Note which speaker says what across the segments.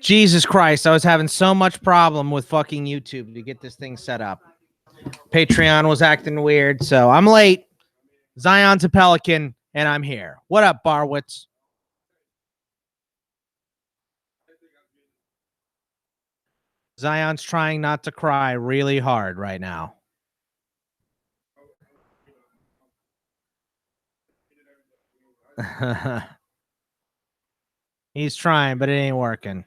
Speaker 1: Jesus Christ, I was having so much problem with fucking YouTube to get this thing set up. Patreon was acting weird, so I'm late. Zion's a Pelican, and I'm here. What up, Barwitz? Zion's trying not to cry really hard right now. He's trying, but it ain't working.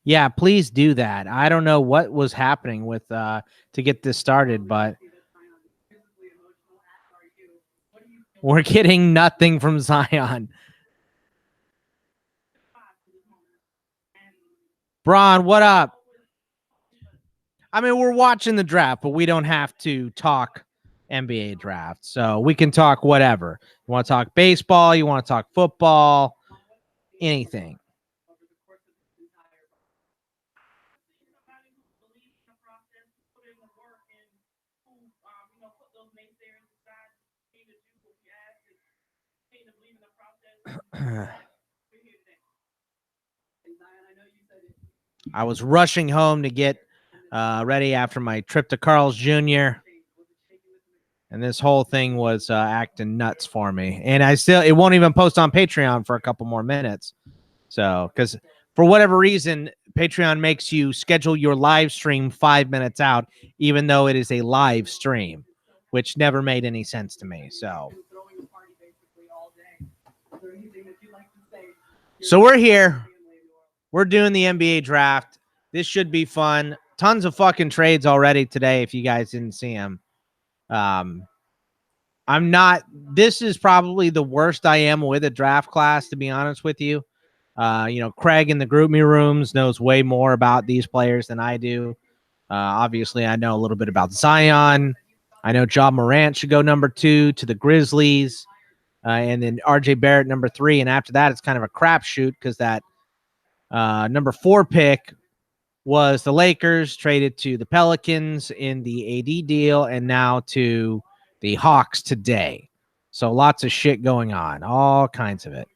Speaker 1: Yeah, please do that. I don't know what was happening with to get this started, but we're getting nothing from Zion. Braun, what up? I mean, we're watching the draft, but we don't have to talk NBA draft. So we can talk whatever. You want to talk baseball? You want to talk football? Anything. I was rushing home to get ready after my trip to Carl's Jr. And this whole thing was acting nuts for me. And it won't even post on Patreon for a couple more minutes. So, because for whatever reason, Patreon makes you schedule your live stream 5 minutes out, even though it is a live stream, which never made any sense to me. So we're here. We're doing the NBA draft. This should be fun. Tons of fucking trades already today if you guys didn't see them. This is probably the worst I am with a draft class, to be honest with you. Craig in the group me rooms knows way more about these players than I do. Obviously, I know a little bit about Zion. I know Ja Morant should go number 2 to the Grizzlies. And then RJ Barrett number 3. And after that, it's kind of a crapshoot because that number 4 pick was the Lakers, traded to the Pelicans in the AD deal, and now to the Hawks today. So lots of shit going on, all kinds of it.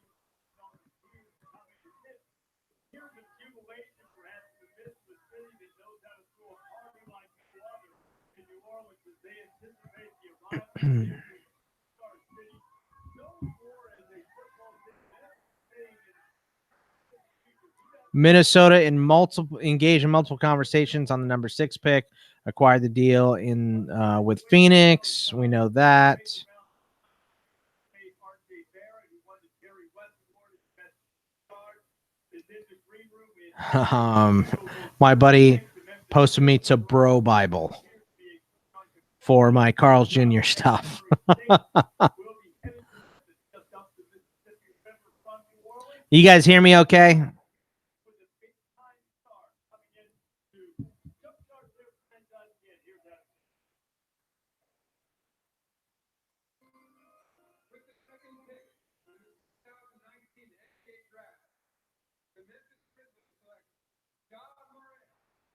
Speaker 1: Minnesota engaged in multiple conversations on the number 6 pick, acquired the deal with Phoenix. We know that. My buddy posted me to Bro Bible for my Carl's Jr. stuff. You guys hear me okay?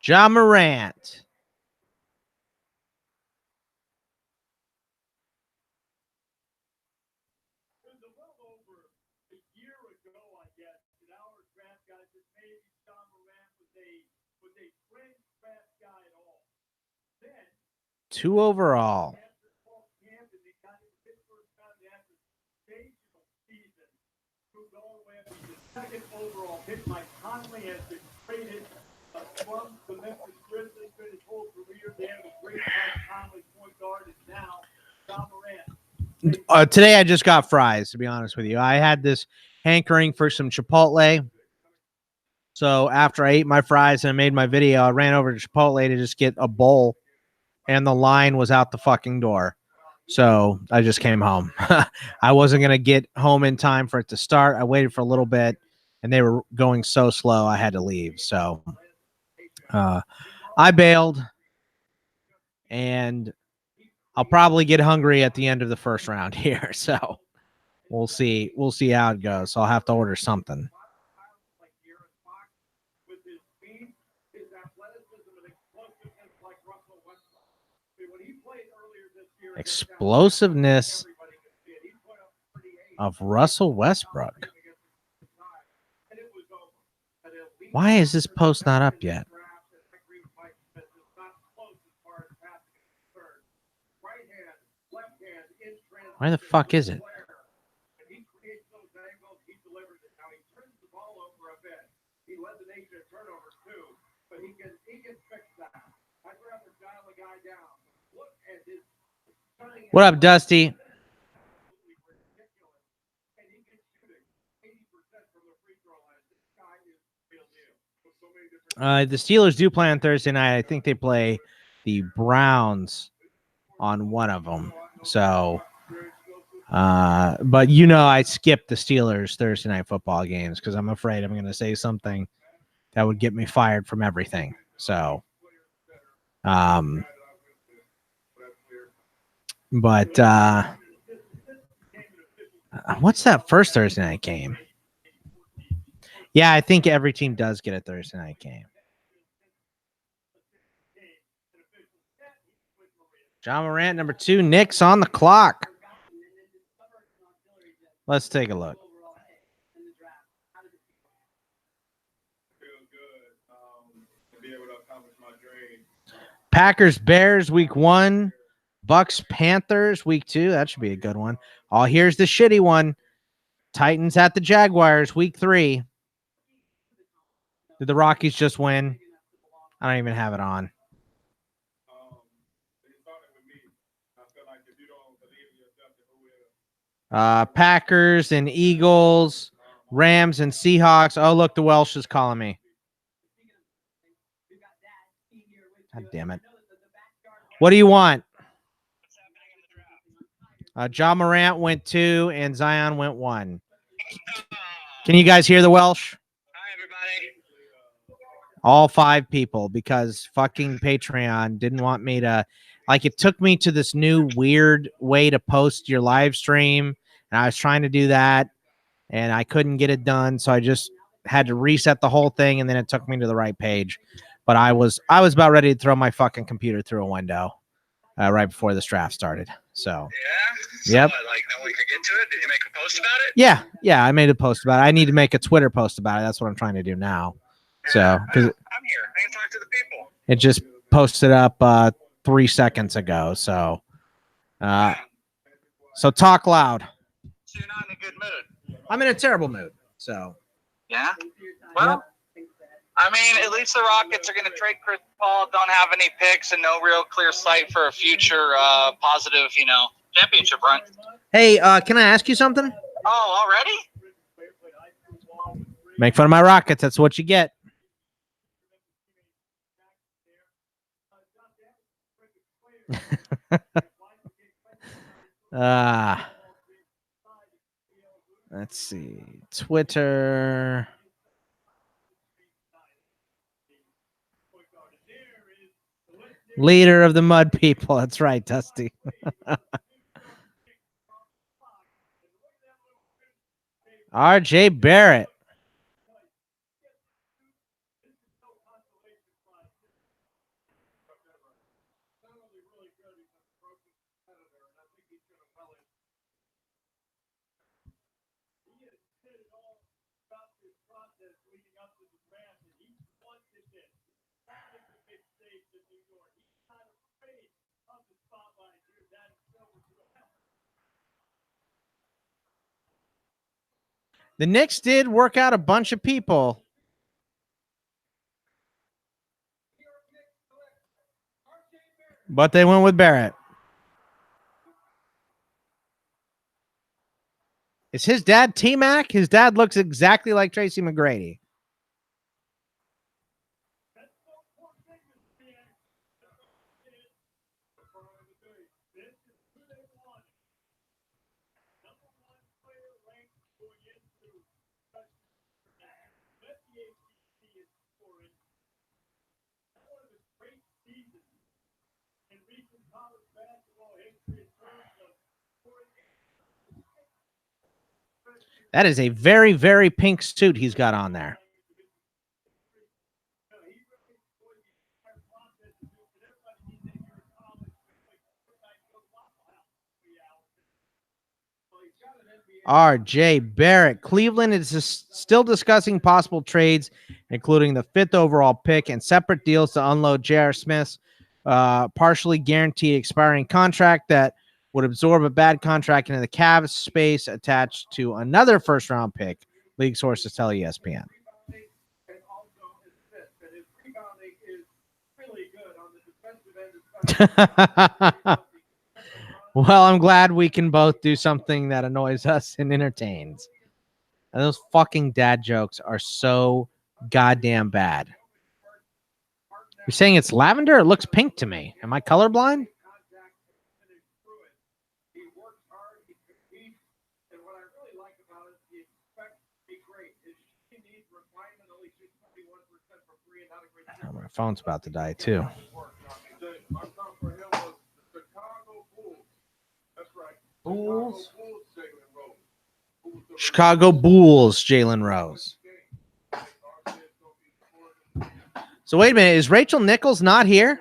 Speaker 1: Ja Morant. Two overall. Today I just got fries, to be honest with you. I had this hankering for some Chipotle. So after I ate my fries and I made my video, I ran over to Chipotle to just get a bowl, and the line was out the fucking door. So I just came home. I wasn't going to get home in time for it to start. I waited for a little bit, and they were going so slow I had to leave. So I bailed, and I'll probably get hungry at the end of the first round here. So we'll see. We'll see how it goes. So I'll have to order something. Explosiveness of Russell Westbrook. Why is this post not up yet? Where the fuck is it? What up, Dusty? The Steelers do play on Thursday night. I think they play the Browns on one of them. So, but I skipped the Steelers Thursday night football games because I'm afraid I'm going to say something that would get me fired from everything. So, but what's that first Thursday night game? Yeah, I think every team does get a Thursday night game. John Morant, number 2. Knicks on the clock. Let's take a look. Packers, Bears, week 1. Bucks, Panthers, week 2. That should be a good one. Oh, here's the shitty one. Titans at the Jaguars, week 3. Did the Rockies just win? I don't even have it on. Packers and Eagles, Rams and Seahawks. Oh, look, the Welsh is calling me. God damn it. What do you want? John Morant went 2 and Zion went 1. Can you guys hear the Welsh?
Speaker 2: Hi, everybody.
Speaker 1: All 5 people, because fucking Patreon didn't want me to, it took me to this new weird way to post your live stream, and I was trying to do that, and I couldn't get it done, so I just had to reset the whole thing, and then it took me to the right page. But I was about ready to throw my fucking computer through a window right before this draft started. So
Speaker 2: yeah,
Speaker 1: yep.
Speaker 2: So, no one could get to it. Did you make a post about it?
Speaker 1: Yeah, I made a post about it. I need to make a Twitter post about it. That's what I'm trying to do now. So, because
Speaker 2: I'm here, I can talk to the people.
Speaker 1: It just posted up 3 seconds ago. So, so talk loud.
Speaker 2: So you're not in a good mood.
Speaker 1: I'm in a terrible mood. So,
Speaker 2: yeah. Well, I mean, at least the Rockets are going to trade Chris Paul. Don't have any picks and no real clear sight for a future positive, championship run.
Speaker 1: Hey, can I ask you something?
Speaker 2: Oh, already?
Speaker 1: Make fun of my Rockets. That's what you get. Let's see. Twitter. Leader of the Mud People. That's right, Dusty. RJ Barrett. The Knicks did work out a bunch of people. But they went with Barrett. Is his dad T-Mac? His dad looks exactly like Tracy McGrady. That is a very, very pink suit he's got on there. R.J. Barrett. Cleveland is still discussing possible trades, including the 5th overall pick and separate deals to unload J.R. Smith's partially guaranteed expiring contract that would absorb a bad contract into the Cavs space attached to another first-round pick, league sources tell ESPN. Well, I'm glad we can both do something that annoys us and entertains. And those fucking dad jokes are so goddamn bad. You're saying it's lavender? It looks pink to me. Am I colorblind? Oh, my phone's about to die too. Bulls. Chicago Bulls, Jalen Rose. So wait a minute, is Rachel Nichols not here?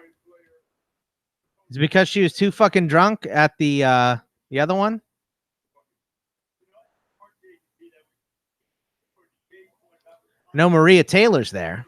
Speaker 1: Is it because she was too fucking drunk at the other one? No, Maria Taylor's there.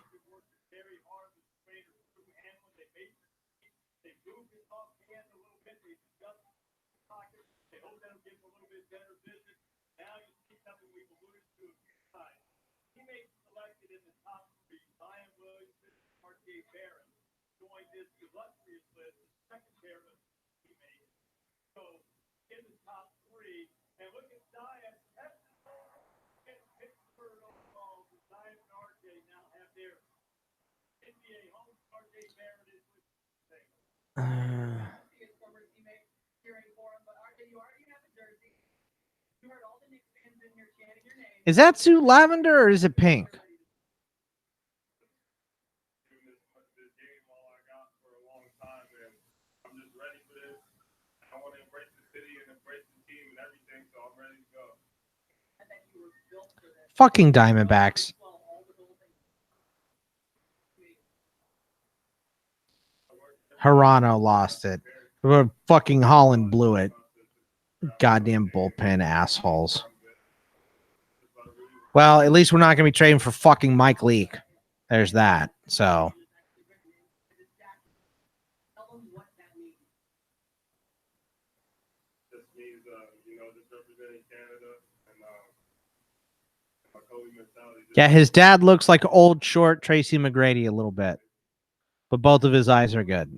Speaker 1: Is that suit lavender or is it pink? Fucking Diamondbacks. Hirano lost it. Fucking Holland blew it. Goddamn bullpen assholes. Well, at least we're not going to be trading for fucking Mike Leake. There's that. So. Yeah, his dad looks like old short Tracy McGrady a little bit. But both of his eyes are good.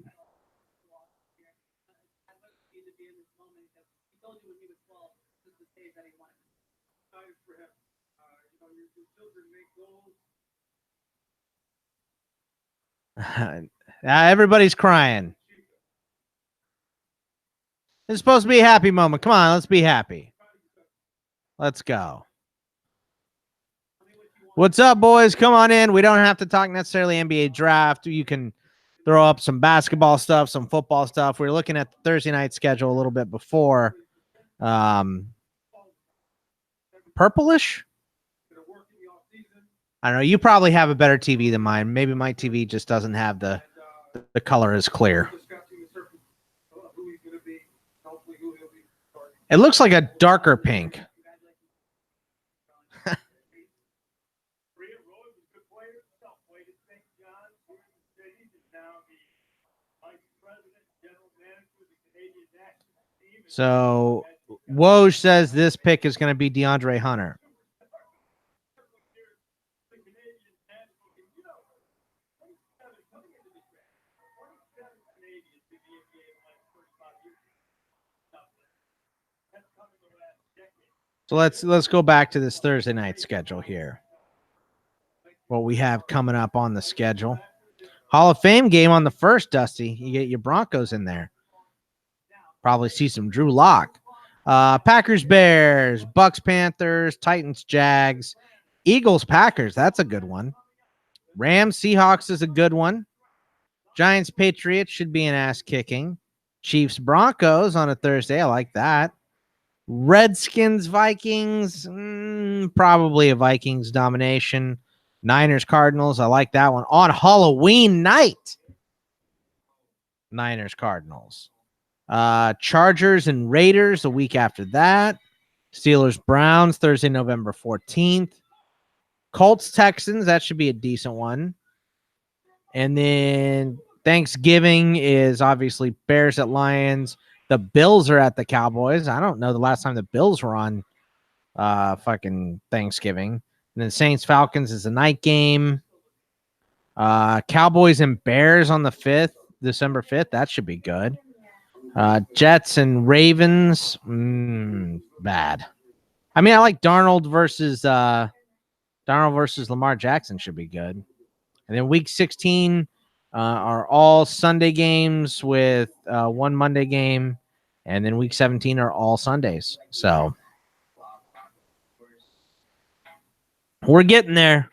Speaker 1: Everybody's crying. It's supposed to be a happy moment. Come on, let's be happy. Let's go. What's up, boys? Come on in. We don't have to talk necessarily NBA draft. You can throw up some basketball stuff, some football stuff. We were looking at the Thursday night schedule a little bit before. Purplish? I don't know. You probably have a better TV than mine. Maybe my TV just doesn't have the color as clear. It looks like a darker pink. So Woj says this pick is going to be DeAndre Hunter. So let's go back to this Thursday night schedule here. What we have coming up on the schedule. Hall of Fame game on the first, Dusty. You get your Broncos in there. Probably see some Drew Lock. Packers, Bears, Bucks, Panthers, Titans, Jags, Eagles, Packers. That's a good one. Rams, Seahawks is a good one. Giants, Patriots should be an ass kicking. Chiefs, Broncos on a Thursday. I like that. Redskins, Vikings, probably a Vikings domination. Niners, Cardinals. I like that one. On Halloween night, Niners, Cardinals. Chargers and Raiders a week after that. Steelers, Browns, Thursday, November 14th. Colts, Texans. That should be a decent one. And then Thanksgiving is obviously Bears at Lions. The Bills are at the Cowboys. I don't know the last time the Bills were on fucking Thanksgiving. And then Saints, Falcons is a night game. Cowboys and Bears on the 5th, December 5th. That should be good. Jets and Ravens, bad. I mean, I like Darnold versus Lamar Jackson should be good. And then week 16 are all Sunday games with one Monday game. And then week 17 are all Sundays. So we're getting there.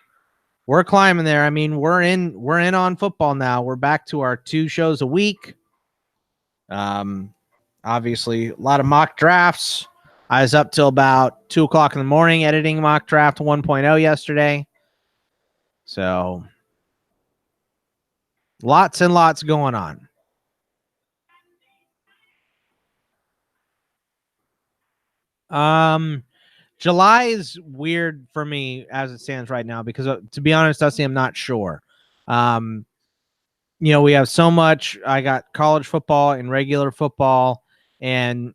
Speaker 1: We're climbing there. I mean, we're in on football now. We're back to our 2 shows a week. Obviously, a lot of mock drafts. I was up till about 2 o'clock in the morning editing mock draft 1.0 yesterday. So lots and lots going on. July is weird for me as it stands right now because, to be honest, Dusty, I'm not sure. We have so much. I got college football and regular football, and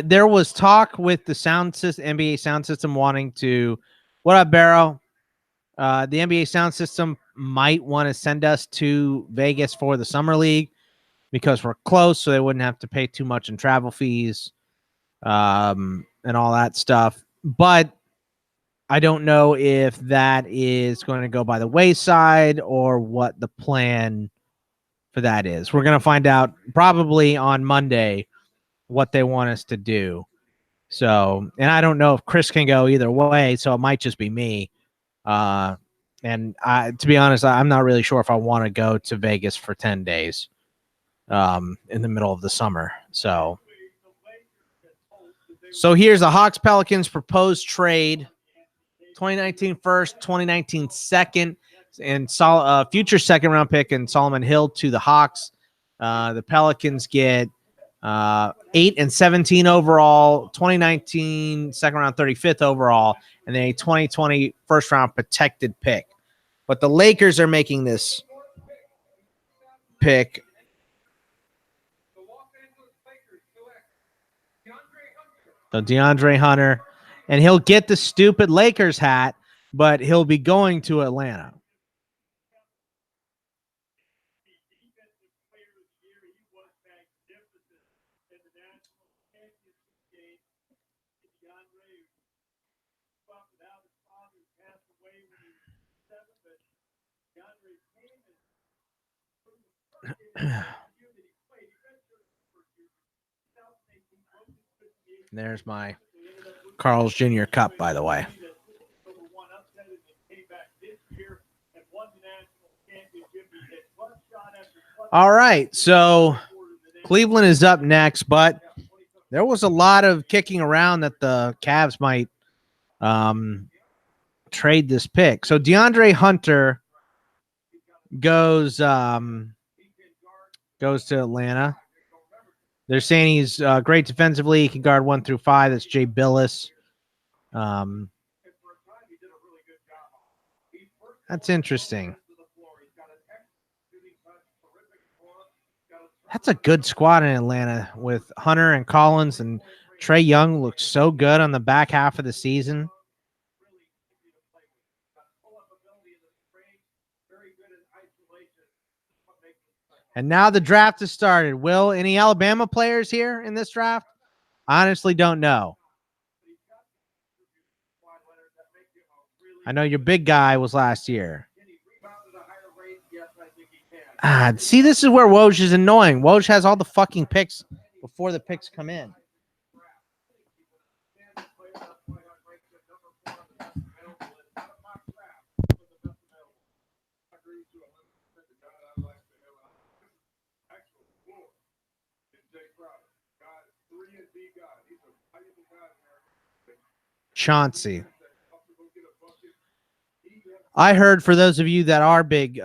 Speaker 1: there was talk with the sound system, NBA sound system, wanting to. What up, Barrow? The NBA sound system might want to send us to Vegas for the summer league because we're close, so they wouldn't have to pay too much in travel fees, and all that stuff. But I don't know if that is going to go by the wayside or what the plan for that is. We're going to find out probably on Monday what they want us to do. So, and I don't know if Chris can go either way, so it might just be me. And to be honest, I'm not really sure if I want to go to Vegas for 10 days in the middle of the summer. So here's the Hawks Pelicans proposed trade. 2019 first, 2019 second, and future second round pick and Solomon Hill to the Hawks. The Pelicans get 8 and 17 overall, 2019 second round 35th overall, and then a 2020 first round protected pick. But the Lakers are making this pick. So DeAndre Hunter, and he'll get the stupid Lakers hat, but he'll be going to Atlanta. There's my Carl's Jr. Cup, by the way. All right, so Cleveland is up next, but there was a lot of kicking around that the Cavs might trade this pick. So DeAndre Hunter goes to Atlanta. They're saying he's great defensively. He can guard 1 through 5. That's Jay Billis. That's interesting. That's a good squad in Atlanta with Hunter and Collins, and Trae Young looked so good on the back half of the season. And now the draft has started. Will, any Alabama players here in this draft? I honestly don't know. I know your big guy was last year. See, this is where Woj is annoying. Woj has all the fucking picks before the picks come in. Chauncey. I heard, for those of you that are big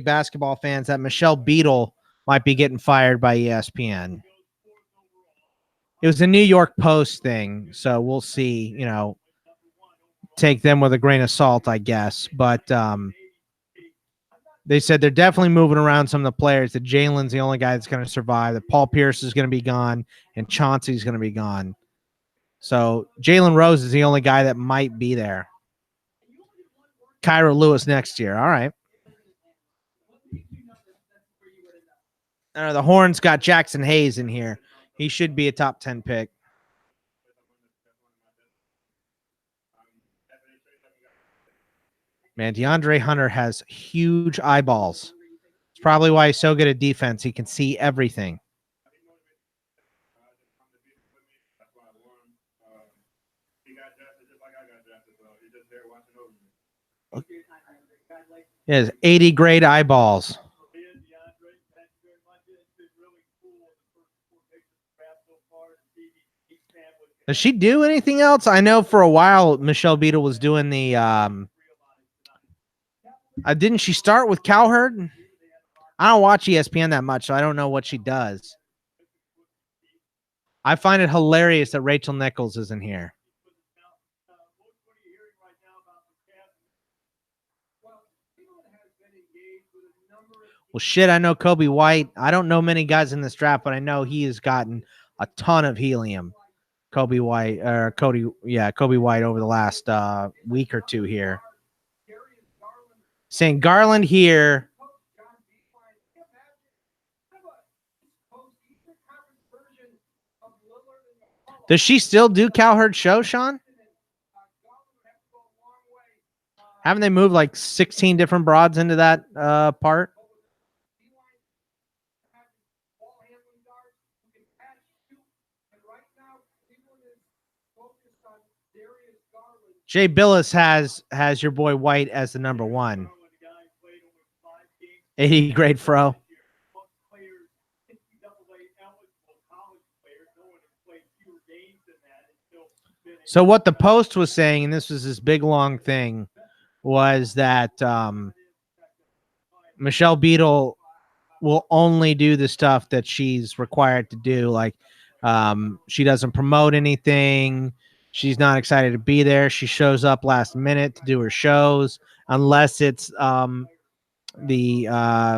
Speaker 1: basketball fans, that Michelle Beadle might be getting fired by ESPN. It was a New York Post thing, so we'll see. You know, take them with a grain of salt, I guess. But they said they're definitely moving around some of the players. That Jalen's the only guy that's going to survive. That Paul Pierce is going to be gone, and Chauncey's going to be gone. So Jalen Rose is the only guy that might be there. Kyra Lewis next year. All right. The Horns got Jackson Hayes in here. He should be a top 10 pick. Man, DeAndre Hunter has huge eyeballs. It's probably why he's so good at defense. He can see everything. He has 80 grade eyeballs. Does she do anything else? I know for a while Michelle Beadle was doing the didn't she start with Cowherd? I don't watch ESPN that much, so I don't know what she does. I find it hilarious that Rachel Nichols isn't here. Well, shit, I know Kobe White. I don't know many guys in this draft, but I know he has gotten a ton of helium. Kobe White over the last week or two here. Saying Garland here. Does she still do Cowherd show, Sean? Haven't they moved like 16 different broads into that part? Jay Billis has your boy White as the number one. 80 grade fro. So what the Post was saying, and this was this big long thing, was that Michelle Beadle will only do the stuff that she's required to do. Like she doesn't promote anything. She's not excited to be there. She shows up last minute to do her shows, unless it's the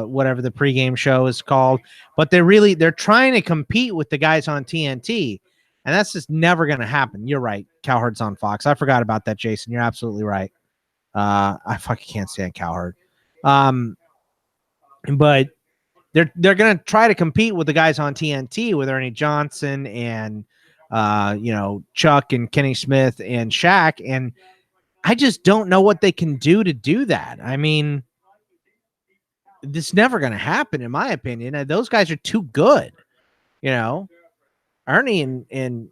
Speaker 1: whatever the pregame show is called. But they're trying to compete with the guys on TNT, and that's just never going to happen. You're right. Cowherd's on Fox. I forgot about that, Jason. You're absolutely right. I fucking can't stand Cowherd. But they're going to try to compete with the guys on TNT with Ernie Johnson and Chuck and Kenny Smith and Shaq, and I just don't know what they can do to do that. I mean, this is never going to happen, in my opinion. Those guys are too good. Ernie and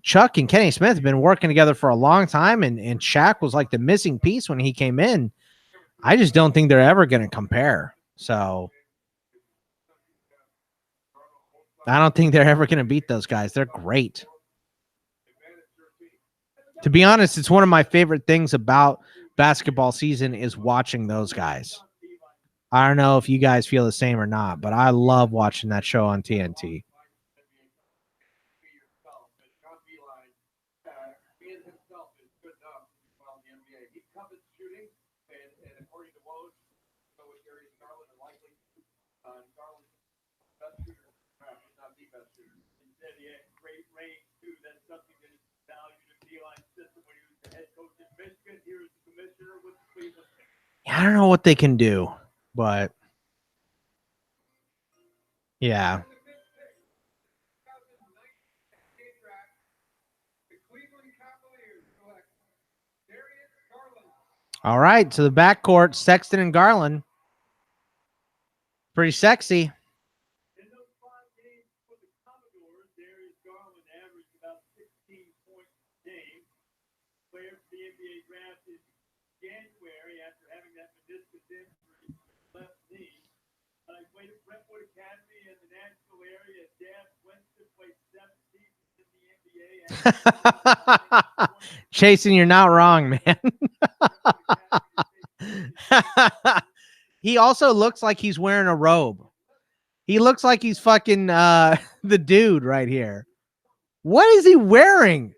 Speaker 1: Chuck and Kenny Smith have been working together for a long time, and Shaq was like the missing piece when he came in. I just don't think they're ever going to compare. So I don't think they're ever going to beat those guys. They're great. To be honest, it's one of my favorite things about basketball season is watching those guys. I don't know if you guys feel the same or not, but I love watching that show on TNT. I don't know what they can do, but yeah. All right, to the backcourt, Sexton and Garland. Pretty sexy. Jason, you're not wrong, man. He also looks like he's wearing a robe. He looks like he's fucking the dude right here. What is he wearing?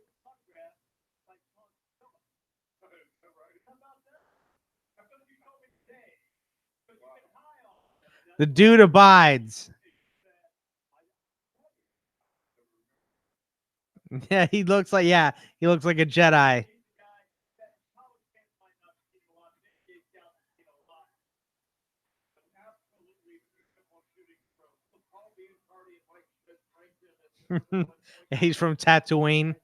Speaker 1: The dude abides. Yeah, he looks like a Jedi. He's from Tatooine.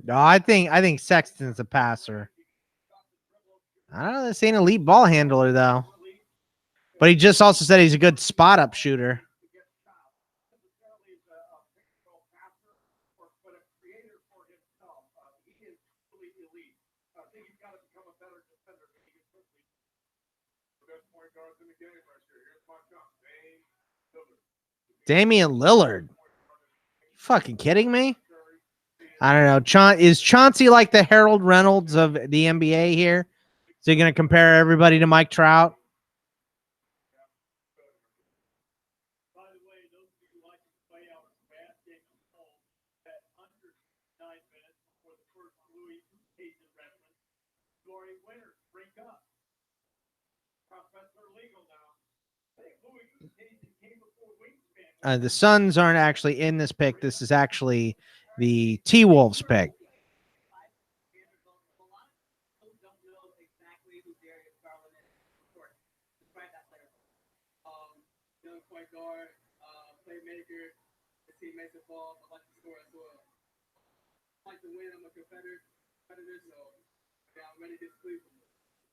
Speaker 1: No, I think Sexton's a passer. I don't know. This ain't an elite ball handler though. But he just also said he's a good spot up shooter. Damian Lillard. Fucking kidding me? I don't know. Is Chauncey like the Harold Reynolds of the NBA here? Is he going to compare everybody to Mike Trout? The Suns aren't actually in this pick. This is actually the T-Wolves pick.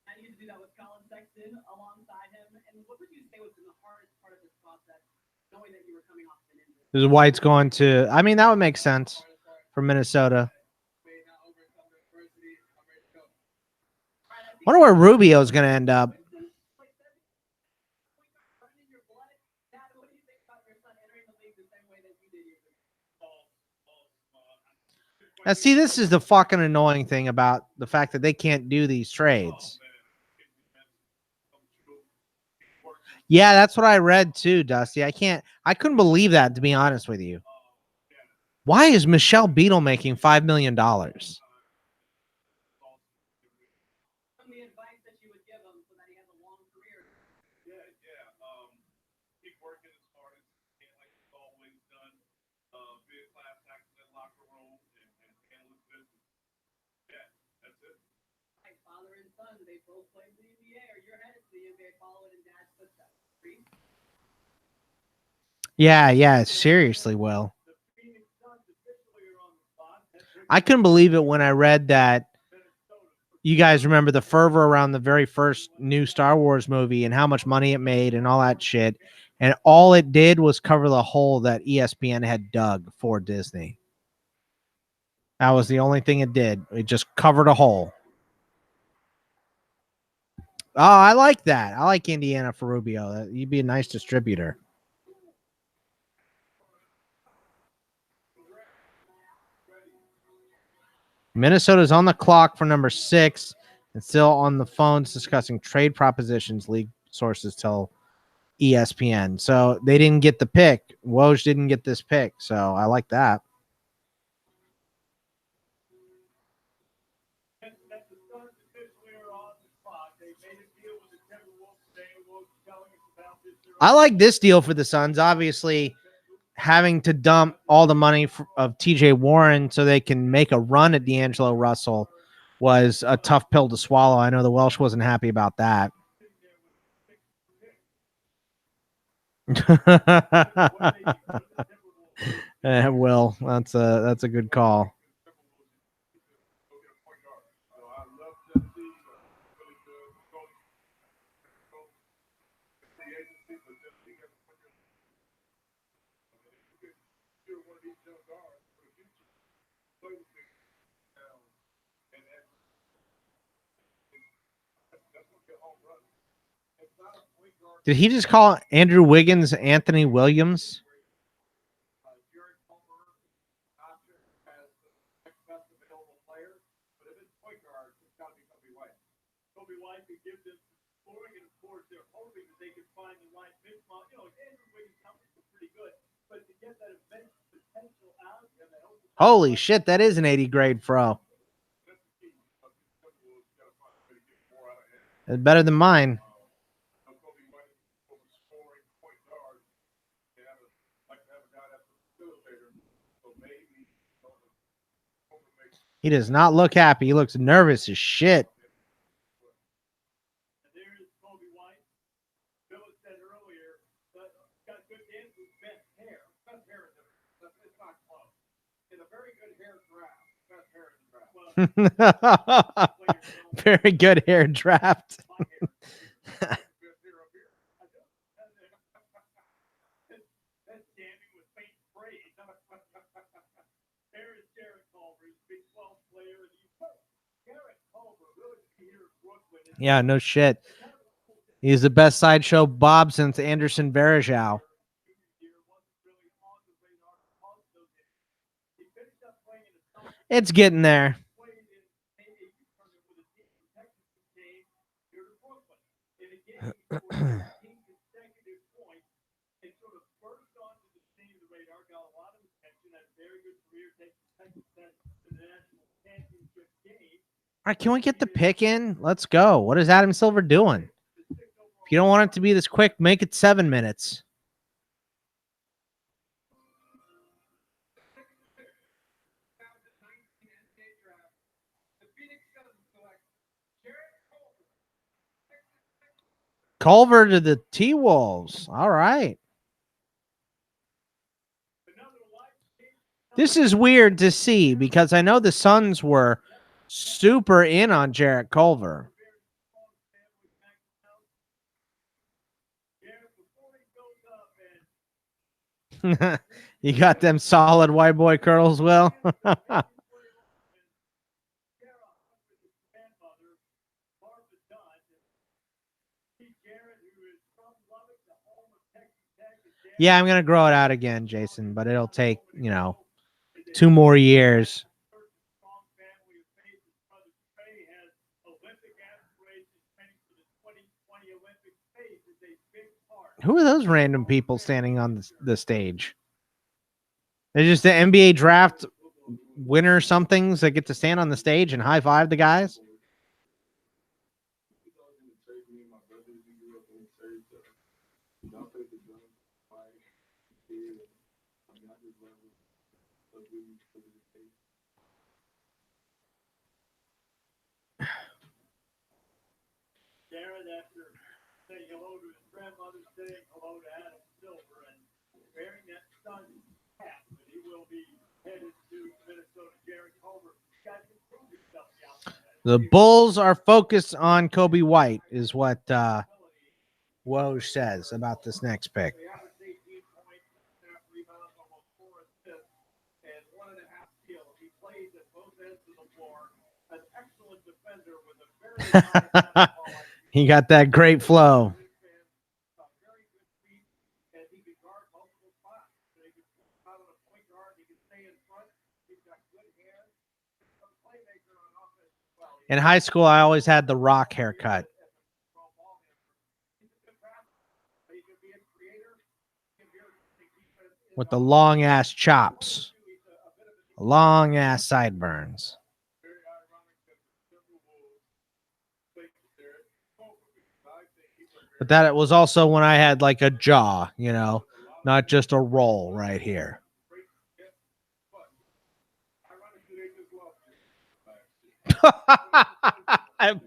Speaker 1: I need to do that with Colin Sexton alongside him. And what would you say was the hardest part of this process, knowing that you were coming off an injury? This is White's going to. I mean, that would make sense for Minnesota. Wonder where Rubio is going to end up. Now, see, this is the fucking annoying thing about the fact that they can't do these trades. Yeah, that's what I read too, Dusty. I couldn't believe that, to be honest with you. Why is Michelle Beadle making $5 million? Yeah, seriously, Will. I couldn't believe it when I read that. You guys remember the fervor around the very first new Star Wars movie and how much money it made and all that shit. And all it did was cover the hole that ESPN had dug for Disney. That was the only thing it did. It just covered a hole. Oh, I like that. I like Indiana for Rubio. You'd be a nice distributor. Minnesota's on the clock for number 6 and still on the phones discussing trade propositions, league sources tell ESPN. So they didn't get the pick. Woj didn't get this pick. So I like that. I like this deal for the Suns. Obviously, having to dump all the money of TJ Warren so they can make a run at D'Angelo Russell was a tough pill to swallow. I know the Welsh wasn't happy about that. Will, that's a good call. Did he just call Andrew Wiggins Anthony Williams? Holy shit, that is an 80 grade fro. It's better than mine. He does not look happy. He looks nervous as shit. Very good hair draft. Yeah, no shit. He's the best sideshow Bob since Anderson Varejao. It's getting there. All right, can we get the pick in? Let's go. What is Adam Silver doing? If you don't want it to be this quick, make it 7 minutes. Culver to the T-Wolves. All right. This is weird to see because I know the Suns were super in on Jarrett Culver. You got them solid white boy curls, Will. Yeah, I'm going to grow it out again, Jason, but it'll take, 2 more years. Who are those random people standing on the stage? They're just the NBA draft winner somethings that get to stand on the stage and high five the guys. The Bulls are focused on Kobe White, is what Woj says about this next pick. He got that great flow. In high school, I always had the rock haircut. With the long ass chops. Long ass sideburns. But that was also when I had like a jaw, not just a roll right here.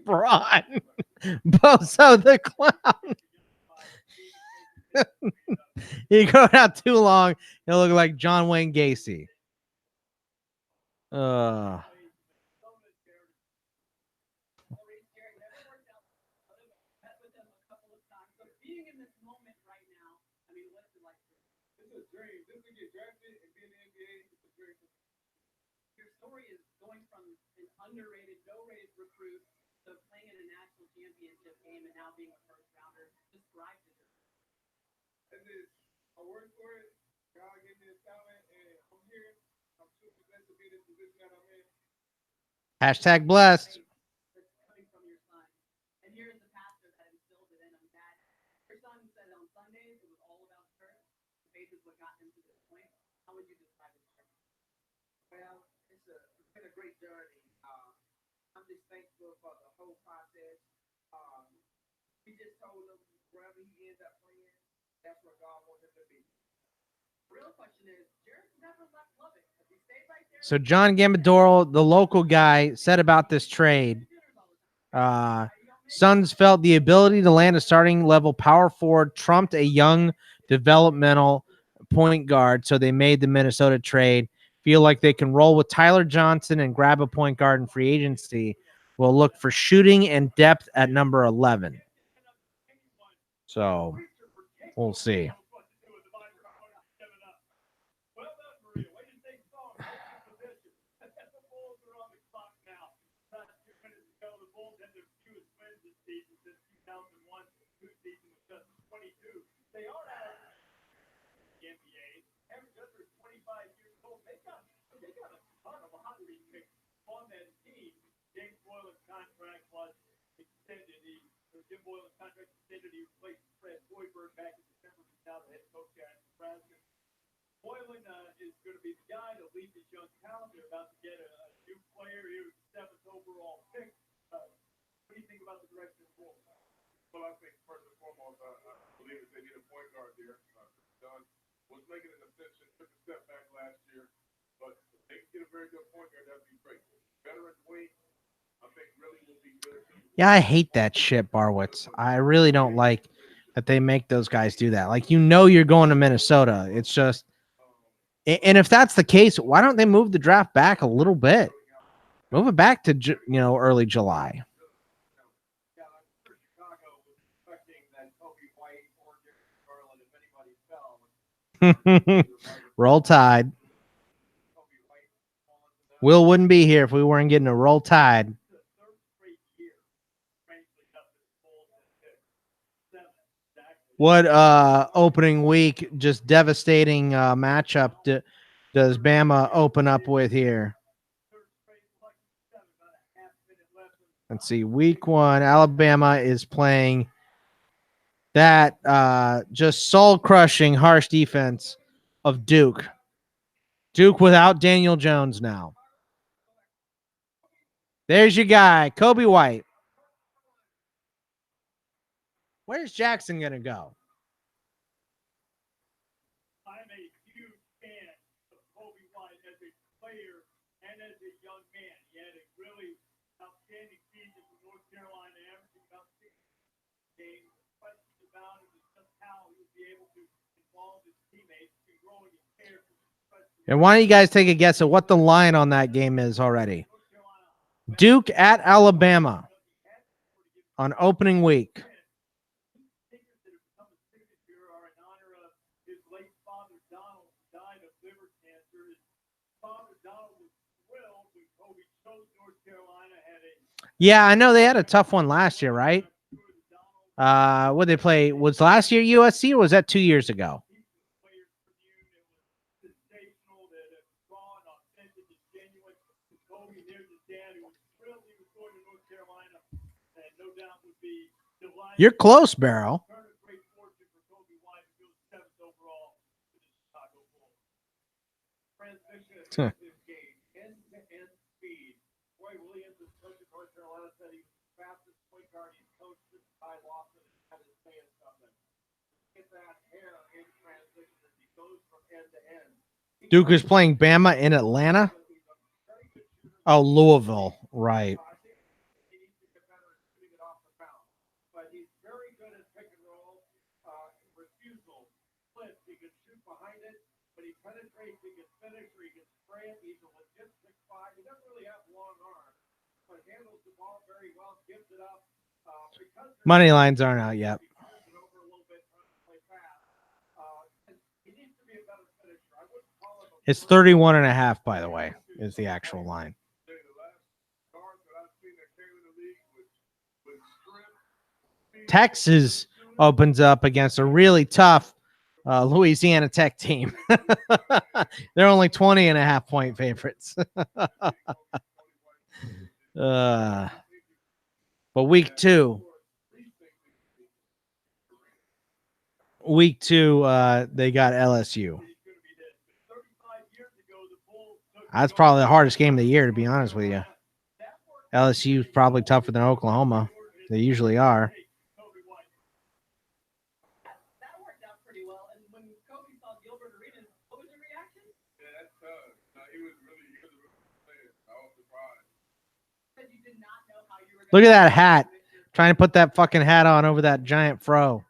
Speaker 1: Braun. Bozo the clown. You go out too long, he'll look like John Wayne Gacy. Hashtag blessed. So John Gambadoro, the local guy, said about this trade, Suns felt the ability to land a starting level power forward trumped a young developmental point guard, so they made the Minnesota trade. Feel like they can roll with Tyler Johnson and grab a point guard in free agency. We'll look for shooting and depth at number 11. So we'll see. Yeah, I hate that shit, Barwitz. I really don't like that they make those guys do that. Like, you're going to Minnesota. It's just, and if that's the case, why don't they move the draft back a little bit? Move it back to, early July. Roll Tide. Will wouldn't be here if we weren't getting a Roll Tide. What opening week, just devastating matchup does Bama open up with here? Let's see. Week 1, Alabama is playing that just soul-crushing, harsh defense of Duke. Duke without Daniel Jones now. There's your guy, Kobe White. Where's Jackson going to go? I'm a huge fan of Kobe White as a player and as a young man. He had a really outstanding season for North Carolina, averaging about 6 games. Questions about him is just how he'll be able to involve his teammates in growing his character. And why don't you guys take a guess at what the line on that game is already? Duke at Alabama on opening week. Yeah, I know they had a tough one last year, right? What they play? Was last year USC or was that 2 years ago? You're close, Barrow. Duke is playing Bama in Atlanta. Oh, Louisville. Right. Money lines aren't out yet. It's 31.5, by the way, is the actual line. Texas opens up against a really tough Louisiana Tech team. They're only 20.5-point favorites. But week two, they got LSU. That's probably the hardest game of the year, to be honest with you. LSU is probably tougher than Oklahoma. They usually are. Look at that hat. Trying to put that fucking hat on over that giant fro.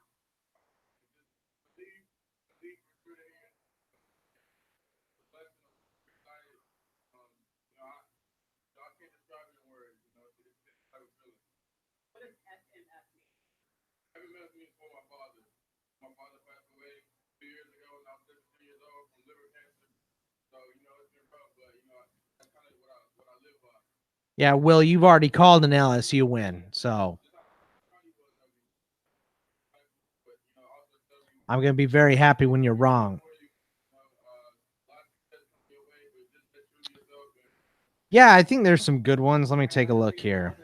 Speaker 1: Yeah, Will, you've already called an LSU win, so I'm going to be very happy when you're wrong. Yeah, I think there's some good ones. Let me take a look here.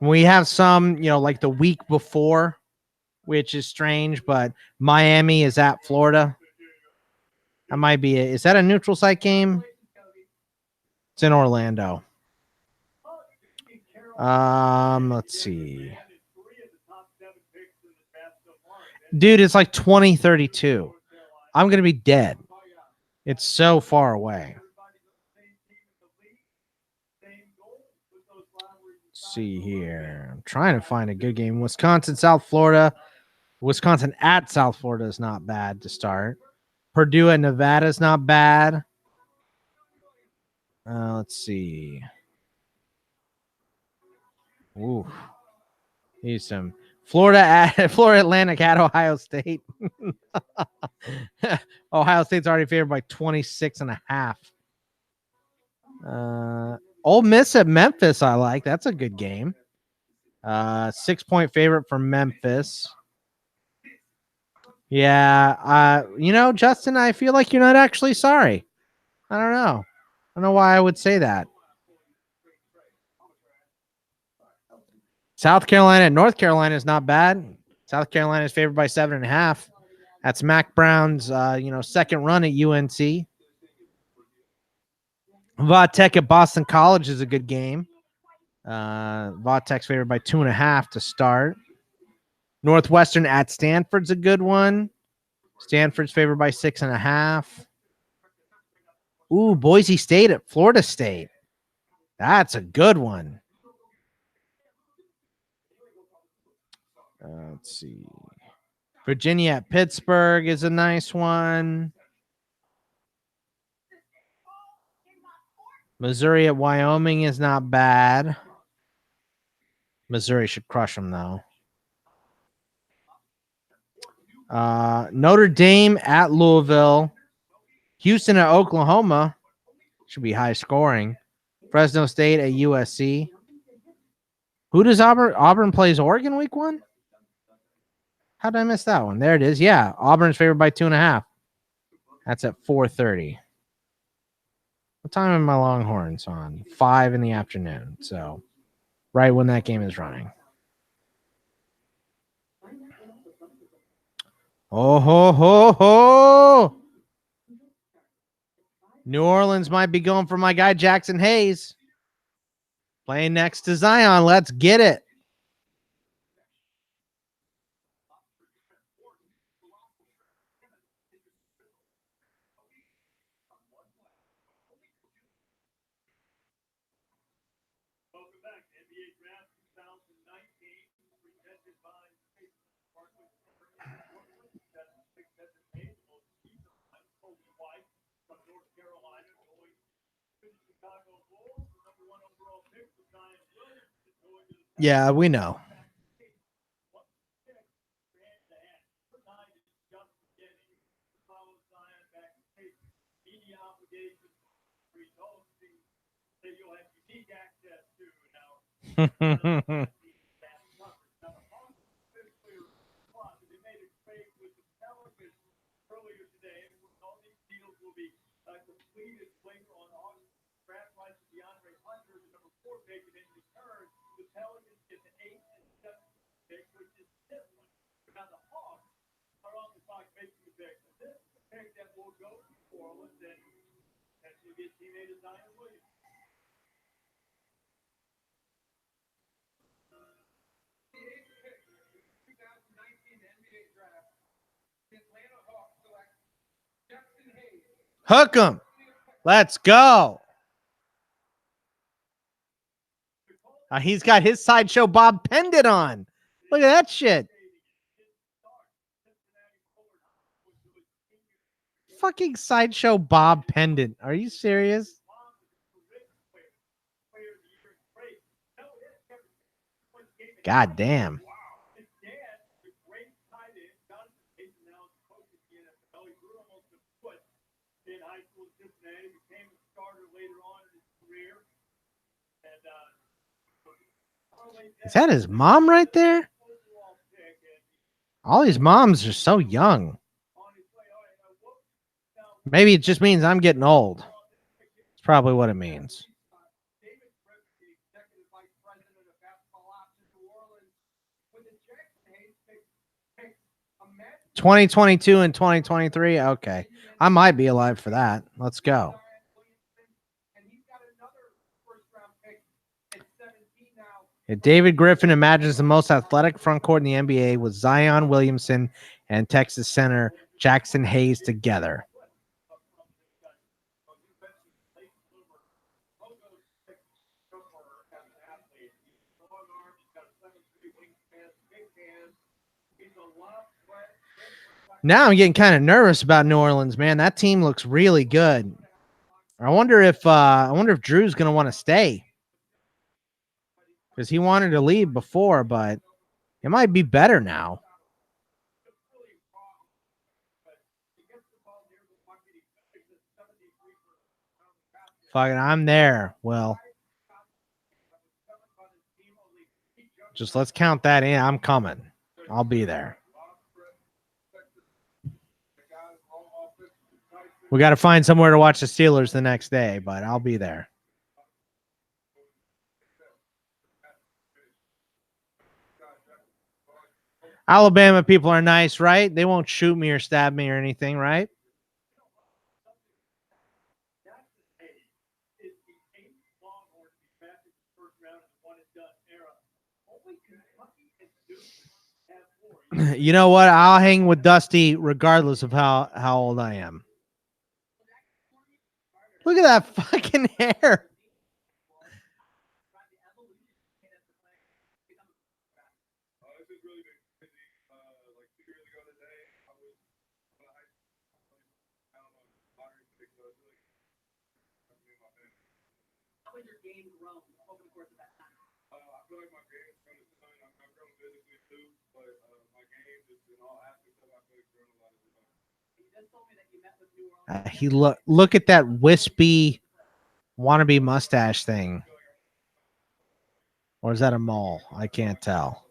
Speaker 1: We have some, like the week before, which is strange, but Miami is at Florida. That might be it. Is that a neutral site game? It's in Orlando. Let's see. Dude, it's like 2032. I'm going to be dead. It's so far away. Let's see here. I'm trying to find a good game. Wisconsin, South Florida. Wisconsin at South Florida is not bad to start. Purdue at Nevada is not bad. Let's see. Ooh. Need some Florida Atlantic at Ohio State. Ohio State's already favored by 26.5. Ole Miss at Memphis, I like. That's a good game. 6-point favorite for Memphis. Yeah. Justin, I feel like you're not actually sorry. I don't know. I don't know why I would say that. South Carolina and North Carolina is not bad. South Carolina is favored by 7.5. That's Mac Brown's, second run at UNC. Vautech at Boston College is a good game. Vautech's favored by 2.5 to start. Northwestern at Stanford's a good one. Stanford's favored by 6.5. Ooh, Boise State at Florida State. That's a good one. Let's see. Virginia at Pittsburgh is a nice one. Missouri at Wyoming is not bad. Missouri should crush them, though. Notre Dame at Louisville. Houston at Oklahoma. Should be high scoring. Fresno State at USC. Who does Auburn? Auburn plays Oregon week 1? How did I miss that one? There it is. Yeah, Auburn's favored by 2.5. That's at 4:30. What time are my Longhorns on? 5 in the afternoon. So right when that game is running. Oh, ho, ho, ho. New Orleans might be going for my guy, Jackson Hayes. Playing next to Zion. Let's get it. Yeah, we know. Hook 'em. Let's go. He's got his Sideshow Bob pendant on. Look at that shit. Fucking Sideshow Bob pendant. Are you serious? God damn. Is that his mom right there? All these moms are so young. Maybe it just means I'm getting old. It's probably what it means. 2022 and 2023. Okay. I might be alive for that. Let's go. David Griffin imagines the most athletic front court in the NBA with Zion Williamson and Texas center Jackson Hayes together. Now I'm getting kind of nervous about New Orleans, man. That team looks really good. I wonder if Drew's going to want to stay, because he wanted to leave before, but it might be better now. Fucking, I'm there. Well, just let's count that in. I'm coming. I'll be there. We got to find somewhere to watch the Steelers the next day, but I'll be there. Alabama people are nice, right? They won't shoot me or stab me or anything, right? You know what? I'll hang with Dusty regardless of how old I am. Look at that fucking hair. Look at that wispy wannabe mustache thing. Or is that a mole? I can't tell.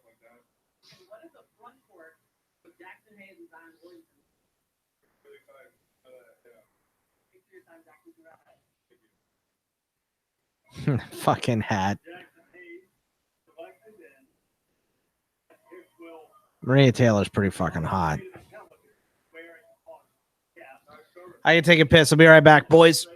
Speaker 1: Fucking hat. Maria Taylor's pretty fucking hot. I can take a piss. I'll be right back, boys.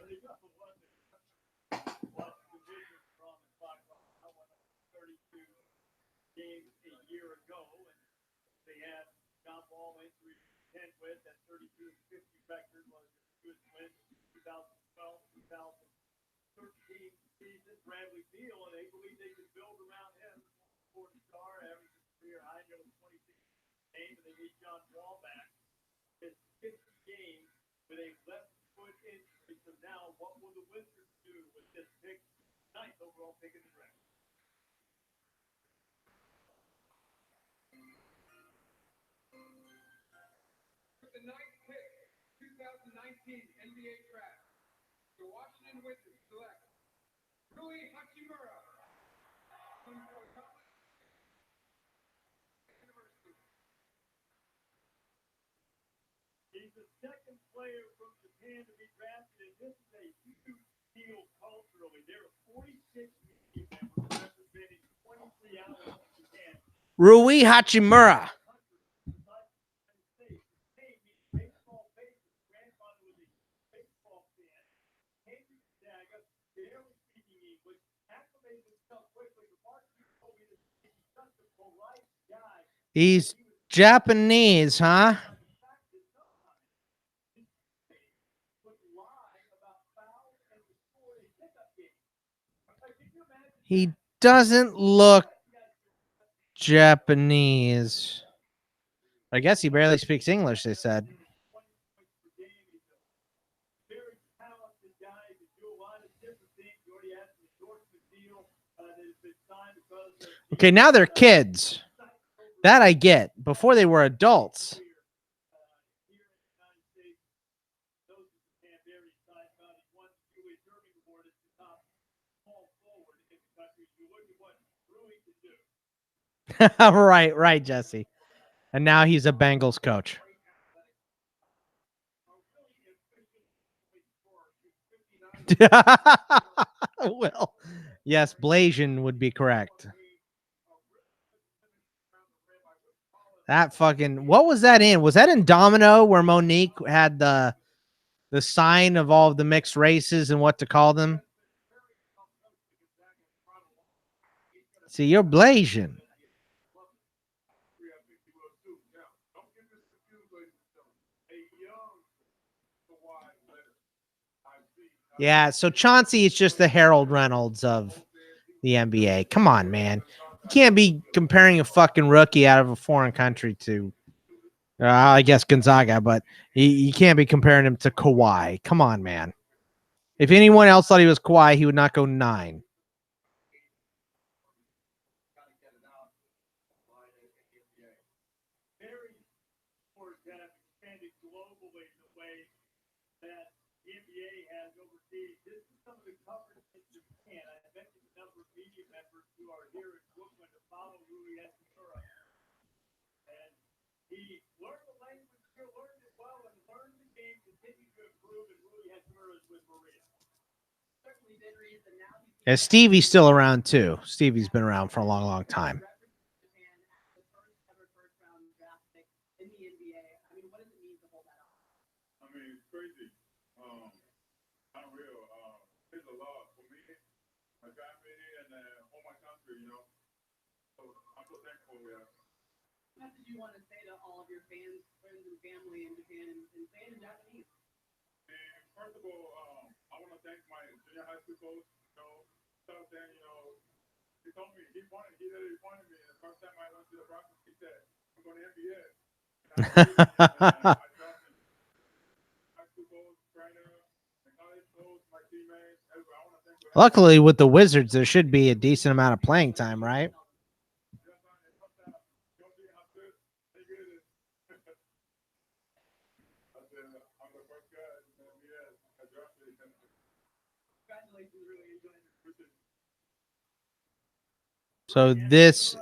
Speaker 1: Rui Hachimura. He's Japanese, huh? He doesn't look Japanese. I guess he barely speaks English, they said. Okay, now they're kids. That I get. Before they were adults. Right, Jesse. And now he's a Bengals coach. Well, yes, Blasian would be correct. That fucking, what was that in? Was that in Domino where Monique had the sign of all of the mixed races and what to call them? See, you're Blasian. Yeah, so Chauncey is just the Harold Reynolds of the NBA. Come on, man. You can't be comparing a fucking rookie out of a foreign country to, I guess, Gonzaga, but you can't be comparing him to Kawhi. Come on, man. If anyone else thought he was Kawhi, he would not go 9. And Stevie's still around too. Stevie's been around for a long, long time. Luckily, with the Wizards, there should be a decent amount of playing time, right? So this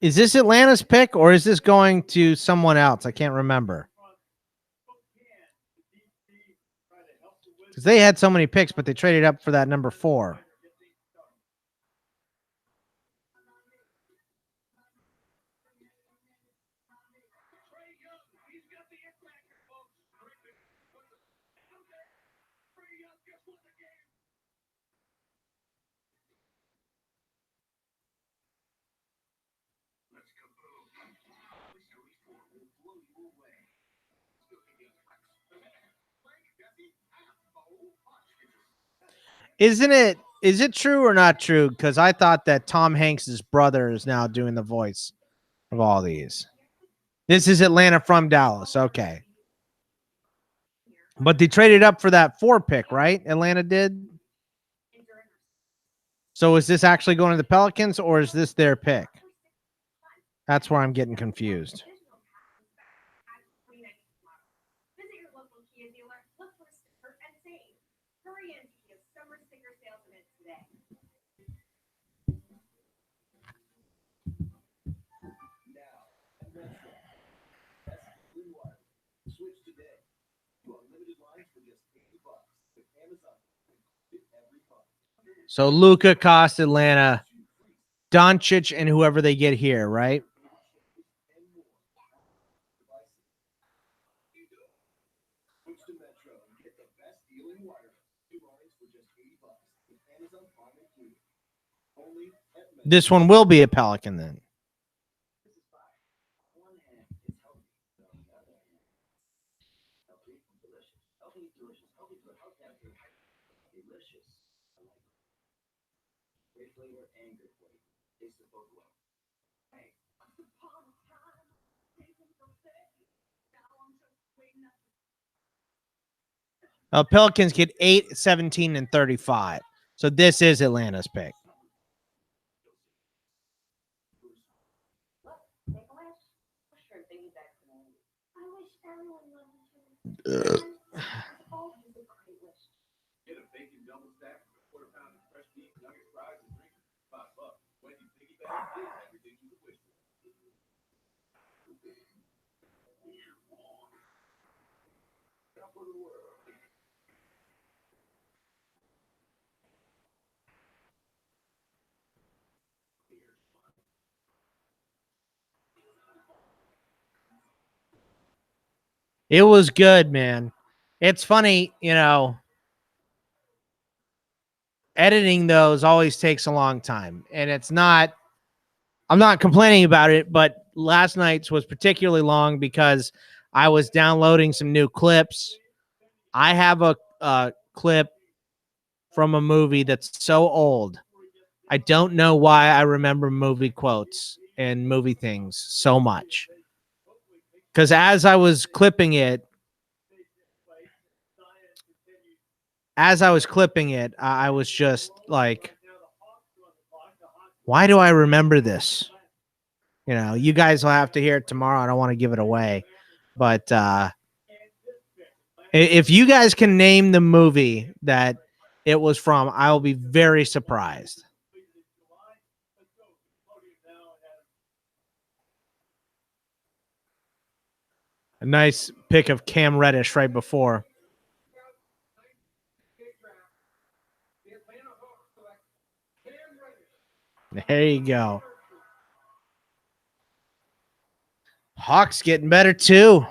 Speaker 1: is this Atlanta's pick, or is this going to someone else? I can't remember. Because they had so many picks, but they traded up for that number 4. Is it true or not true? Because I thought that Tom Hanks's brother is now doing the voice of all these. This is Atlanta from Dallas. Okay. But they traded up for that 4 pick, right? Atlanta did. So is this actually going to the Pelicans or is this their pick? That's where I'm getting confused. So Luka cost Atlanta, Doncic, and whoever they get here, right? This one will be a Pelican then. Pelicans get 8, 17, and 35. So this is Atlanta's pick. It was good, man. It's funny, you know, editing those always takes a long time. And it's not, I'm not complaining about it, but last night's was particularly long because I was downloading some new clips. I have a clip from a movie that's so old. I don't know why I remember movie quotes and movie things so much. Because as I was clipping it, I was just like, why do I remember this? You know, you guys will have to hear it tomorrow. I don't want to give it away. But if you guys can name the movie that it was from, I will be very surprised. A nice pick of Cam Reddish right before. There you go. Hawks getting better too.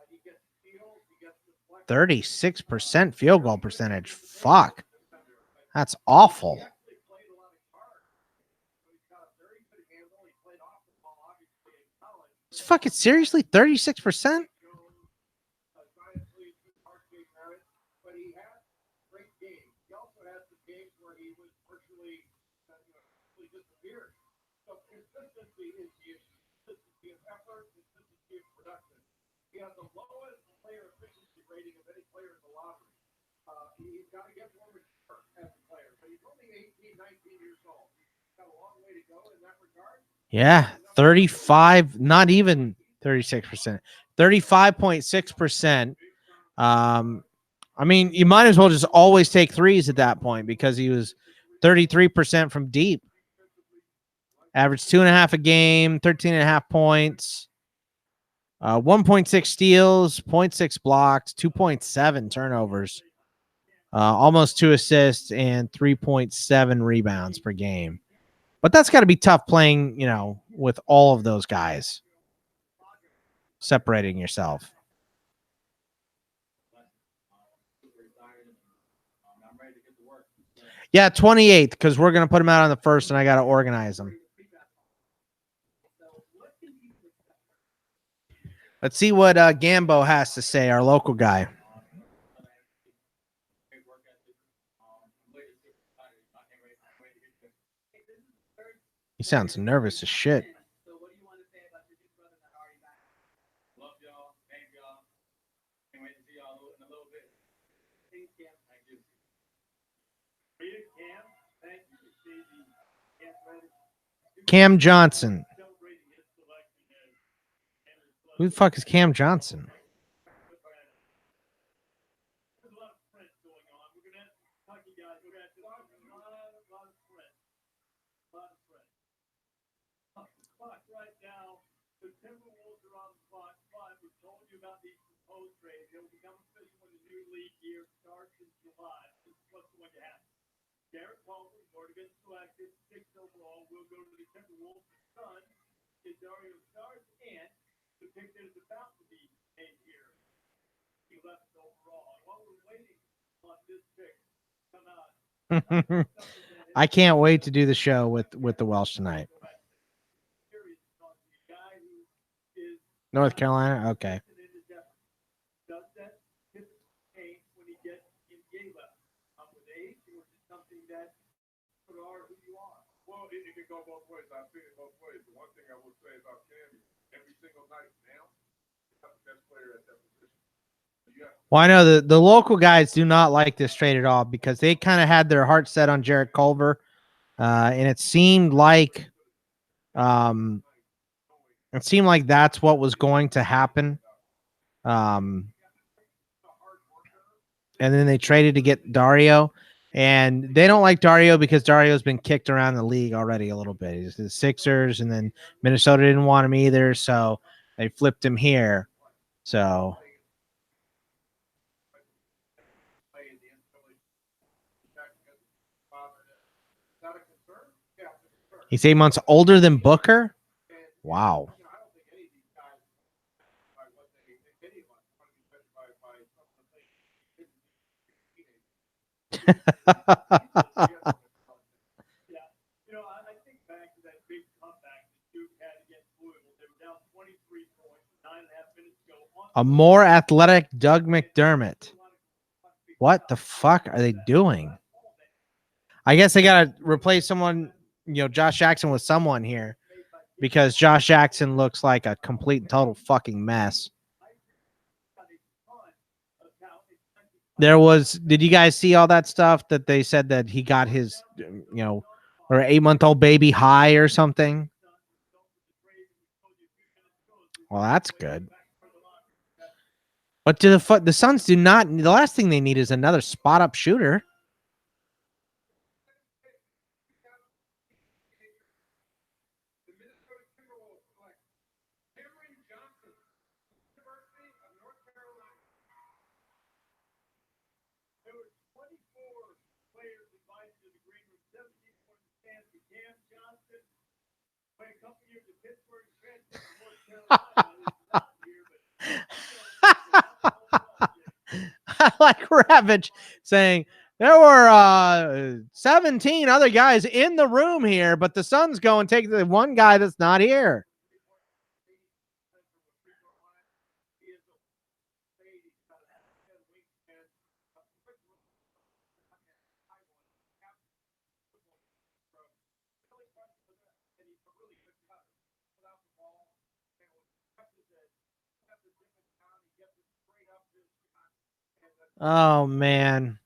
Speaker 1: He gets 36% field goal percentage. Fuck. That's awful. It's fucking seriously 36%? Yeah, 35, not even 36%, 35.6%. I mean, you might as well just always take threes at that point because he was 33% from deep. Averaged 2.5 a game, 13.5 points, 1.6 steals, 0.6 blocks, 2.7 turnovers, almost 2 assists, and 3.7 rebounds per game. But that's got to be tough playing, with all of those guys, separating yourself. Yeah, 28th, because we're going to put them out on the first, and I got to organize them. Let's see what Gambo has to say, our local guy. He sounds nervous as shit. Cam Johnson. Who the fuck is Cam Johnson? I can't wait to do the show with the Welsh tonight. North Carolina? Okay. Well, I know the local guys do not like this trade at all because they kind of had their heart set on Jarrett Culver, and it seemed like that's what was going to happen. And then they traded to get Dario, and they don't like Dario because Dario's been kicked around the league already a little bit. He's the Sixers, and then Minnesota didn't want him either, so they flipped him here. So he's 8 months older than Booker? Wow. A more athletic Doug McDermott. What the fuck are they doing? I guess they got to replace someone, Josh Jackson with someone here because Josh Jackson looks like a complete and total fucking mess. Did you guys see all that stuff that they said that he got his, or 8-month-old baby high or something? Well, that's good. But the Suns do not. The last thing they need is another spot up shooter. I like Ravage saying there were 17 other guys in the room here, but the Suns go and take the one guy that's not here. Oh, man.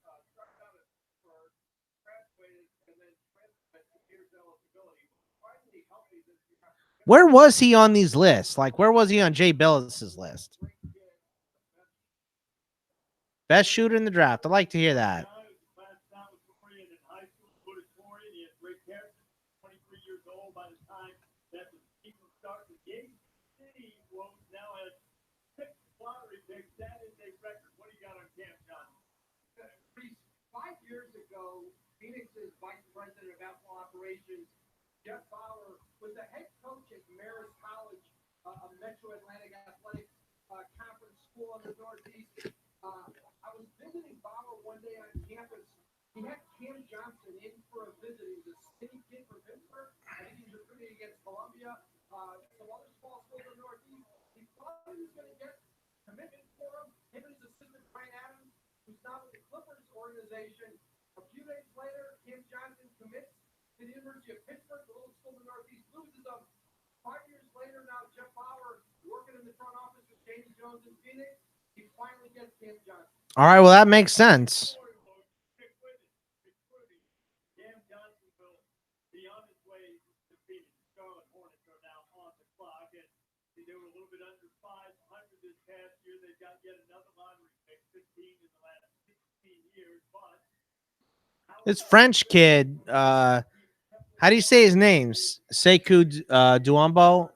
Speaker 1: Where was he on these lists? Like, where was he on Jay Billis's list? Best shooter in the draft. I'd like to hear that. All right, well, that makes sense. This French kid, how do you say his name? Sekou Duambo.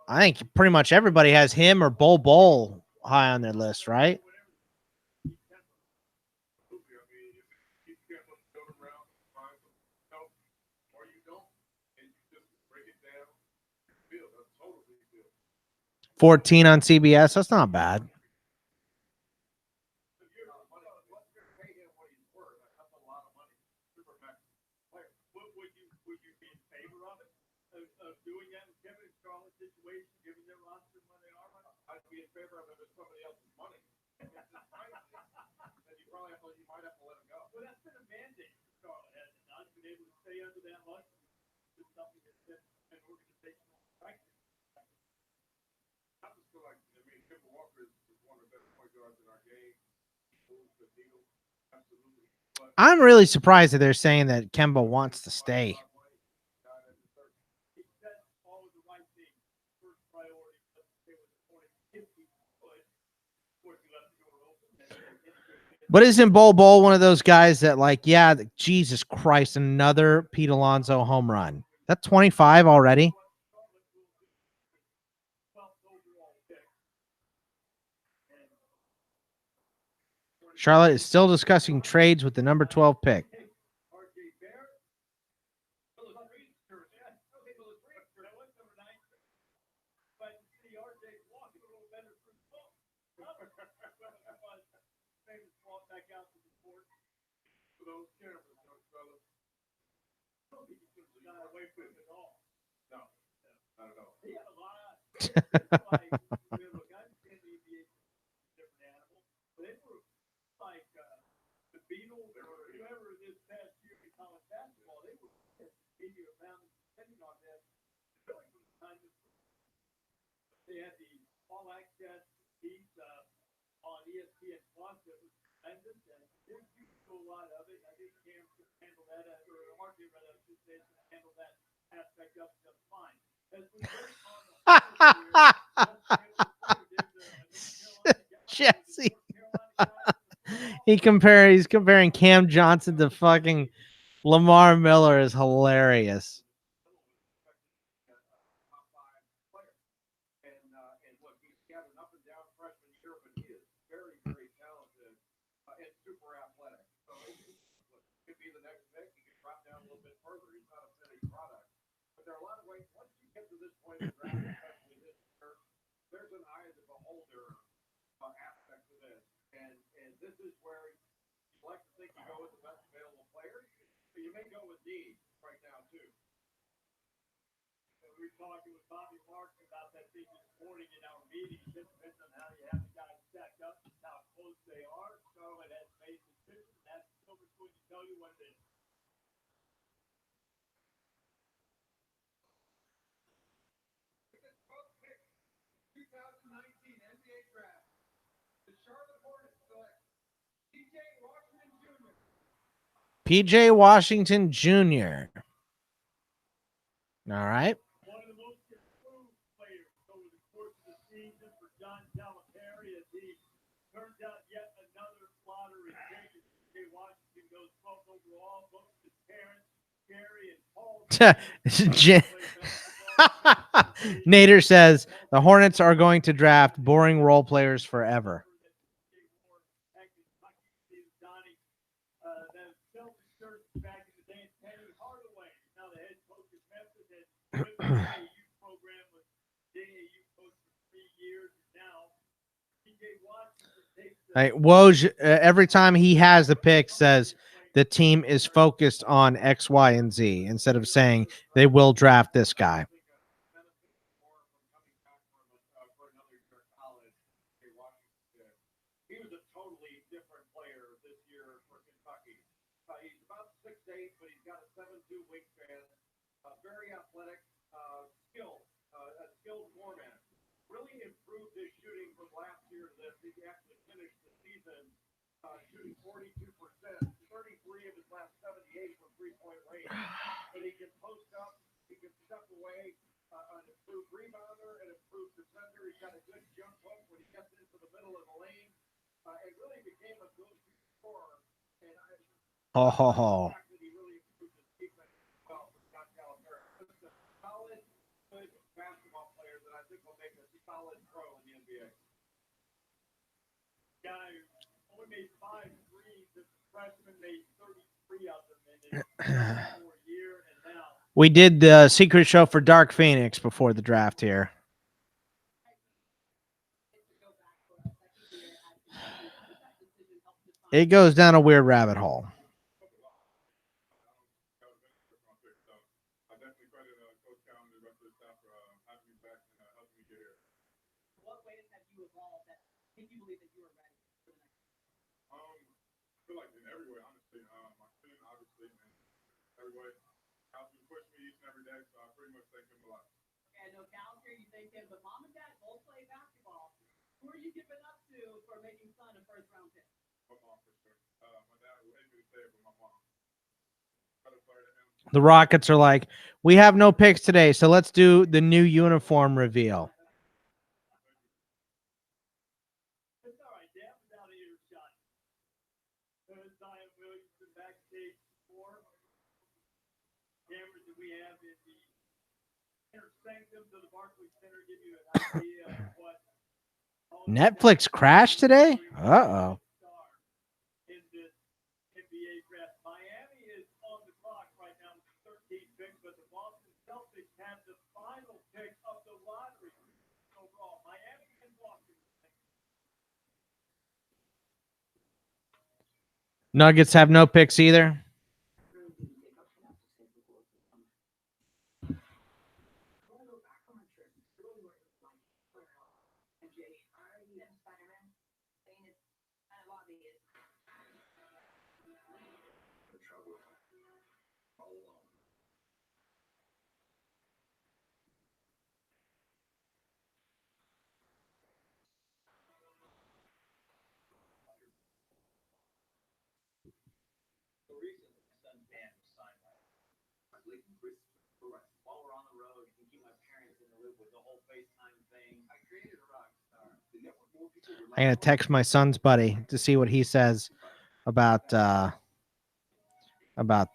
Speaker 1: I think pretty much everybody has him or Bol high on their list, right? $14 on CBS. That's not bad. I'm really surprised that they're saying that Kemba wants to stay. But isn't Bol one of those guys that, like, yeah, Jesus Christ, another Pete Alonso home run? That's 25 already. Charlotte is still discussing trades with the number 12 pick. Jesse. He's comparing Cam Johnson to fucking Lamar Miller is hilarious. PJ Washington Jr. All right. Nader says the Hornets are going to draft boring role players forever. Hey, Woj, every time he has the pick, says the team is focused on X, Y, and Z instead of saying they will draft this guy. Oh. We did the secret show for Dark Phoenix before the draft here. It goes down a weird rabbit hole. The Rockets are like, we have no picks today, so let's do the new uniform reveal. Netflix crashed today? Uh-oh. Nuggets have no picks either. I'm gonna text my son's buddy to see what he says about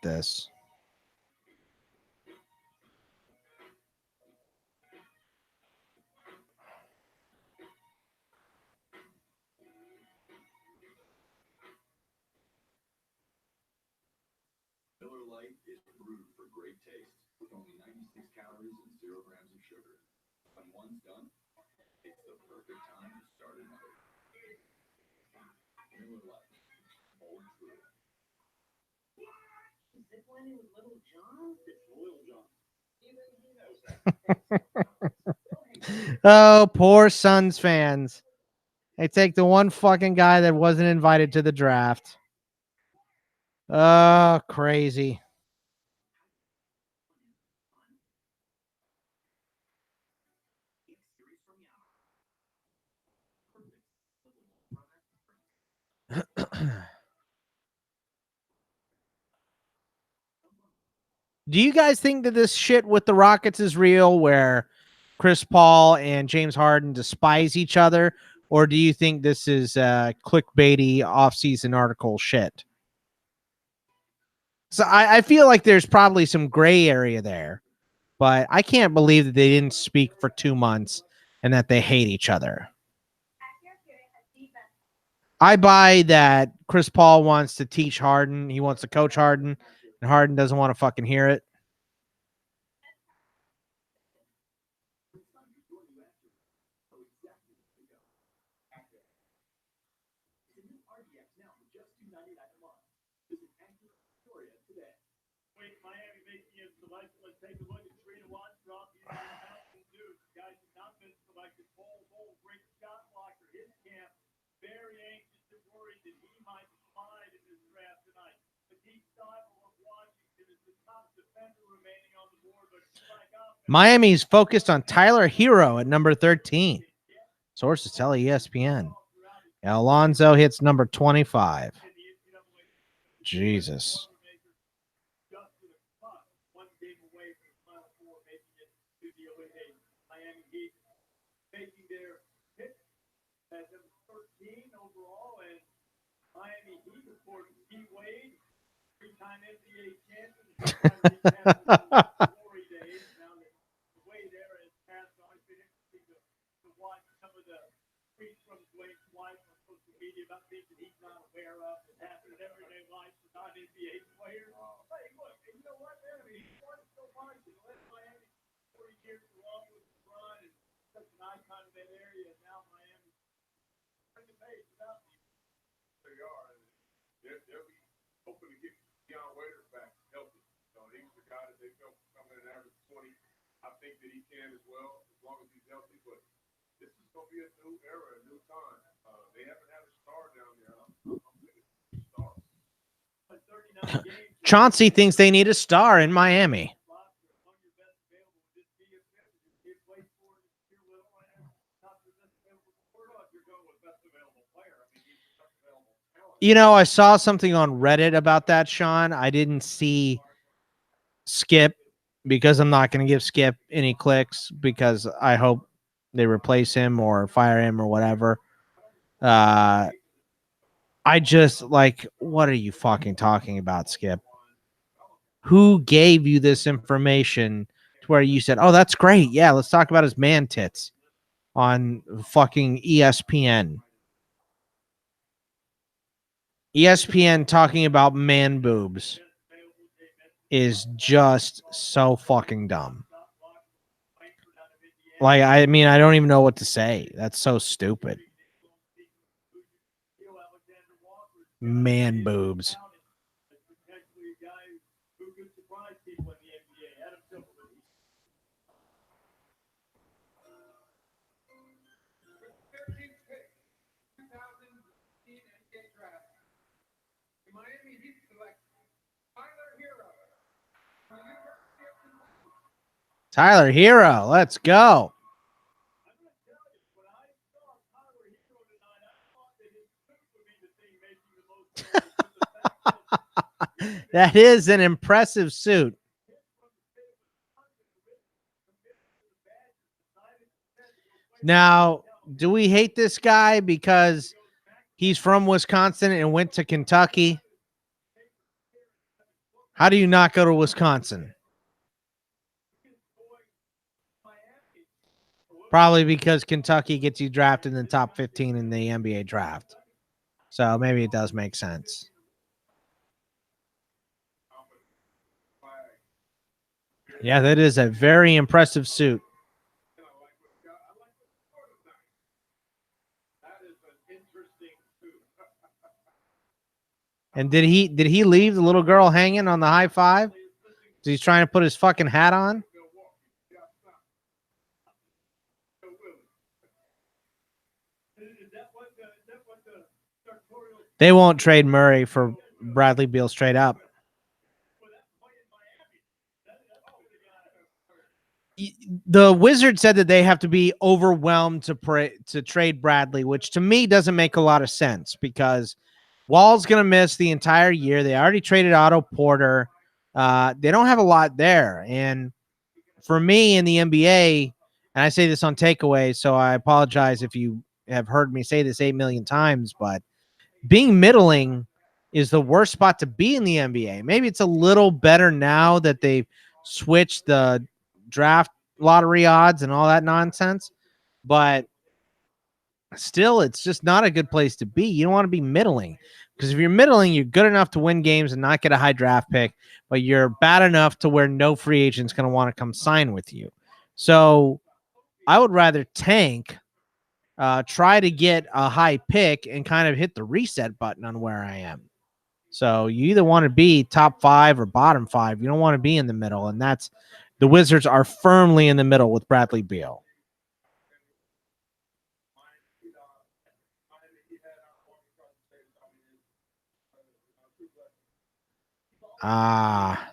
Speaker 1: this. Oh, poor Suns fans. They take the one fucking guy that wasn't invited to the draft. Oh, crazy. Do you guys think that this shit with the Rockets is real, where Chris Paul and James Harden despise each other? Or do you think this is clickbaity off-season article shit? So I feel like there's probably some gray area there, but I can't believe that they didn't speak for 2 months and that they hate each other. I buy that Chris Paul wants to teach Harden. He wants to coach Harden, and Harden doesn't want to fucking hear it. Miami's focused on Tyler Hero at number 13. Sources tell ESPN. Alonzo hits number 25. Jesus. Chauncey thinks they need a star in Miami. You know, I saw something on Reddit about that, Sean. I didn't see Skip because I'm not going to give Skip any clicks because I hope they replace him or fire him or whatever. I just like, what are you fucking talking about, Skip? Who gave you this information to where you said, oh, that's great. Yeah, let's talk about his man tits on fucking ESPN. ESPN talking about man boobs is just so fucking dumb. Like, I mean, I don't even know what to say. That's so stupid. Man boobs. Tyler Hero, let's go. That is an impressive suit. Now, do we hate this guy because he's from Wisconsin and went to Kentucky? How do you not go to Wisconsin? Probably because Kentucky gets you drafted in the top 15 in the NBA draft. So maybe it does make sense. Yeah, that is a very impressive suit. And did he leave the little girl hanging on the high five? He's trying to put his fucking hat on. They won't trade Murray for Bradley Beal straight up. The Wizards said that they have to be overwhelmed to trade Bradley, which to me doesn't make a lot of sense because Wall's going to miss the entire year. They already traded Otto Porter. They don't have a lot there. And for me in the NBA, and I say this on takeaway, so I apologize if you have heard me say this 8 million times, but being middling is the worst spot to be in the NBA. Maybe it's a little better now that they've switched the draft lottery odds and all that nonsense, but still, it's just not a good place to be. You don't want to be middling because if you're middling, you're good enough to win games and not get a high draft pick, but you're bad enough to where no free agent's going to want to come sign with you. So I would rather tank try to get a high pick and kind of hit the reset button on where I am. So you either want to be top 5 or bottom 5. You don't want to be in the middle, and that's the Wizards are firmly in the middle with Bradley Beal. Ah.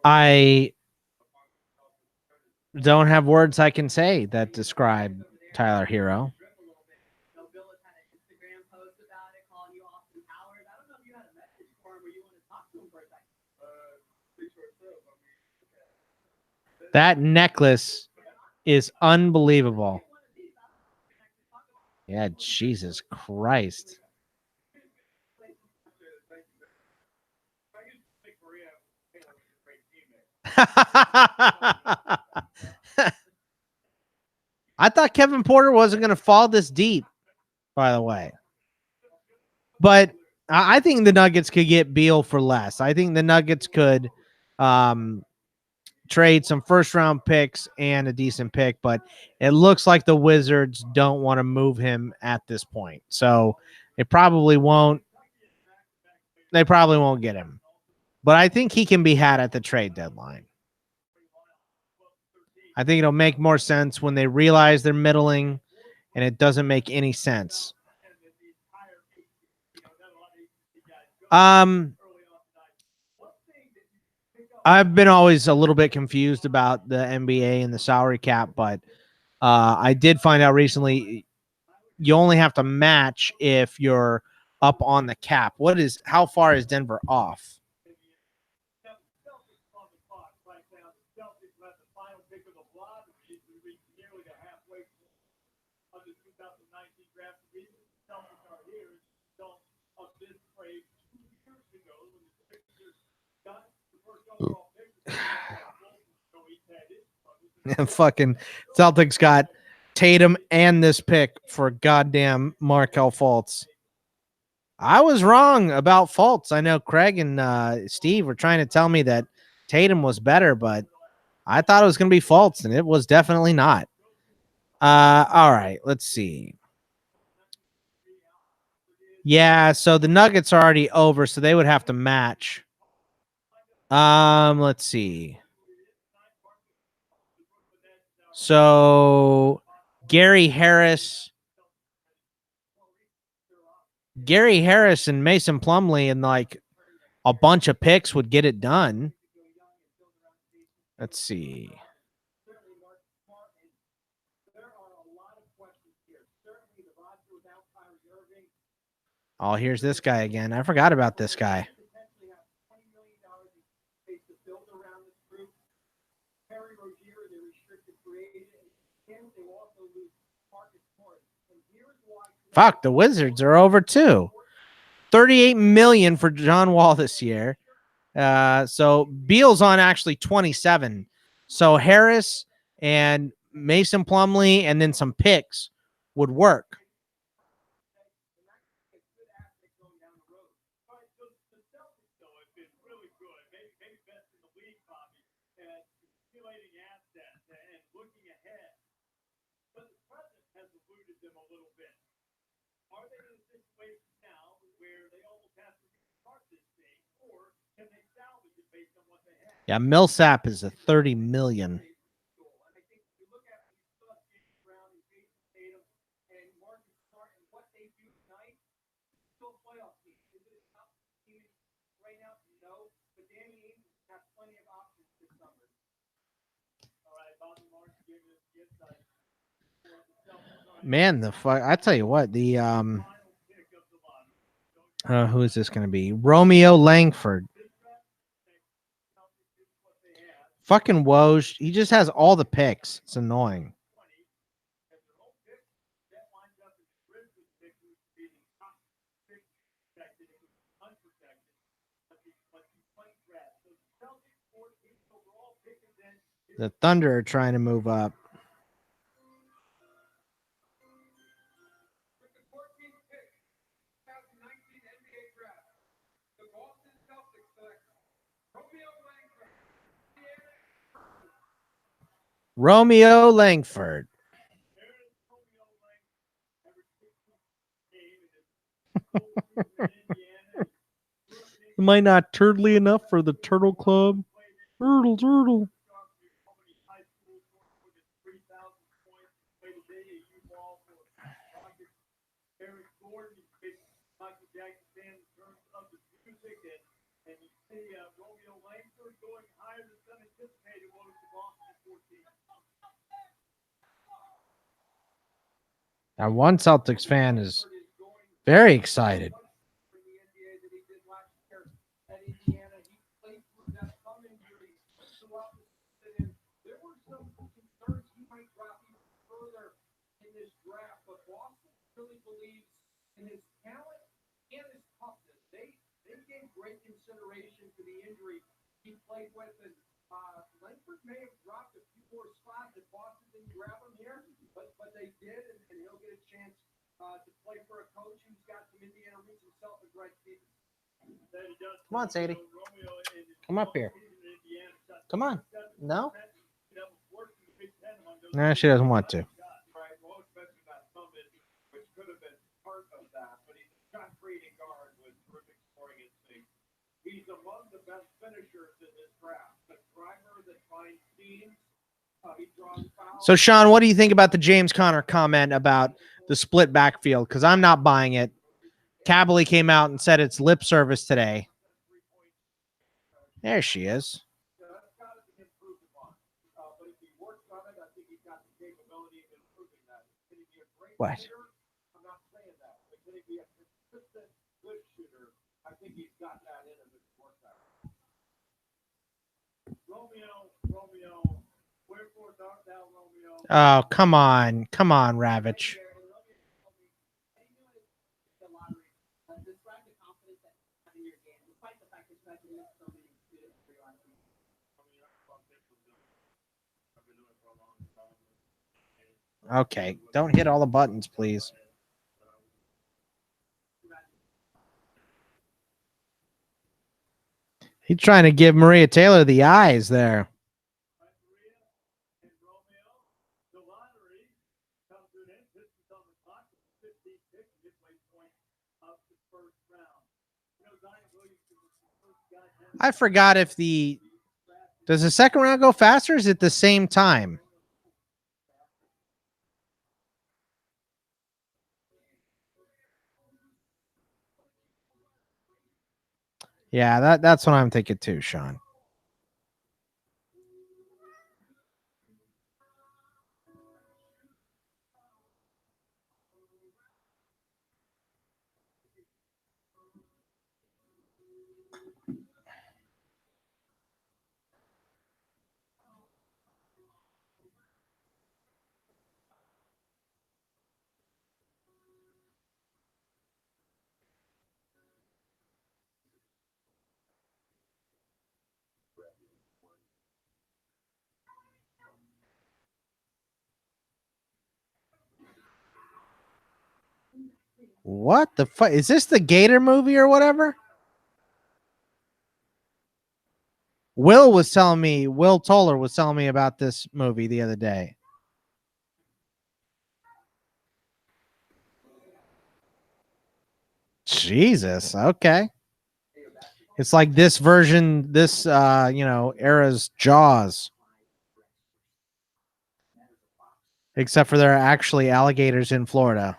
Speaker 1: I don't have words I can say that describe Tyler Hero. That necklace is unbelievable. Yeah, Jesus Christ. I thought Kevin Porter wasn't going to fall this deep, by the way. But I think the Nuggets could get Beal for less. I think the Nuggets could trade some first-round picks and a decent pick, but it looks like the Wizards don't want to move him at this point. So they probably won't get him. But I think he can be had at the trade deadline. I think it'll make more sense when they realize they're middling and it doesn't make any sense. I've been always a little bit confused about the NBA and the salary cap, but I did find out recently you only have to match if you're up on the cap. How far is Denver off? Fucking Celtics got Tatum and this pick for goddamn Markelle Fultz. I was wrong about Fultz. I know Craig and Steve were trying to tell me that Tatum was better, but I thought it was going to be Fultz, and it was definitely not. All right, let's see. Yeah, so the Nuggets are already over, so they would have to match. Let's see. So Gary Harris and Mason Plumlee and like a bunch of picks would get it done. Let's see. Oh, here's this guy again. I forgot about this guy. Fuck, the Wizards are over too. $38 million for John Wall this year. So Beal's on actually 27. So Harris and Mason Plumlee and then some picks would work. Yeah, Millsap is a $30 million. Man, the fuck! I tell you what, the who is this going to be? Romeo Langford. Fucking Woj. He just has all the picks. It's annoying. The Thunder are trying to move up. Romeo Langford. Am I not turtly enough for the Turtle Club? Turtle. Now, one Celtics fan is very excited. Come on, Sadie. Come up here. Come on. No? No, she doesn't want to. So, Sean, what do you think about the James Conner comment about the split backfield? Because I'm not buying it. Cavally came out and said it's lip service today. There she is. What? Oh, come on. Come on, Ravitch. Okay, don't hit all the buttons, please. He's trying to give Maria Taylor the eyes there. I forgot if does the second round go faster or is it the same time? Yeah, that's what I'm thinking too, Sean. What the fuck? Is this the Gator movie or whatever? Will Toller was telling me about this movie the other day. Jesus. Okay. It's like this version, this era's Jaws. Except for there are actually alligators in Florida.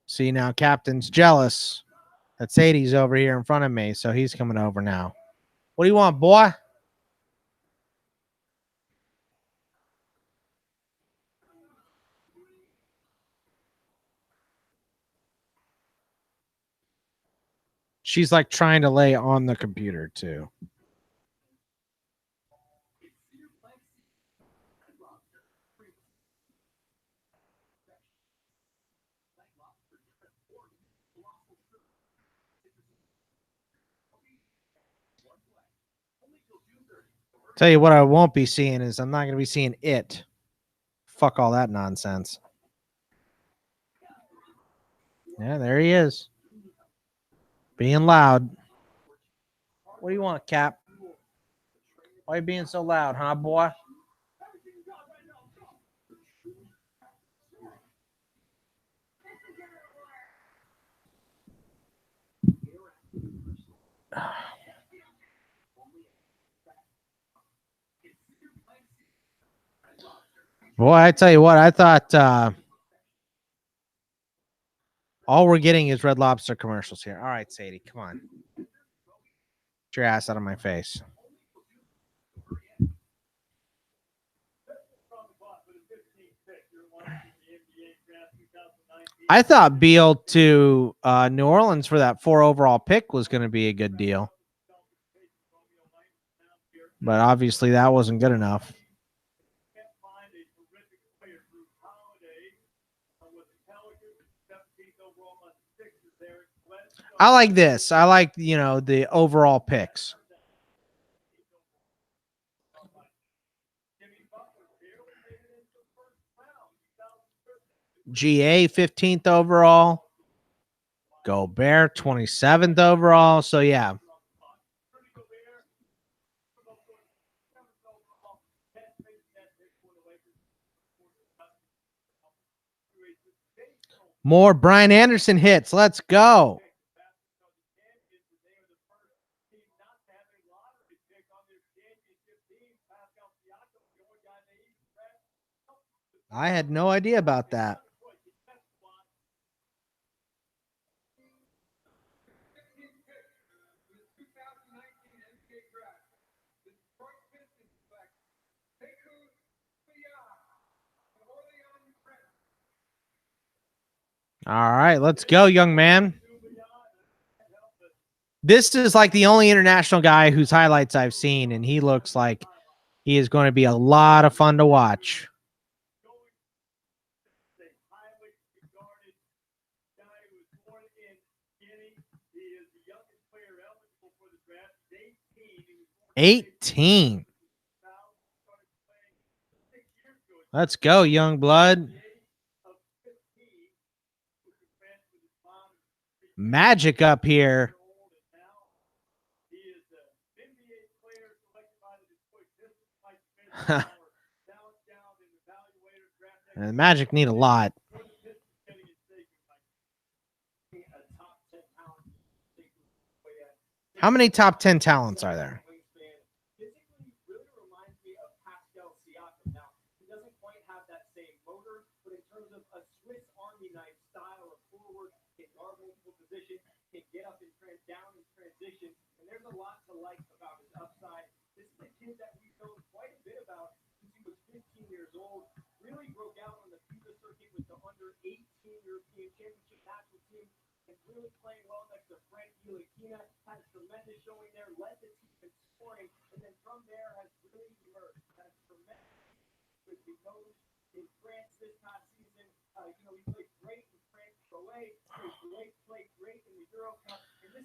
Speaker 1: See now, Captain's jealous that Sadie's over here in front of me, so he's coming over now. What do you want, boy? She's like trying to lay on the computer too. Tell you what I won't be seeing is I'm not going to be seeing it. Fuck all that nonsense. Yeah, there he is. Being loud. What do you want, Cap? Why are you being so loud, huh, boy? Boy, I tell you what, I thought all we're getting is Red Lobster commercials here. All right, Sadie, come on. Get your ass out of my face. I thought Beal to New Orleans for that 4 overall pick was going to be a good deal. But obviously that wasn't good enough. I like this. I like, the overall picks. GA 15th overall. Gobert 27th overall. So yeah. More Brian Anderson hits. Let's go. I had no idea about that. All right, let's go, young man. This is like the only international guy whose highlights I've seen, and he looks like he is going to be a lot of fun to watch. $18. Let's go, young blood. Magic up here. And Magic need a lot. How many top 10 talents are there?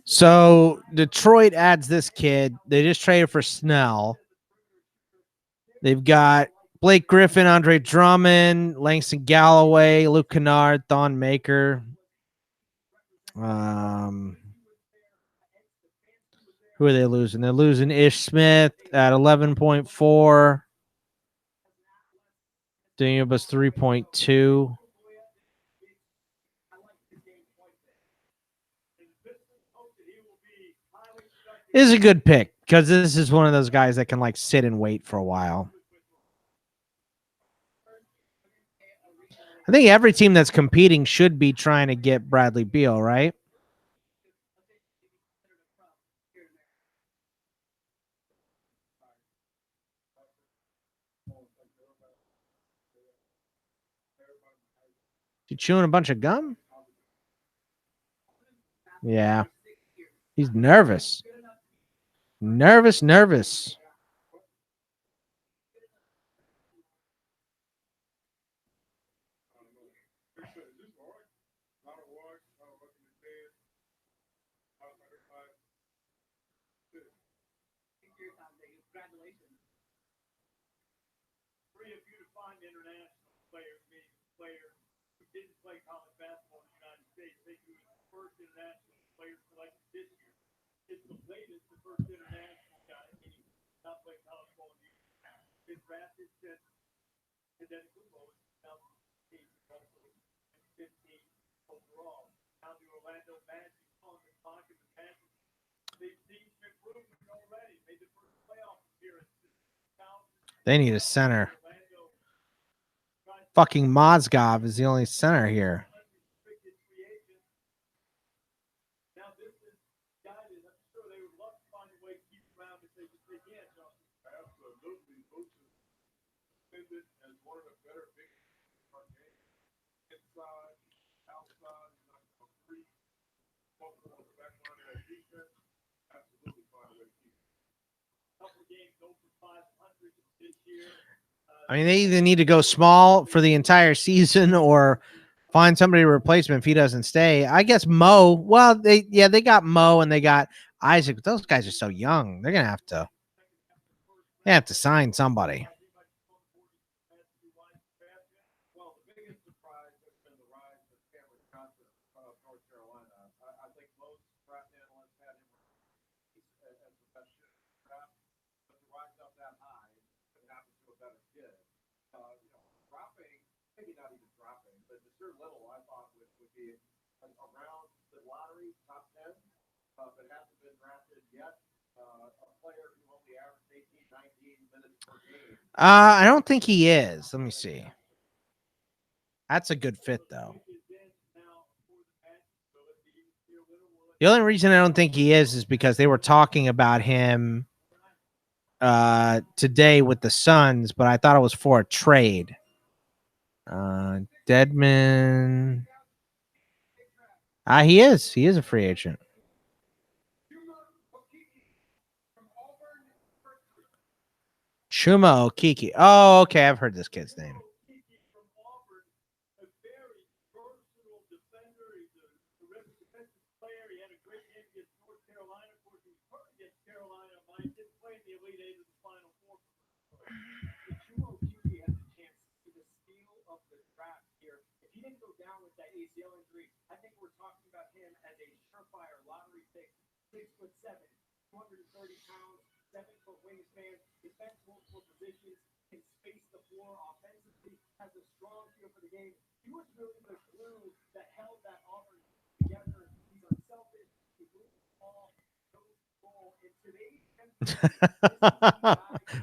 Speaker 1: So Detroit adds this kid. They just traded for Snell. They've got Blake Griffin, Andre Drummond, Langston Galloway, Luke Kennard, Thon Maker. Who are they losing? They're losing Ish Smith at 11.4. Daniel was 3.2. Is a good pick because this is one of those guys that can like sit and wait for a while. I think every team that's competing should be trying to get Bradley Beal, right? You chewing a bunch of gum? Yeah. He's nervous. Nervous. They need a center. Fucking Mozgov is the only center here. I mean, they either need to go small for the entire season or find somebody to replace him if he doesn't stay. I guess Mo. Well, they got Mo and they got Isaac. But those guys are so young. They're gonna have to. They have to sign somebody. I don't think he is. Let me see. That's a good fit, though. The only reason I don't think he is because they were talking about him today with the Suns, but I thought it was for a trade. Deadman. He is. He is a free agent. Chuma Okiki. Oh, okay. I've heard this kid's name.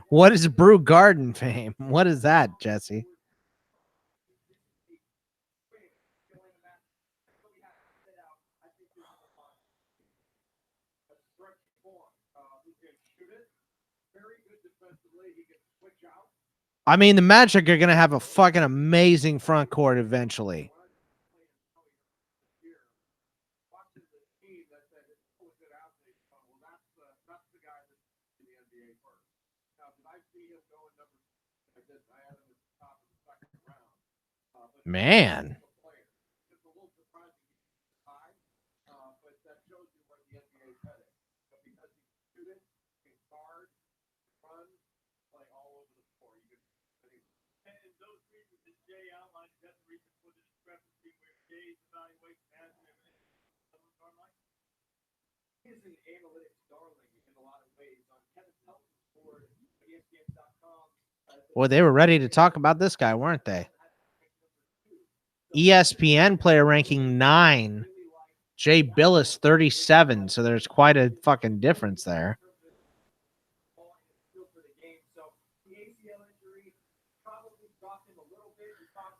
Speaker 1: What is Brew Garden fame? What is that, Jesse? I mean, the Magic are going to have a fucking amazing front court eventually. Man. Well, they were ready to talk about this guy, weren't they? ESPN player ranking 9. Jay Billis 37. So there's quite a fucking difference there.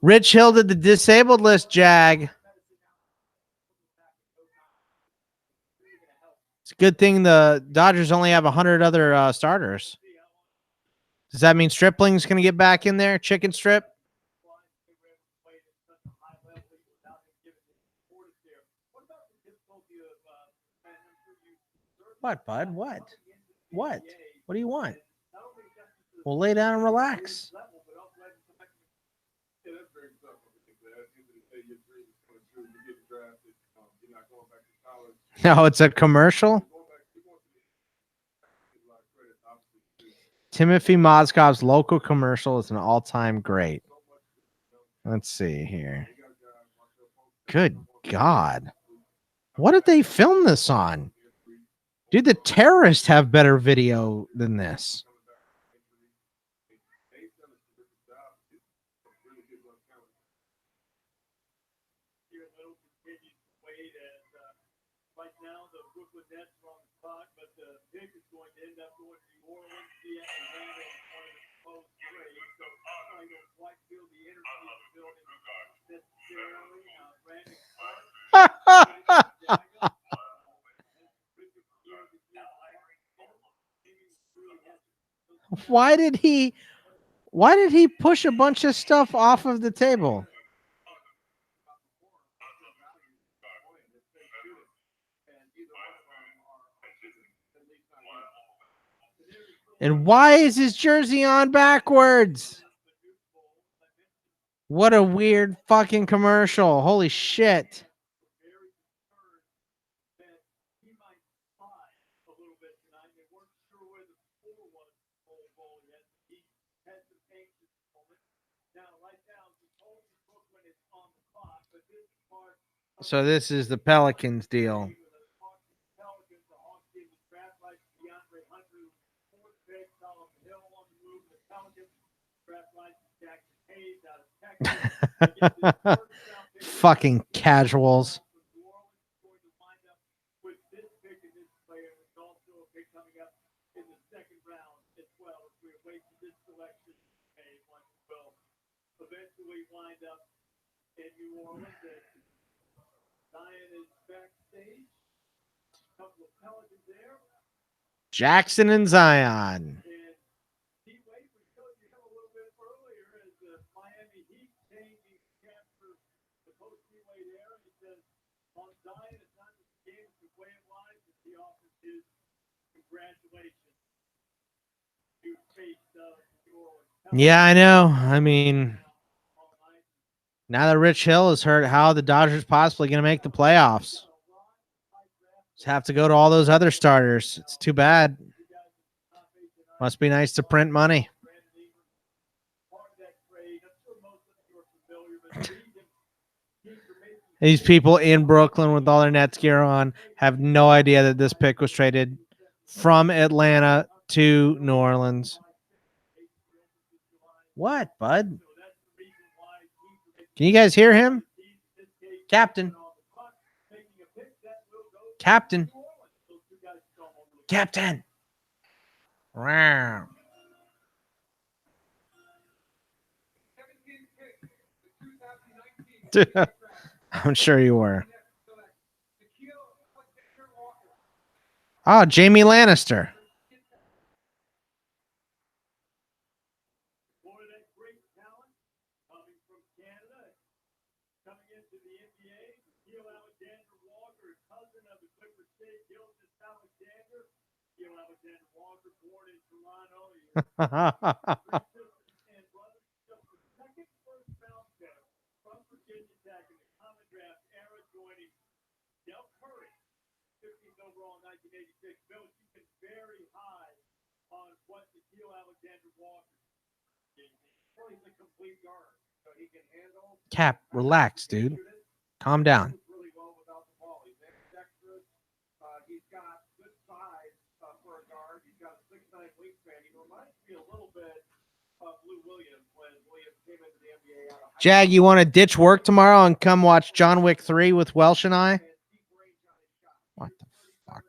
Speaker 1: Rich Hill did the disabled list, Jag. It's a good thing the Dodgers only have 100 other starters. Does that mean Stripling's going to get back in there? Chicken Strip? What, bud? What? What? What do you want? Well, lay down and relax. No, it's a commercial. Timothy Mozgov's local commercial is an all-time great. Let's see here. Good God. What did they film this on? Dude, the terrorists have better video than this. Why did he push a bunch of stuff off of the table? And why is his jersey on backwards? What a weird fucking commercial. Holy shit. So this is the Pelicans deal. Fucking casuals. Jackson and Zion. Yeah, I know. I mean, now that Rich Hill has heard how the Dodgers possibly going to make the playoffs, just have to go to all those other starters. It's too bad. Must be nice to print money. These people in Brooklyn with all their Nets gear on have no idea that this pick was traded from Atlanta to New Orleans. What, bud? Can you guys hear him? Captain. Captain. Captain. Wow. I'm sure you were. Oh, Jamie Lannister. Cap, relax, dude. Calm down. Jag, you want to ditch work tomorrow and come watch John Wick 3 with Welsh and I? What the fuck?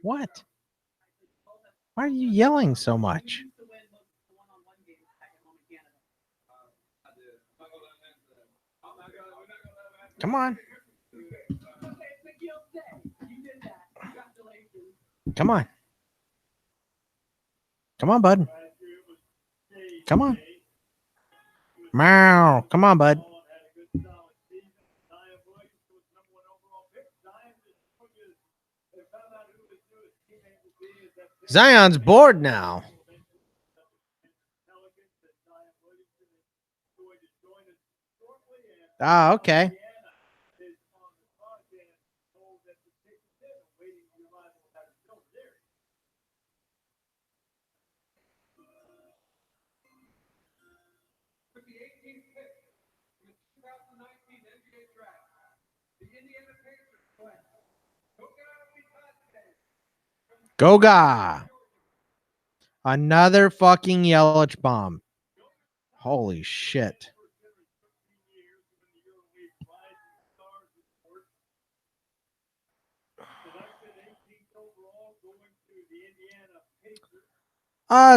Speaker 1: What? Why are you yelling so much? Come on. Come on. Come on, bud. Come on. Meow. Come on, bud. Zion's bored now. Ah, okay. Goga. Another fucking Yelich bomb. Holy shit.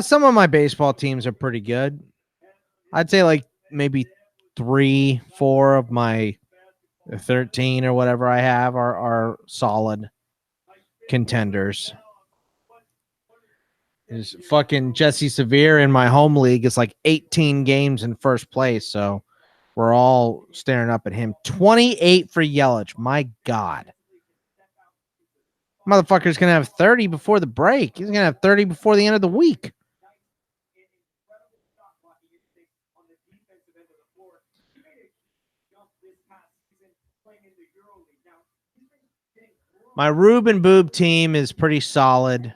Speaker 1: Some of my baseball teams are pretty good. I'd say like maybe 3, 4 of my 13 or whatever I have are solid contenders. Is fucking Jesse Severe in my home league is like 18 games in first place, so we're all staring up at him. 28 for Yelich. My God. Motherfucker's gonna have 30 before the break. He's gonna have 30 before the end of the week. My Rube and Boob team is pretty solid.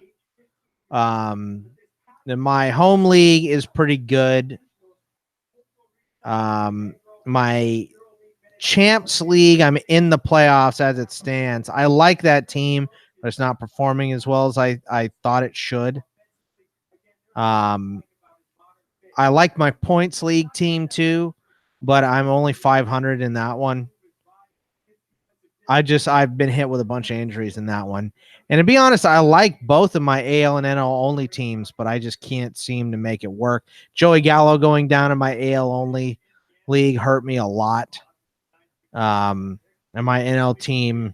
Speaker 1: My home league is pretty good. My Champs League, I'm in the playoffs as it stands. I like that team, but it's not performing as well as I thought it should. I like my Points League team too, but I'm only 500 in that one. I've been hit with a bunch of injuries in that one. And to be honest, I like both of my AL and NL only teams, but I just can't seem to make it work. Joey Gallo going down in my AL only league hurt me a lot. And my NL team,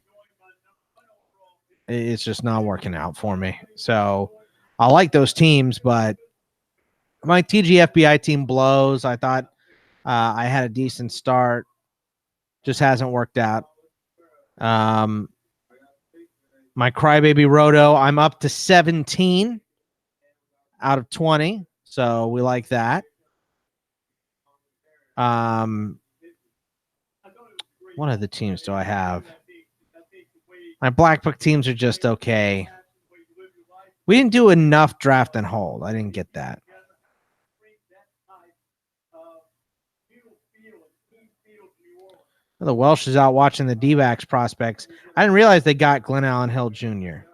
Speaker 1: it's just not working out for me. So I like those teams, but my TGFBI team blows. I thought I had a decent start. Just hasn't worked out. My Crybaby Roto, I'm up to 17 out of 20. So we like that. What other teams do I have? My Black Book teams are just okay. We didn't do enough draft and hold. I didn't get that. The Welsh is out watching the D-backs prospects. I didn't realize they got Glenn Allen Hill Jr.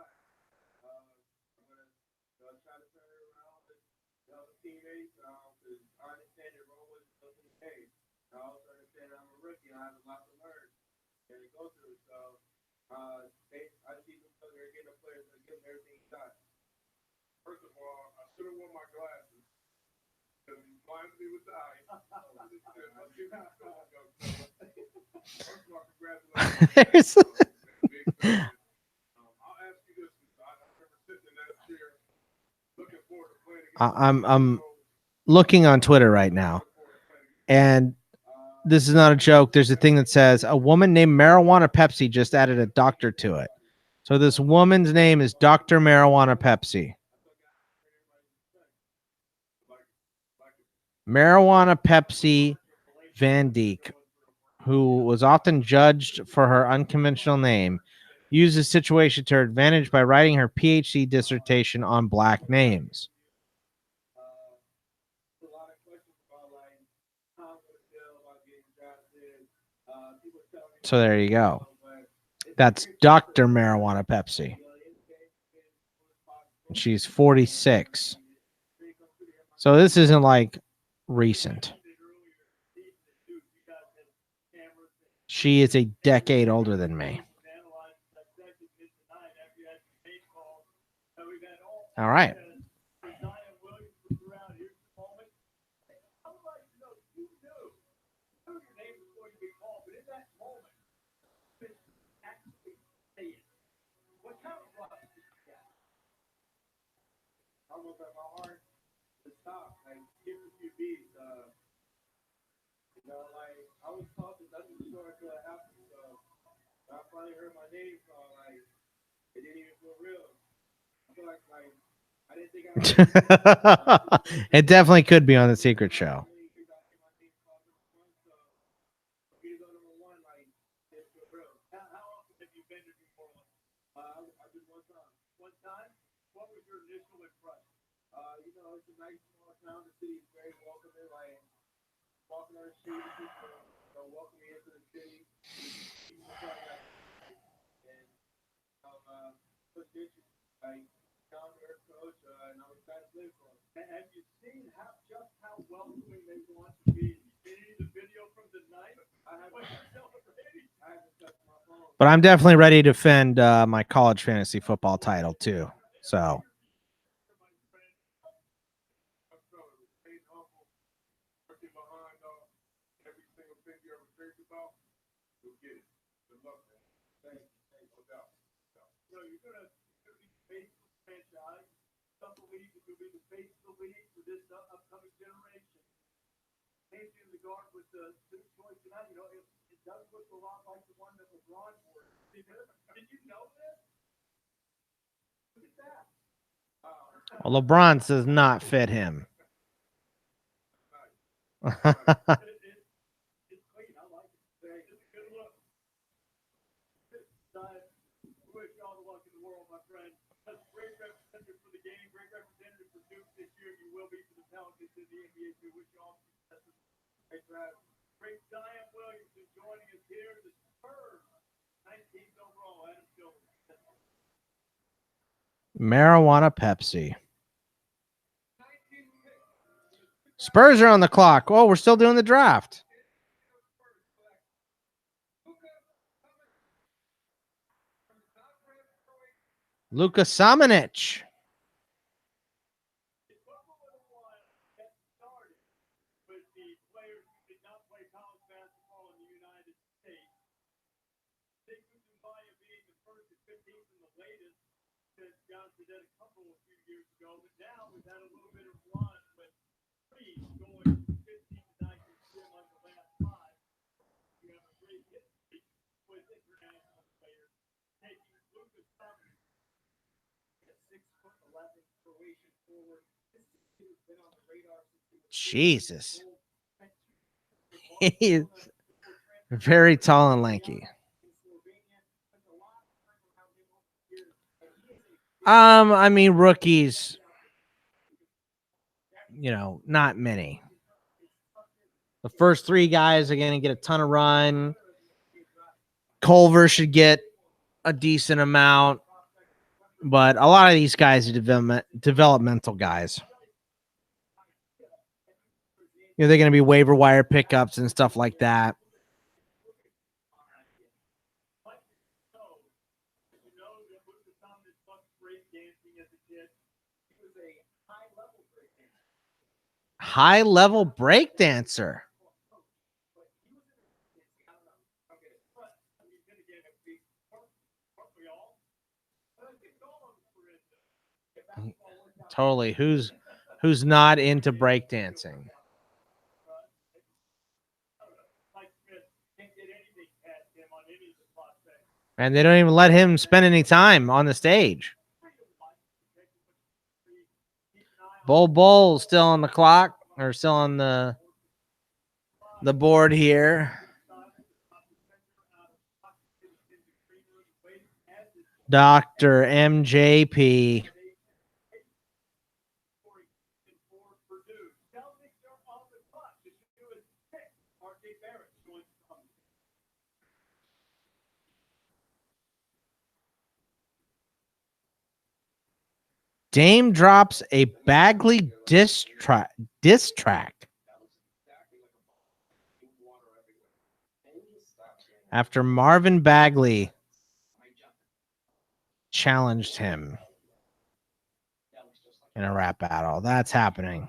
Speaker 1: I'm looking on Twitter right now. And this is not a joke. There's a thing that says a woman named Marijuana Pepsi just added a doctor to it. So this woman's name is Dr. Marijuana Pepsi. Marijuana Pepsi Van Dijk, who was often judged for her unconventional name, used the situation to her advantage by writing her PhD dissertation on black names. So there you go. That's Dr. Marijuana Pepsi. She's 46. So this isn't like recent. She is a decade older than me. All right. It definitely could be on the secret show. But I'm definitely ready to defend my college fantasy football title too. So well, LeBron does not fit him. Marijuana Pepsi. Spurs are on the clock. Oh, we're still doing the draft. Luka Samanic. Jesus. He is very tall and lanky. I mean, rookies, not many. The first three guys are going to get a ton of run. Culver should get a decent amount, but a lot of these guys are developmental guys. They're going to be waiver wire pickups and stuff like that. High-level breakdancer. Totally. Who's not into breakdancing? And they don't even let him spend any time on the stage. Bull still on the clock, or still on the board here. Dr. MJP. Dame drops a Bagley diss track after Marvin Bagley challenged him in a rap battle. That's happening.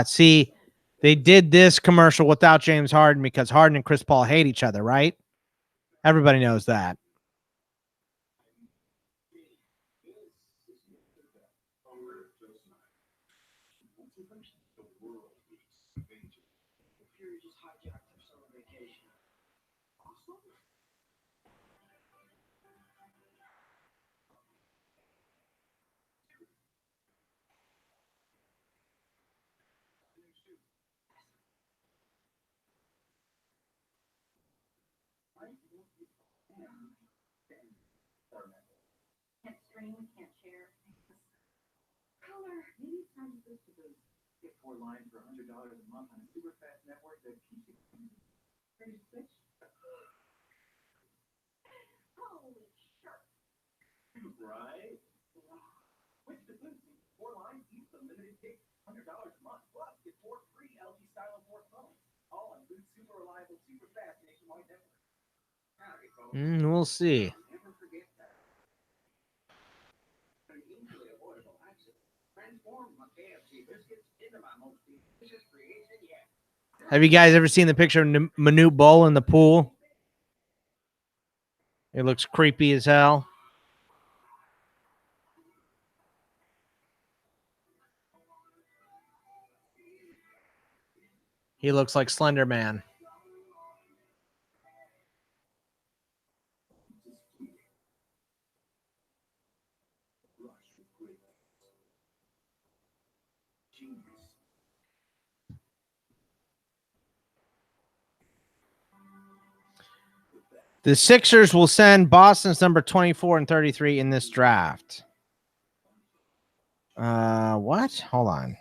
Speaker 1: See, they did this commercial without James Harden because Harden and Chris Paul hate each other, right? Everybody knows that. We'll see. Have you guys ever seen the picture of Manute Bol in the pool? It looks creepy as hell. He looks like Slender Man. The Sixers will send Boston's number 24 and 33 in this draft. What? Hold on.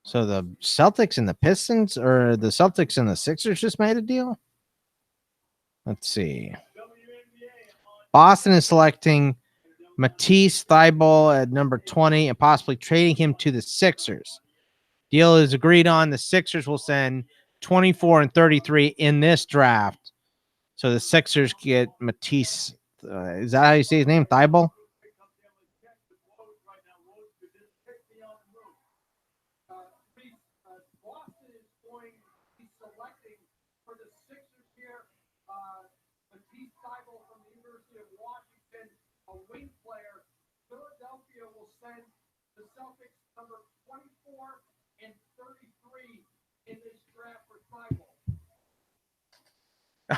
Speaker 1: So the Celtics and the Pistons, or the Celtics and the Sixers just made a deal? Let's see. Boston is selecting Matisse Thybulle at number 20 and possibly trading him to the Sixers. Deal is agreed on. The Sixers will send 24 and 33 in this draft. So the Sixers get Matisse. Is that how you say his name? Thybulle?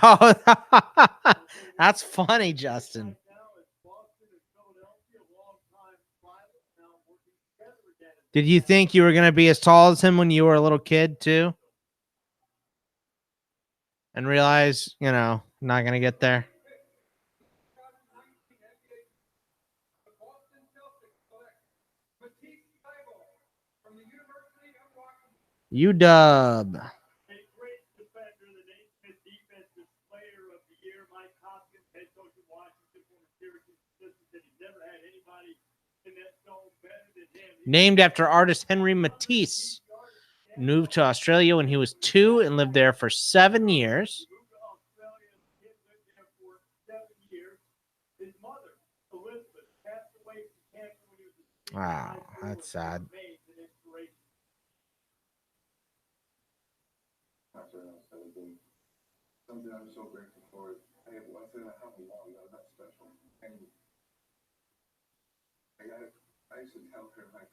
Speaker 1: Oh, that's funny, Justin. Did you think you were going to be as tall as him when you were a little kid, too? And realize, not going to get there? UW. Named after artist Henry Matisse. Moved to Australia when he was 2 and lived there for 7 years. Wow, that's sad. Something I'm so grateful for. I have once in a how long that's special. And I used to tell her like,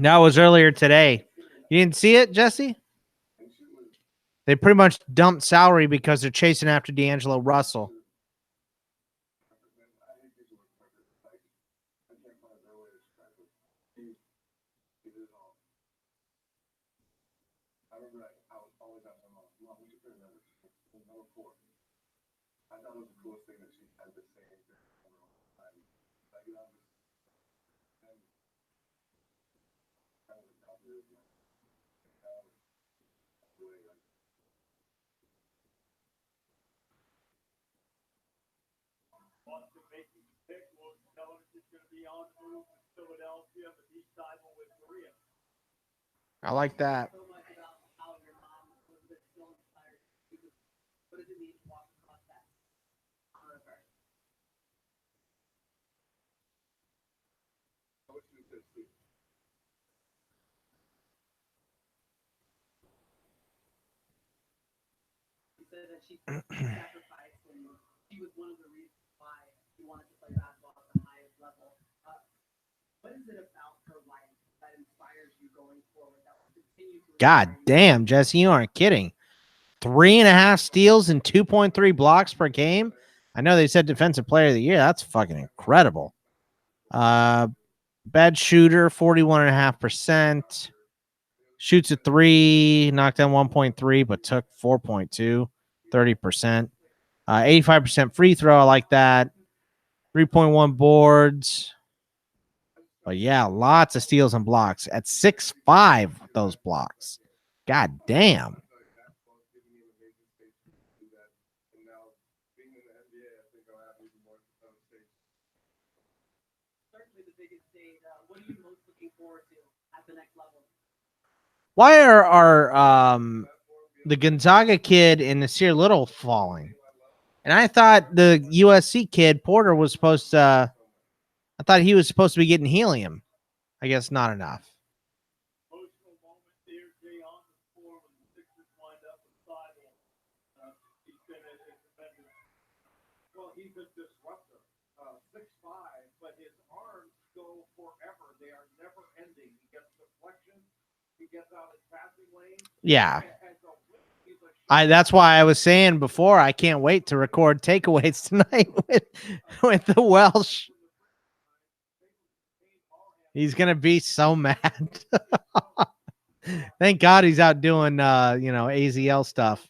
Speaker 1: That was earlier today. You didn't see it, Jesse? They pretty much dumped salary because they're chasing after D'Angelo Russell. I like that. God damn, Jesse, you aren't kidding. 3.5 steals and 2.3 blocks per game. I know they said defensive player of the year. That's fucking incredible. Bad shooter, 41.5%. Shoots a 3, knocked down 1.3, but took 4.2, 30%. 85% free throw. I like that. 3.1 boards. But yeah, lots of steals and blocks at 6'5", those blocks. God damn. Why are the Gonzaga kid and Nasir Little falling? And I thought the USC kid Porter was supposed to. I thought he was supposed to be getting helium. I guess not enough. Yeah. That's why I was saying before I can't wait to record takeaways tonight with the Welsh. He's gonna be so mad. Thank God he's out doing AZL stuff.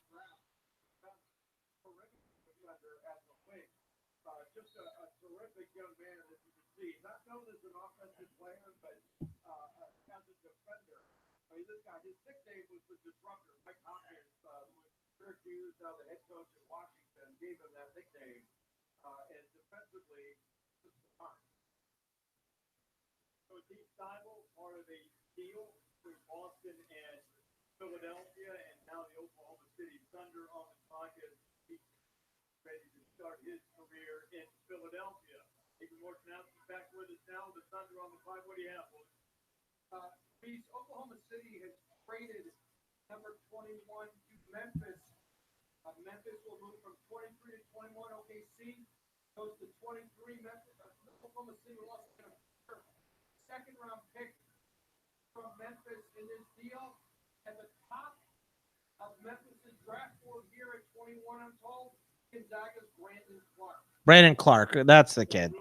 Speaker 1: Brandon Clark, that's the kid.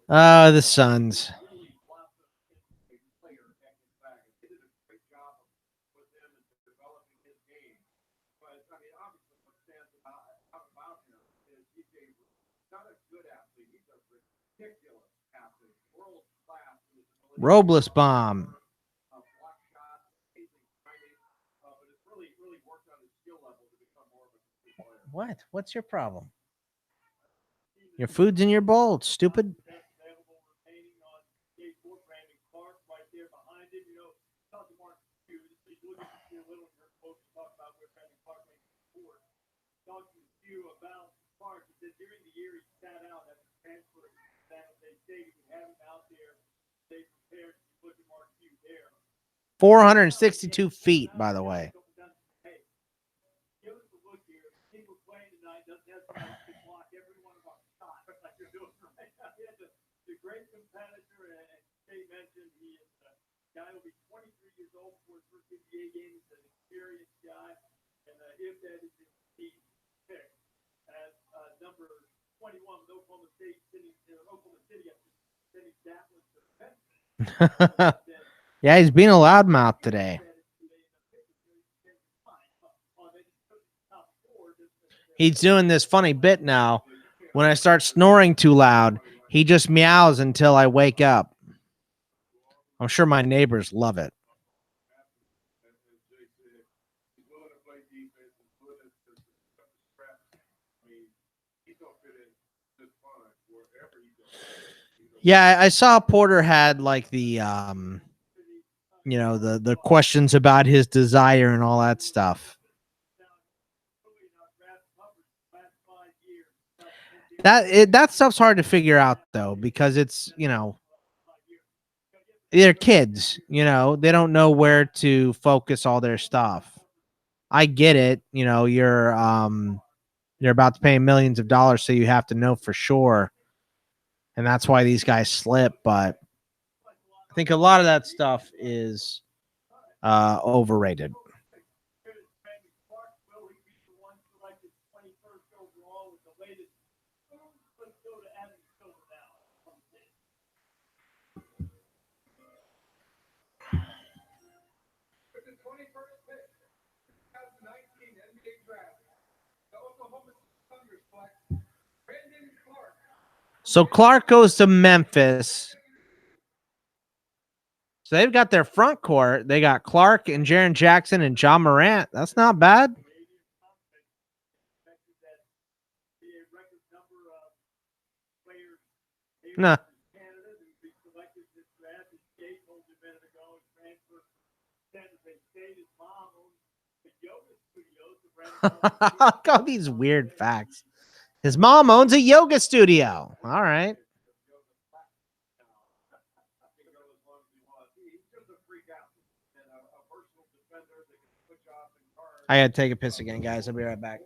Speaker 1: The Suns. Robles bomb. What? What's your problem? Your food's in your bowl, stupid. 462 feet, by the way. Yeah, he's being a loudmouth today. He's doing this funny bit now. When I start snoring too loud, he just meows until I wake up. I'm sure my neighbors love it. Yeah, I saw Porter had like the the questions about his desire and all that stuff. That stuff's hard to figure out though, because it's, they're kids, they don't know where to focus all their stuff. I get it, you're about to pay millions of dollars, so you have to know for sure. And that's why these guys slip, but I think a lot of that stuff is overrated. So Clark goes to Memphis. So they've got their front court. They got Clark and Jaren Jackson and John Morant. That's not bad. Nah. Look all these weird facts. His mom owns a yoga studio. All right. I gotta take a piss again, guys. I'll be right back.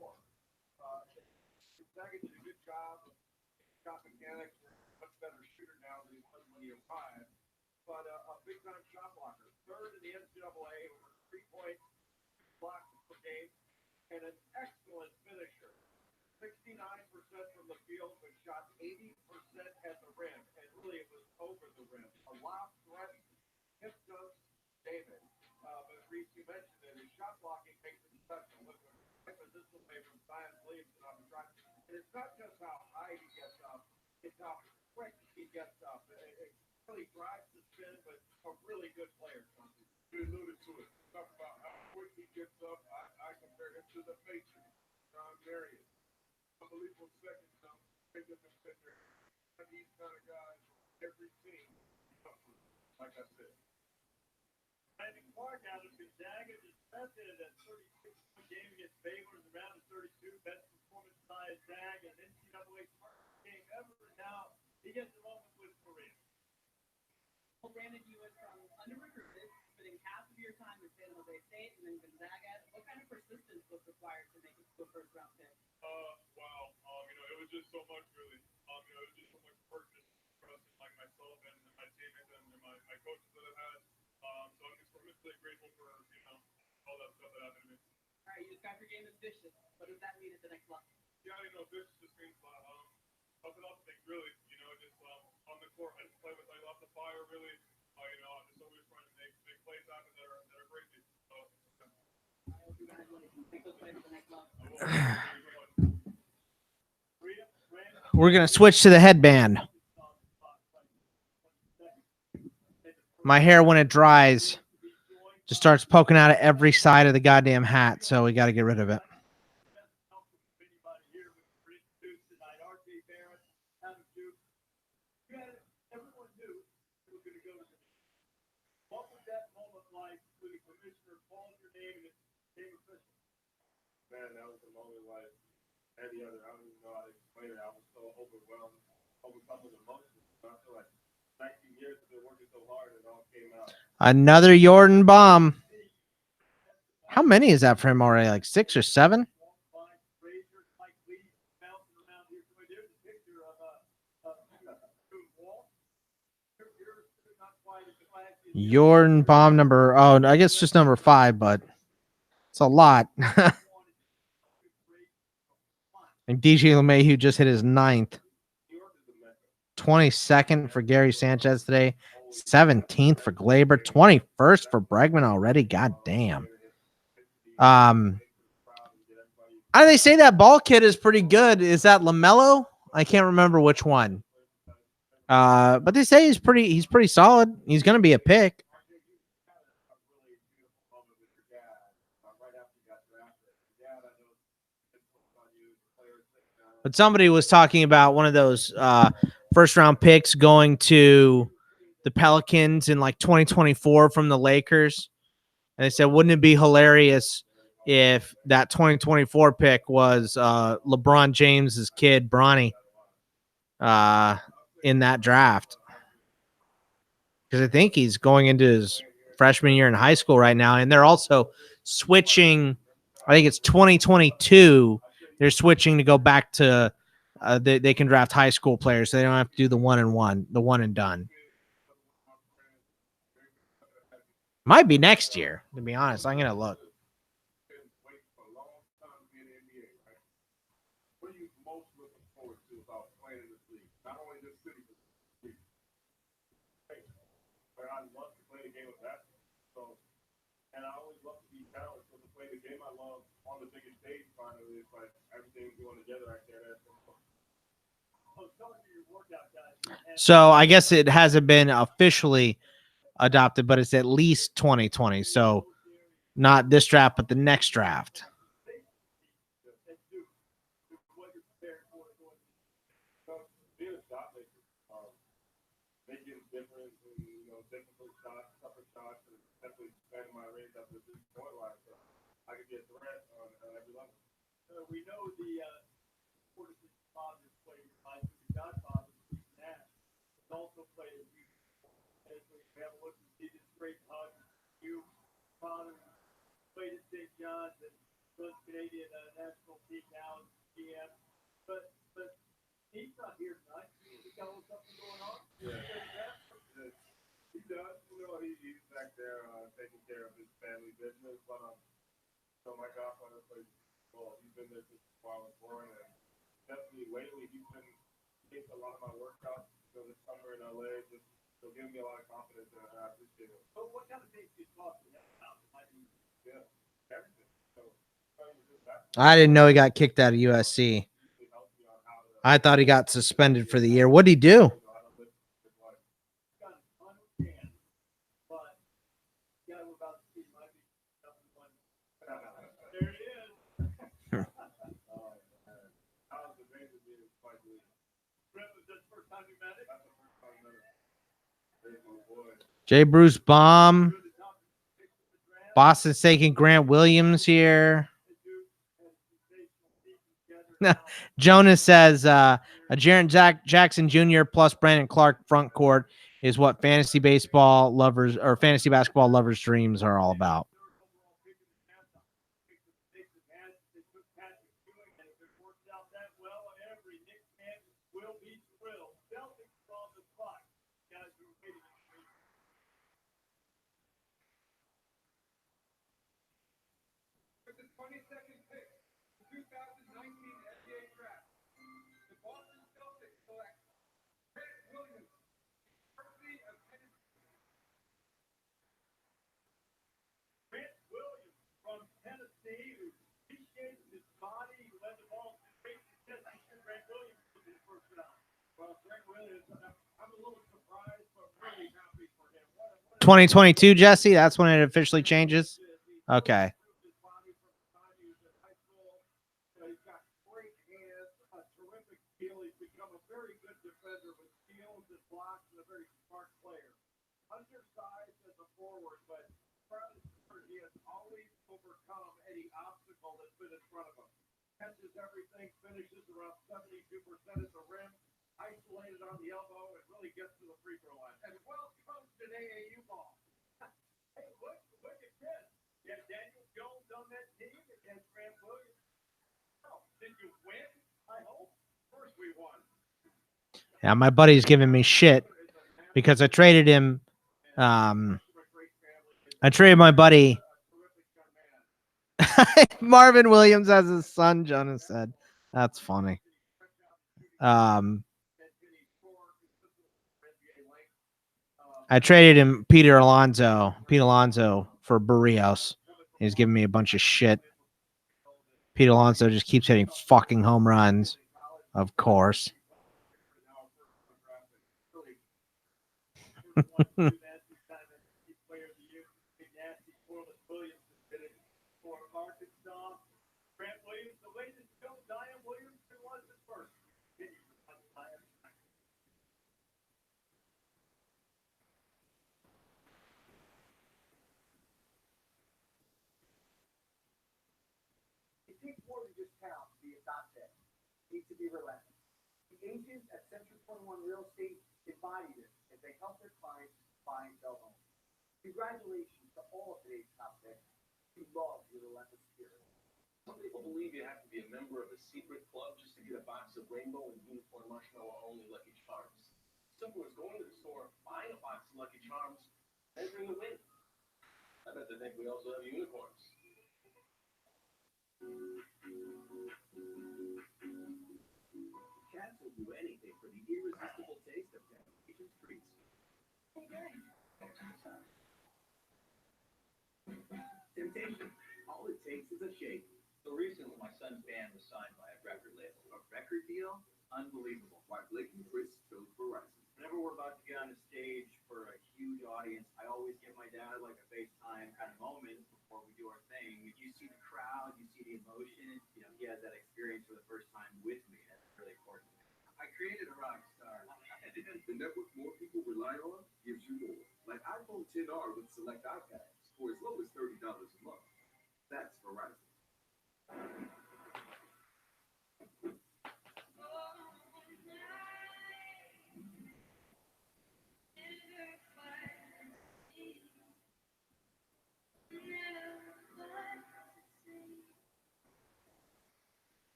Speaker 1: We're gonna switch to the headband. My hair, when it dries, just starts poking out of every side of the goddamn hat, so we got to get rid of it. Another Jordan bomb. How many is that for him already? Like 6 or 7? Jordan bomb number, I guess just number 5, but it's a lot. And DJ LeMahieu just hit his 9th. 22nd for Gary Sanchez today. 17th for Glaber. 21st for Bregman already. God damn. They say that ball kid is pretty good. Is that LaMelo? I can't remember which one. But they say he's pretty solid. He's going to be a pick. But somebody was talking about one of those first round picks going to the Pelicans in like 2024 from the Lakers. And they said, wouldn't it be hilarious if that 2024 pick was LeBron James's kid, Bronny, in that draft? Because I think he's going into his freshman year in high school right now. And they're also switching. I think it's 2022. They're switching to go back to they can draft high school players. So they don't have to do the one and done. Might be next year, to be honest. I'm going to look. So I guess it hasn't been officially adopted, but it's at least 2020. So not this draft, but the next draft. I didn't know he got kicked out of USC. I thought he got suspended for the year. What did he do? Jay Bruce Baum. Boston's taking Grant Williams here. Jonas says a Jaren Jackson Jr. plus Brandon Clark front court is what fantasy baseball lovers or fantasy basketball lovers' dreams are all about. – 2022, Jesse. That's when it officially changes. Okay. Yeah, my buddy's giving me shit because I traded him. I traded my buddy. Marvin Williams has his son, Jonas said. That's funny. I traded him Pete Alonso for Barrios. He's giving me a bunch of shit. Pete Alonso just keeps hitting fucking home runs, of course.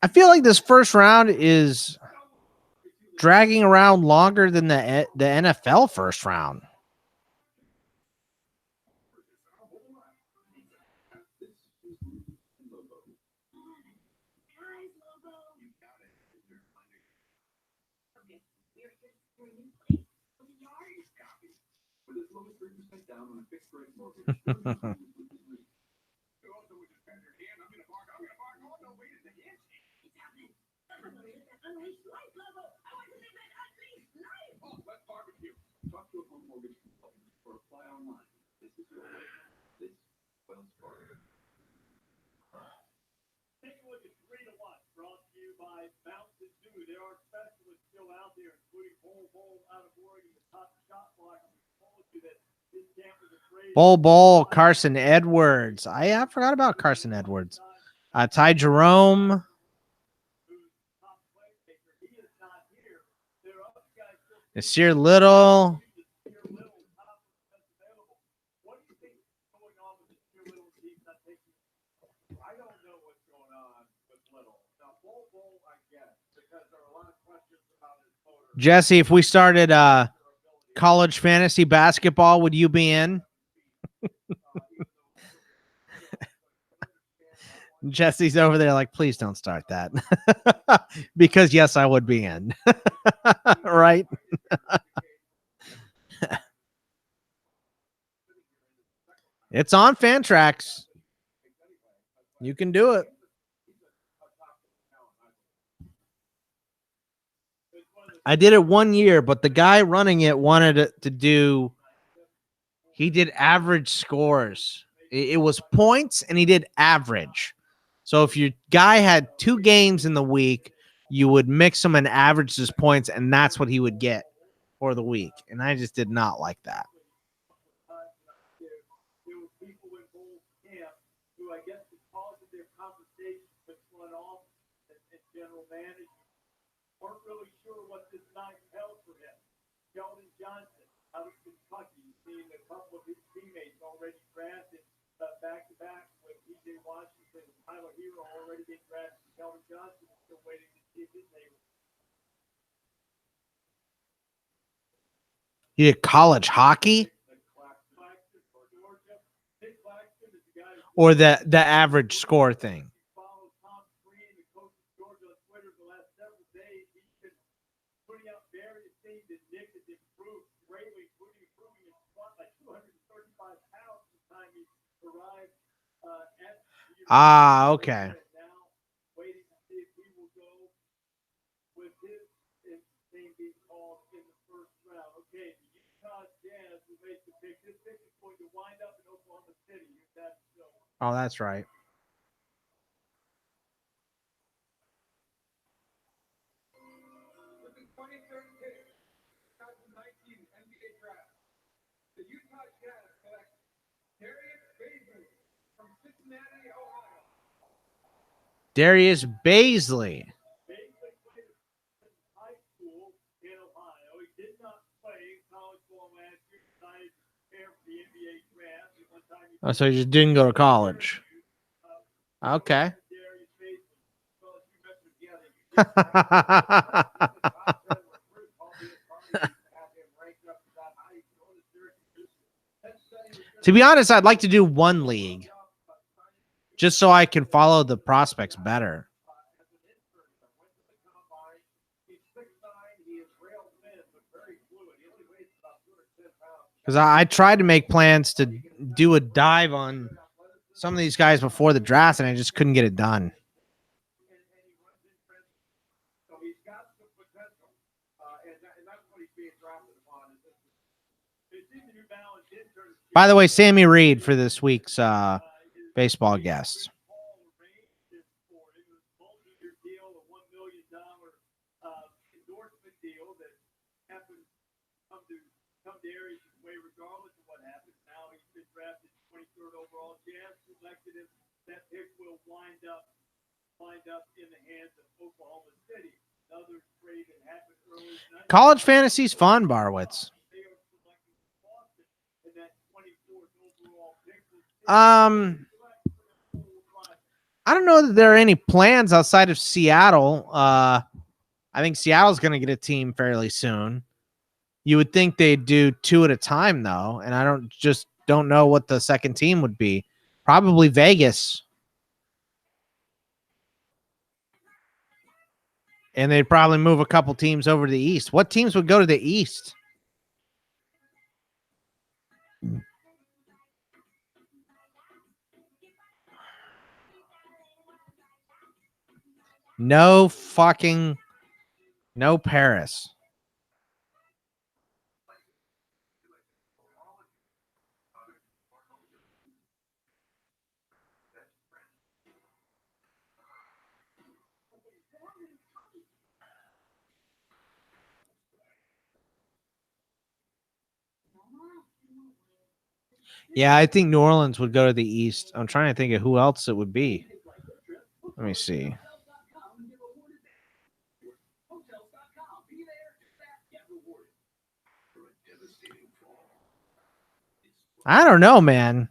Speaker 1: I feel like this first round is dragging around longer than the NFL first round. Bol, Carson Edwards. I forgot about Carson Edwards. Ty Jerome. Nasir Little. Jesse, if we started college fantasy basketball, would you be in? Jesse's over there like, please don't start that. Because, yes, I would be in. Right? It's on Fantrax. You can do it. I did it 1 year, but the guy running it wanted it to do. He did average scores. It was points, and he did average. So if your guy had 2 games in the week, you would mix them and average his points, and that's what he would get. for the week, and I just did not like that. You did college hockey? Or the average score thing? Ah, okay. Oh, that's right. Darius Baisley. Oh, so he just didn't go to college. Okay. To be honest, I'd like to do one league just so I can follow the prospects better. Because I tried to make plans to do a dive on some of these guys before the draft, and I just couldn't get it done. By the way, Sammy Reed for this week's baseball guest. College fantasy's fun, Barwitz. I don't know that there are any plans outside of Seattle. I think Seattle's going to get a team fairly soon. You would think they'd do two at a time, though, and I don't know what the second team would be. Probably Vegas. And they'd probably move a couple teams over to the East. What teams would go to the East? No Paris. Yeah, I think New Orleans would go to the East. I'm trying to think of who else it would be. Let me see. I don't know, man.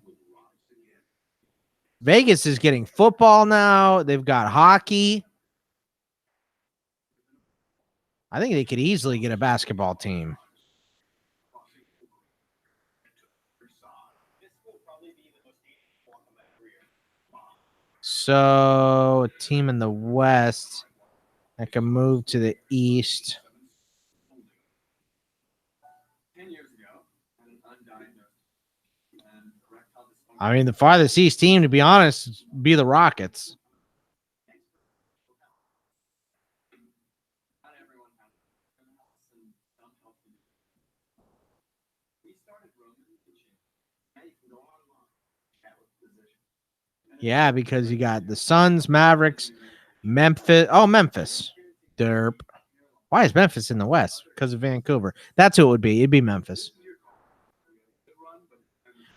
Speaker 1: Vegas is getting football now. They've got hockey. I think they could easily get a basketball team. So a team in the West that can move to the East. I mean, the farthest East team, to be honest, would be the Rockets. Yeah, because you got the Suns, Mavericks, Memphis. Oh, Memphis. Derp. Why is Memphis in the West? Because of Vancouver. That's who it would be. It'd be Memphis.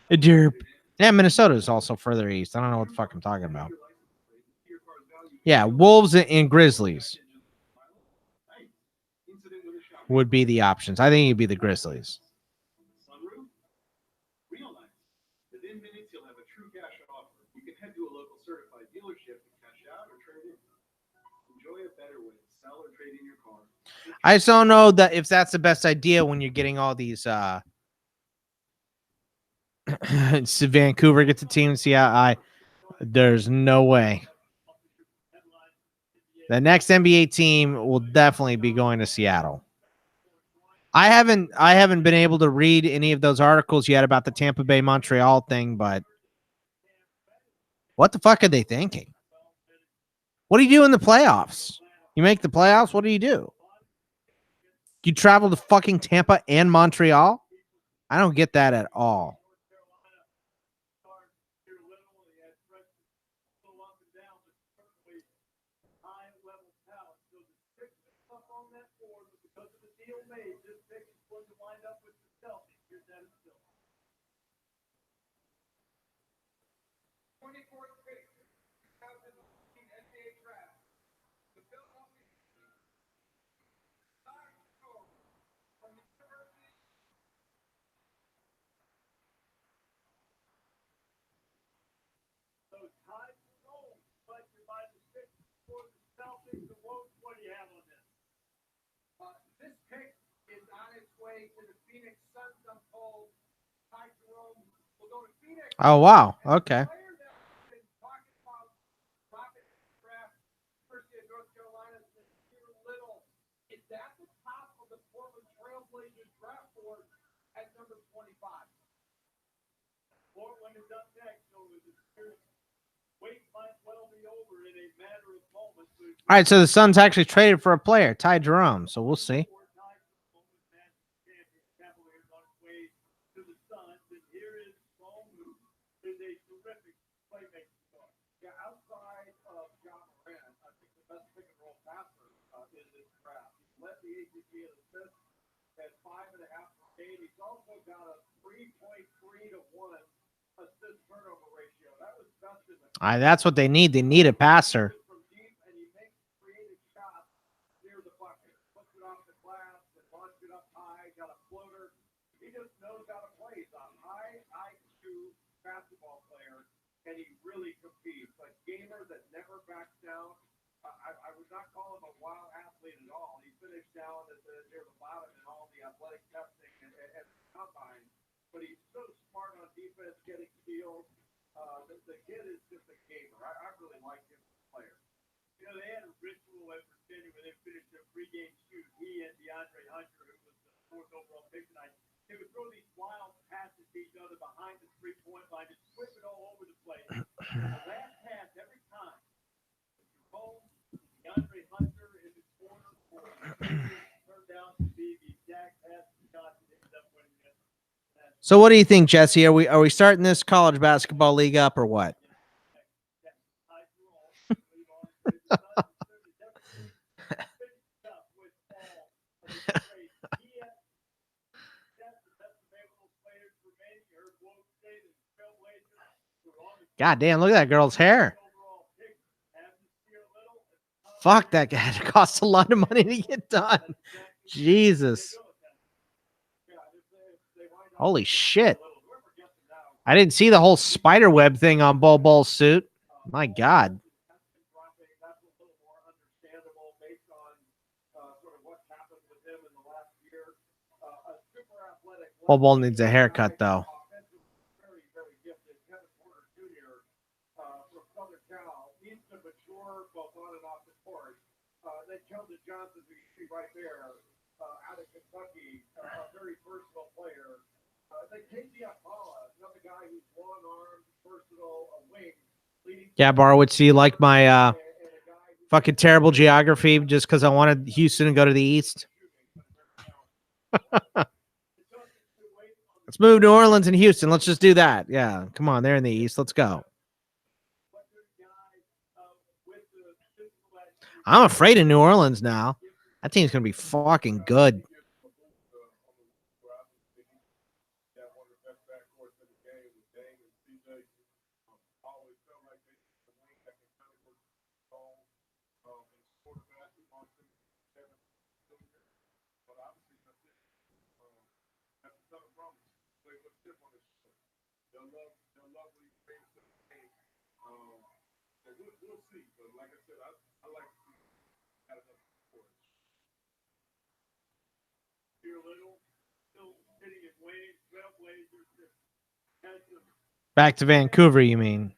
Speaker 1: Yeah, Minnesota is also further east. I don't know what the fuck I'm talking about. Yeah, Wolves and Grizzlies would be the options. I think it'd be the Grizzlies. I just don't know that if that's the best idea when you're getting all these Vancouver gets a team. See, there's no way. The next NBA team will definitely be going to Seattle. I haven't been able to read any of those articles yet about the Tampa Bay Montreal thing, but what the fuck are they thinking? What do you do in the playoffs? You make the playoffs, what do? You travel to fucking Tampa and Montreal? I don't get that at all. Oh, wow. Okay. All right, so the Suns actually traded for a player, Ty Jerome. So we'll see. That's what they need. They need a passer. So what do you think, Jesse? Are we starting this college basketball league up or what? God damn, look at that girl's hair. Fuck, that guy. It costs a lot of money to get done. Jesus. Holy shit. I didn't see the whole spider web thing on Bol Bol's suit. My God. Bol Bol needs a haircut, though. Yeah, Barwitz, do you like my fucking terrible geography just because I wanted Houston to go to the East? Let's move New Orleans and Houston. Let's just do that. Yeah, come on. They're in the East. Let's go. I'm afraid of New Orleans now. That team's gonna be fucking good. Back to Vancouver, you mean?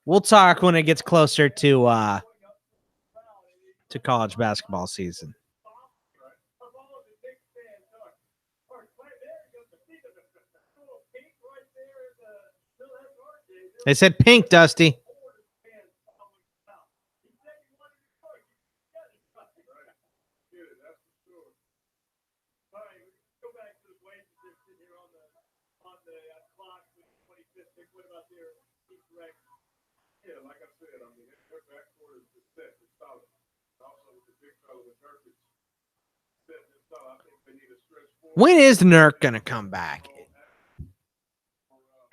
Speaker 1: We'll talk when it gets closer to college basketball season. They said pink, Dusty. When is Nurk going to come back?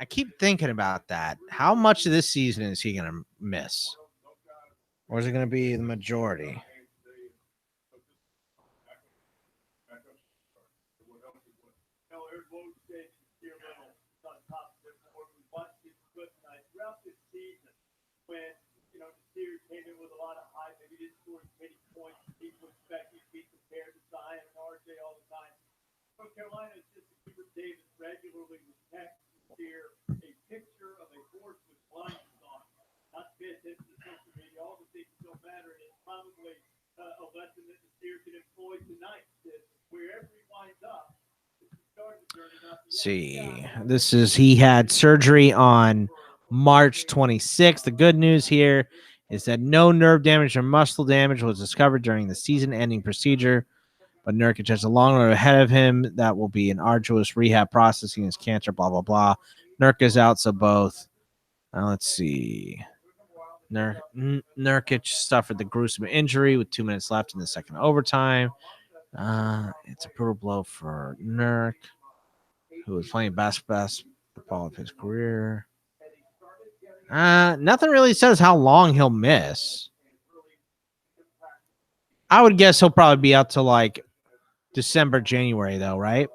Speaker 1: I keep thinking about that. How much of this season is he going to miss? Or is it going to be the majority? See, this is he had surgery on March 26th. The good news here is that no nerve damage or muscle damage was discovered during the season-ending procedure, but Nurkic has a long road ahead of him. That will be an arduous rehab processing his cancer, blah, blah, blah. Nurk is out, so both. Let's see. Nurkic suffered the gruesome injury with 2 minutes left in the second overtime. It's a brutal blow for Nurk, who was playing basketball of his career. Nothing really says how long he'll miss. I would guess he'll probably be out to like December, January, though, right?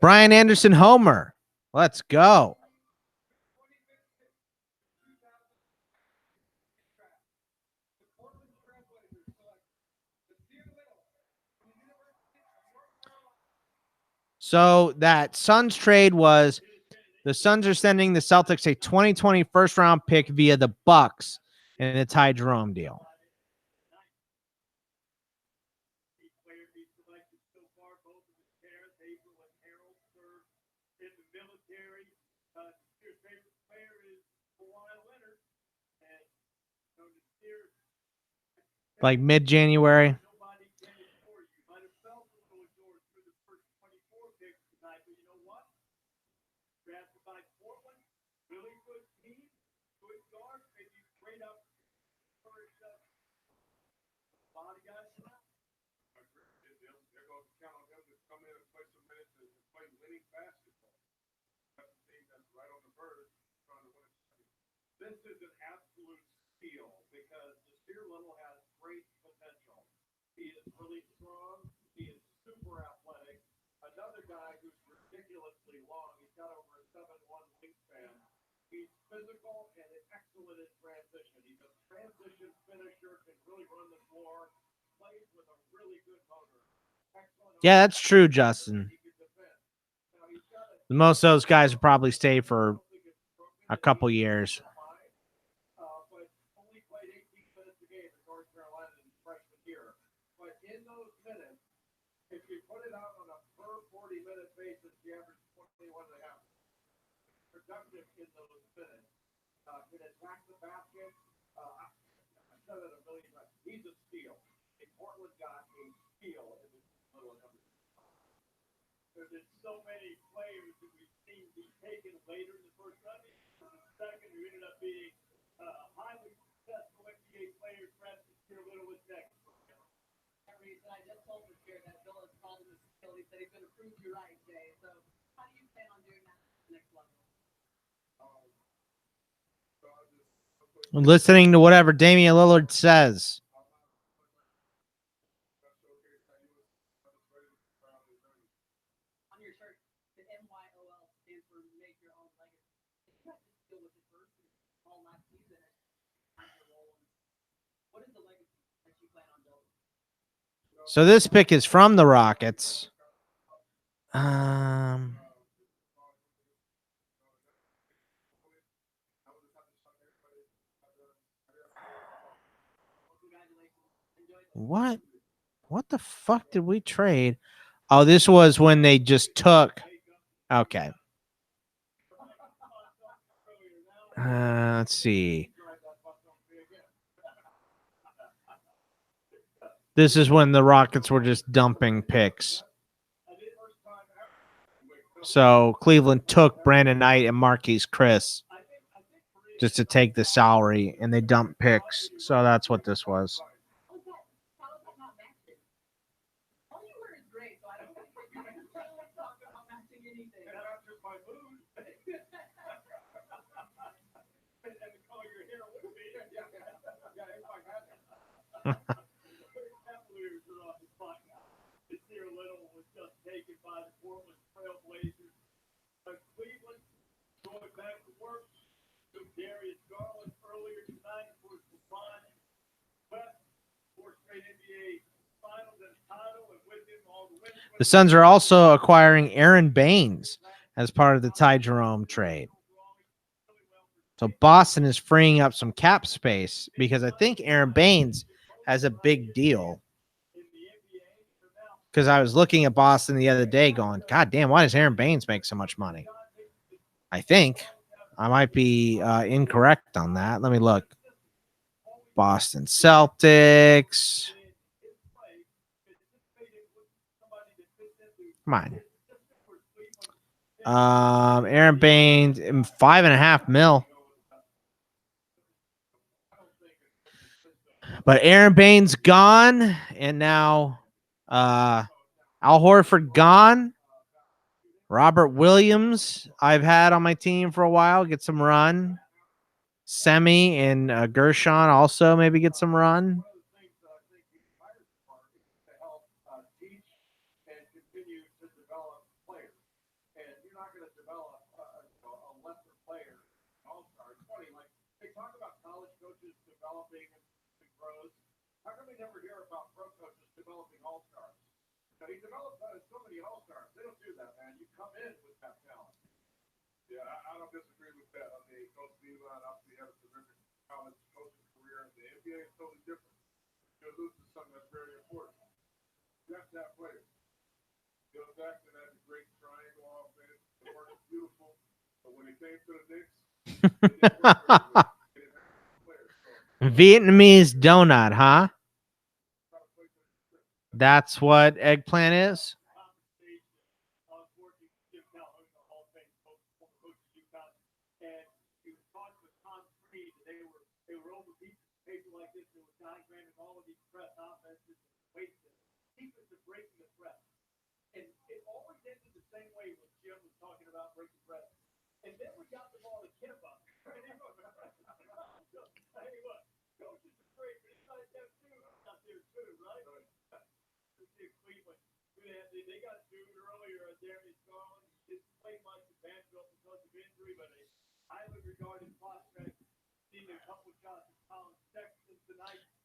Speaker 1: Brian Anderson homer. Let's go. So that Suns trade was the Suns are sending the Celtics a 2020 first round pick via the Bucks in the Ty Jerome deal. Like mid-January. Yeah, that's true, Justin. Most of those guys will probably stay for a couple years. Listening to whatever Damian Lillard says. So this pick is from the Rockets. What? What the fuck did we trade? Oh, this was when they just took. Okay. Let's see. This is when the Rockets were just dumping picks. So Cleveland took Brandon Knight and Marquise Chris just to take the salary, and they dumped picks. So that's what this was. The Suns are also acquiring Aaron Baines as part of the Ty Jerome trade. So Boston is freeing up some cap space because I think Aaron Baines has a big deal. Because I was looking at Boston the other day going, God damn, why does Aaron Baines make so much money? I think I might be incorrect on that. Let me look. Boston Celtics. Come on. Aaron Baines, $5.5 million. But Aaron Baines gone, and now Al Horford gone. Robert Williams, I've had on my team for a while, get some run. Semi and Gershon also maybe get some run. Vietnamese donut, huh? That's what eggplant is?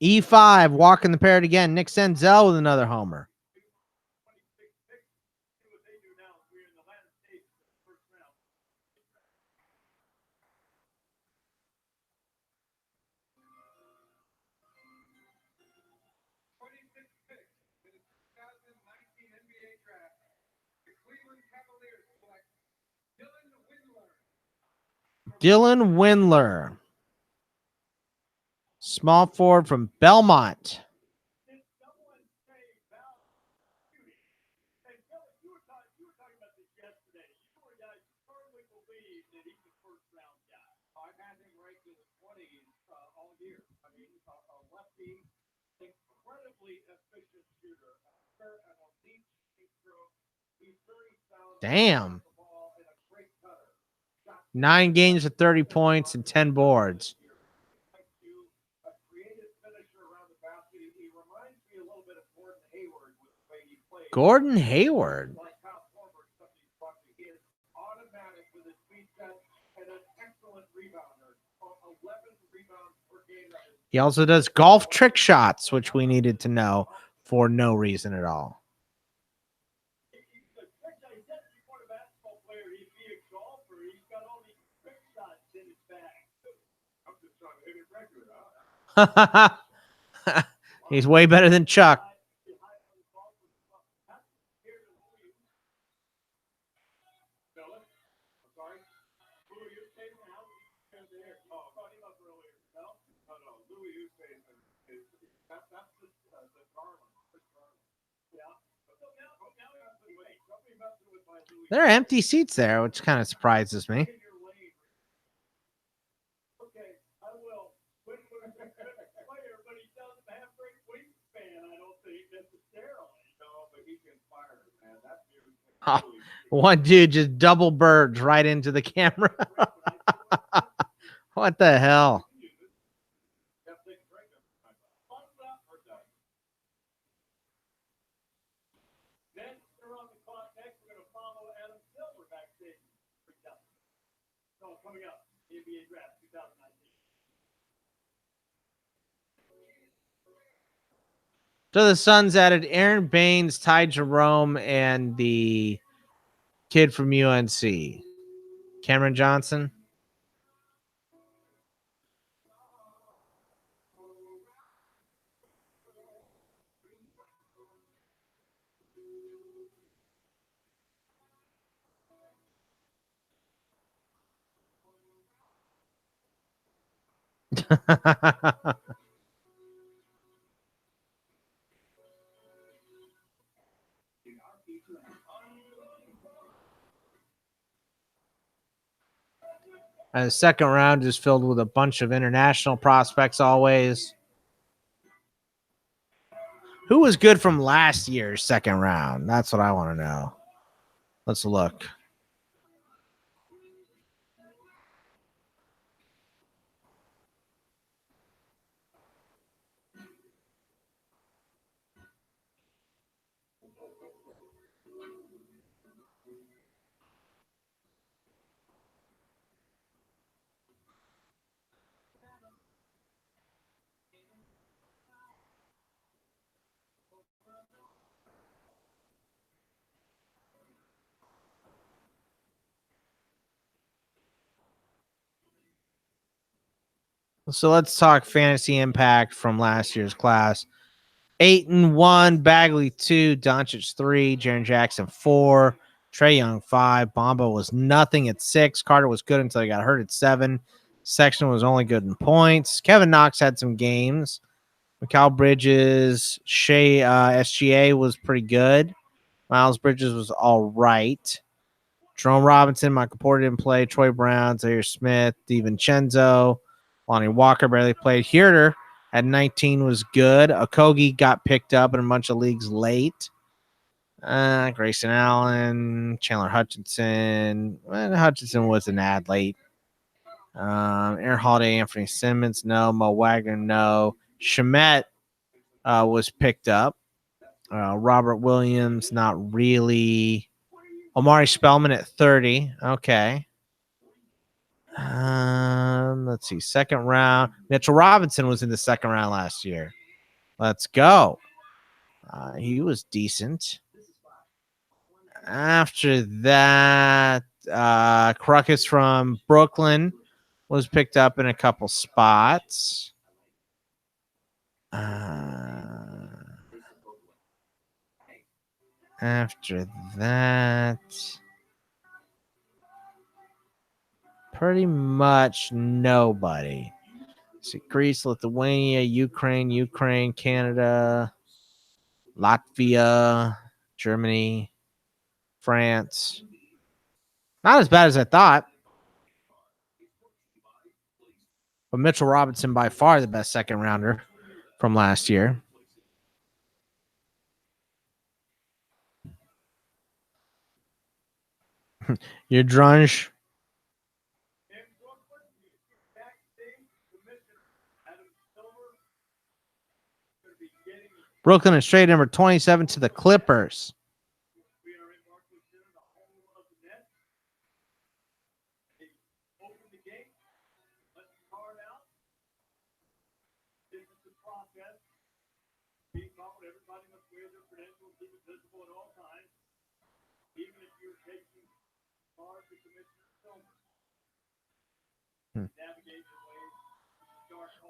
Speaker 1: E5 walking the parrot again. Nick Senzel with another homer. Dylan Windler, small forward from Belmont. Damn. 9 games of 30 points and 10 boards. Gordon Hayward. He also does golf trick shots, which we needed to know for no reason at all. He's way better than Chuck. There are empty seats there, which kind of surprises me. Oh, one dude just double birds right into the camera. What the hell? So the Suns added Aaron Baines, Ty Jerome, and the kid from UNC, Cameron Johnson. And the second round is filled with a bunch of international prospects always. Who was good from last year's second round? That's what I want to know. Let's look. So let's talk fantasy impact from last year's class. 8-1, Bagley 2, Doncic 3, Jaren Jackson 4, Trae Young 5, Bomba was nothing at 6, Carter was good until he got hurt at 7, Sexton was only good in points, Kevin Knox had some games, Mikal Bridges, Shea SGA was pretty good, Miles Bridges was all right, Jerome Robinson, Michael Porter didn't play, Troy Brown, Zaire Smith, DiVincenzo, Lonnie Walker barely played. Herter at 19 was good. Okogie got picked up in a bunch of leagues late. Grayson Allen, Chandler Hutchinson. Well, Hutchinson was an ad late. Aaron Holiday, Anthony Simmons, no. Mo Wagner, no. Shamet was picked up. Robert Williams, not really. Omari Spellman at 30. Okay. Let's see. Second round. Mitchell Robinson was in the second round last year. Let's go. He was decent. After that, Crocus from Brooklyn was picked up in a couple spots. After that, pretty much nobody. See, Greece, Lithuania, Ukraine, Canada, Latvia, Germany, France. Not as bad as I thought. But Mitchell Robinson, by far the best second rounder from last year. Your drunge. Brooklyn is straight number 27 to the Clippers.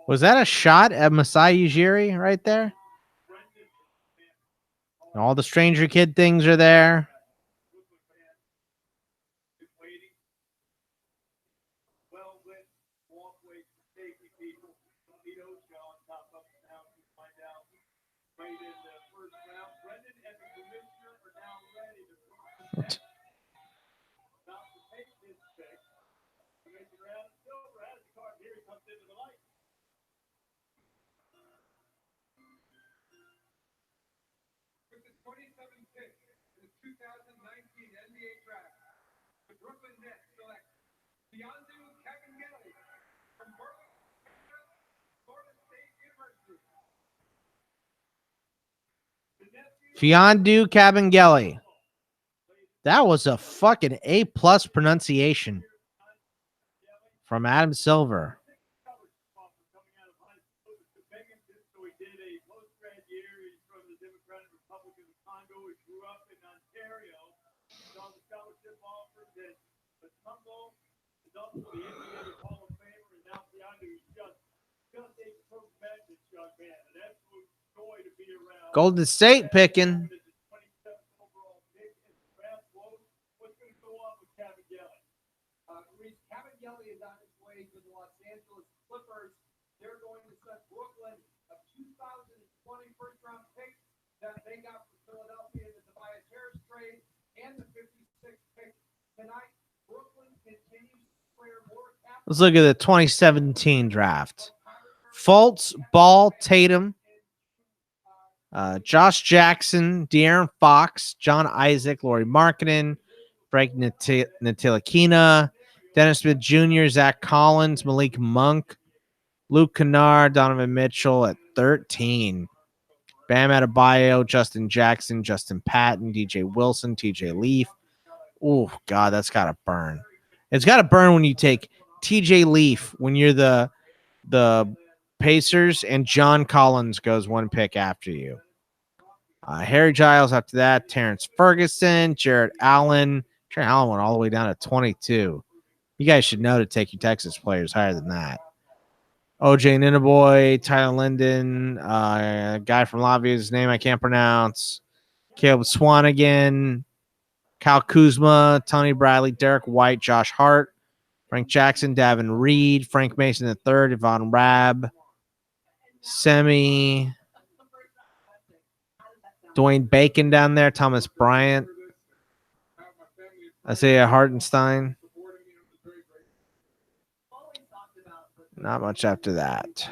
Speaker 1: Was that a shot at Masai Ujiri right there? All the Stranger Kid things are there. Fiondu Kabengele. That was a fucking A+ pronunciation from Adam Silver. Golden State picking. Let's look at the 2017 draft. Fultz, Ball, Tatum, Josh Jackson, De'Aaron Fox, John Isaac, Lauri Markkanen, Frank Ntilikina, Dennis Smith Jr., Zach Collins, Malik Monk, Luke Kennard, Donovan Mitchell at 13. Bam Adebayo, Justin Jackson, Justin Patton, DJ Wilson, TJ Leaf. Oh, God, that's got to burn. It's got to burn when you take TJ Leaf when you're the Pacers and John Collins goes one pick after you. Harry Giles after that, Terrence Ferguson, Jarrett Allen. Jarrett Allen went all the way down to 22. You guys should know to take your Texas players higher than that. OJ Ninnaboy, Tyler Linden, a guy from Latvia's name I can't pronounce, Caleb Swanigan, Kyle Kuzma, Tony Bradley, Derek White, Josh Hart, Frank Jackson, Davin Reed, Frank Mason III, Yvonne Rabb, Semi, Dwayne Bacon down there, Thomas Bryant, Isaiah Hartenstein. Not much after that.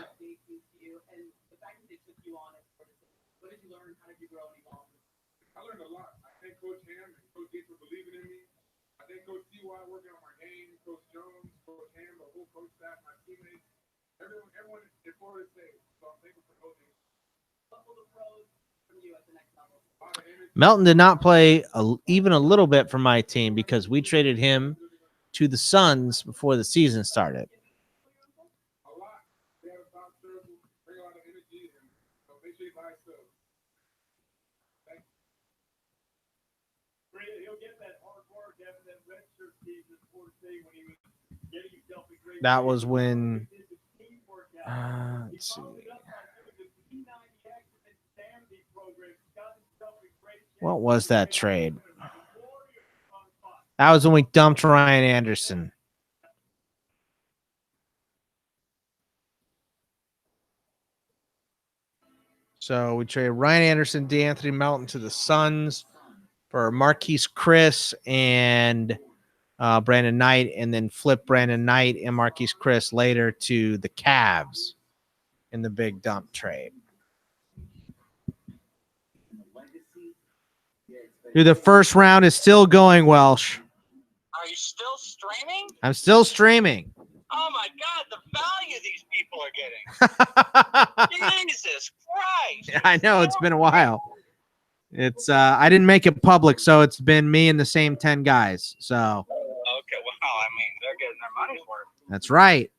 Speaker 1: Melton did not play even a little bit for my team because we traded him to the Suns before the season started. That was when let's see. What was that trade? That was when we dumped Ryan Anderson. So we traded Ryan Anderson, DeAnthony Melton to the Suns for Marquise Chris and Brandon Knight, and then flipped Brandon Knight and Marquise Chris later to the Cavs in the big dump trade. Dude, the first round is still going, Welsh.
Speaker 2: Are you still streaming?
Speaker 1: I'm still streaming.
Speaker 2: Oh my God, the value these people are getting. Jesus Christ.
Speaker 1: I know, it's been a while. It's I didn't make it public, so it's been me and the same 10 guys. So
Speaker 2: okay, well, I mean, they're getting their money's worth.
Speaker 1: That's right.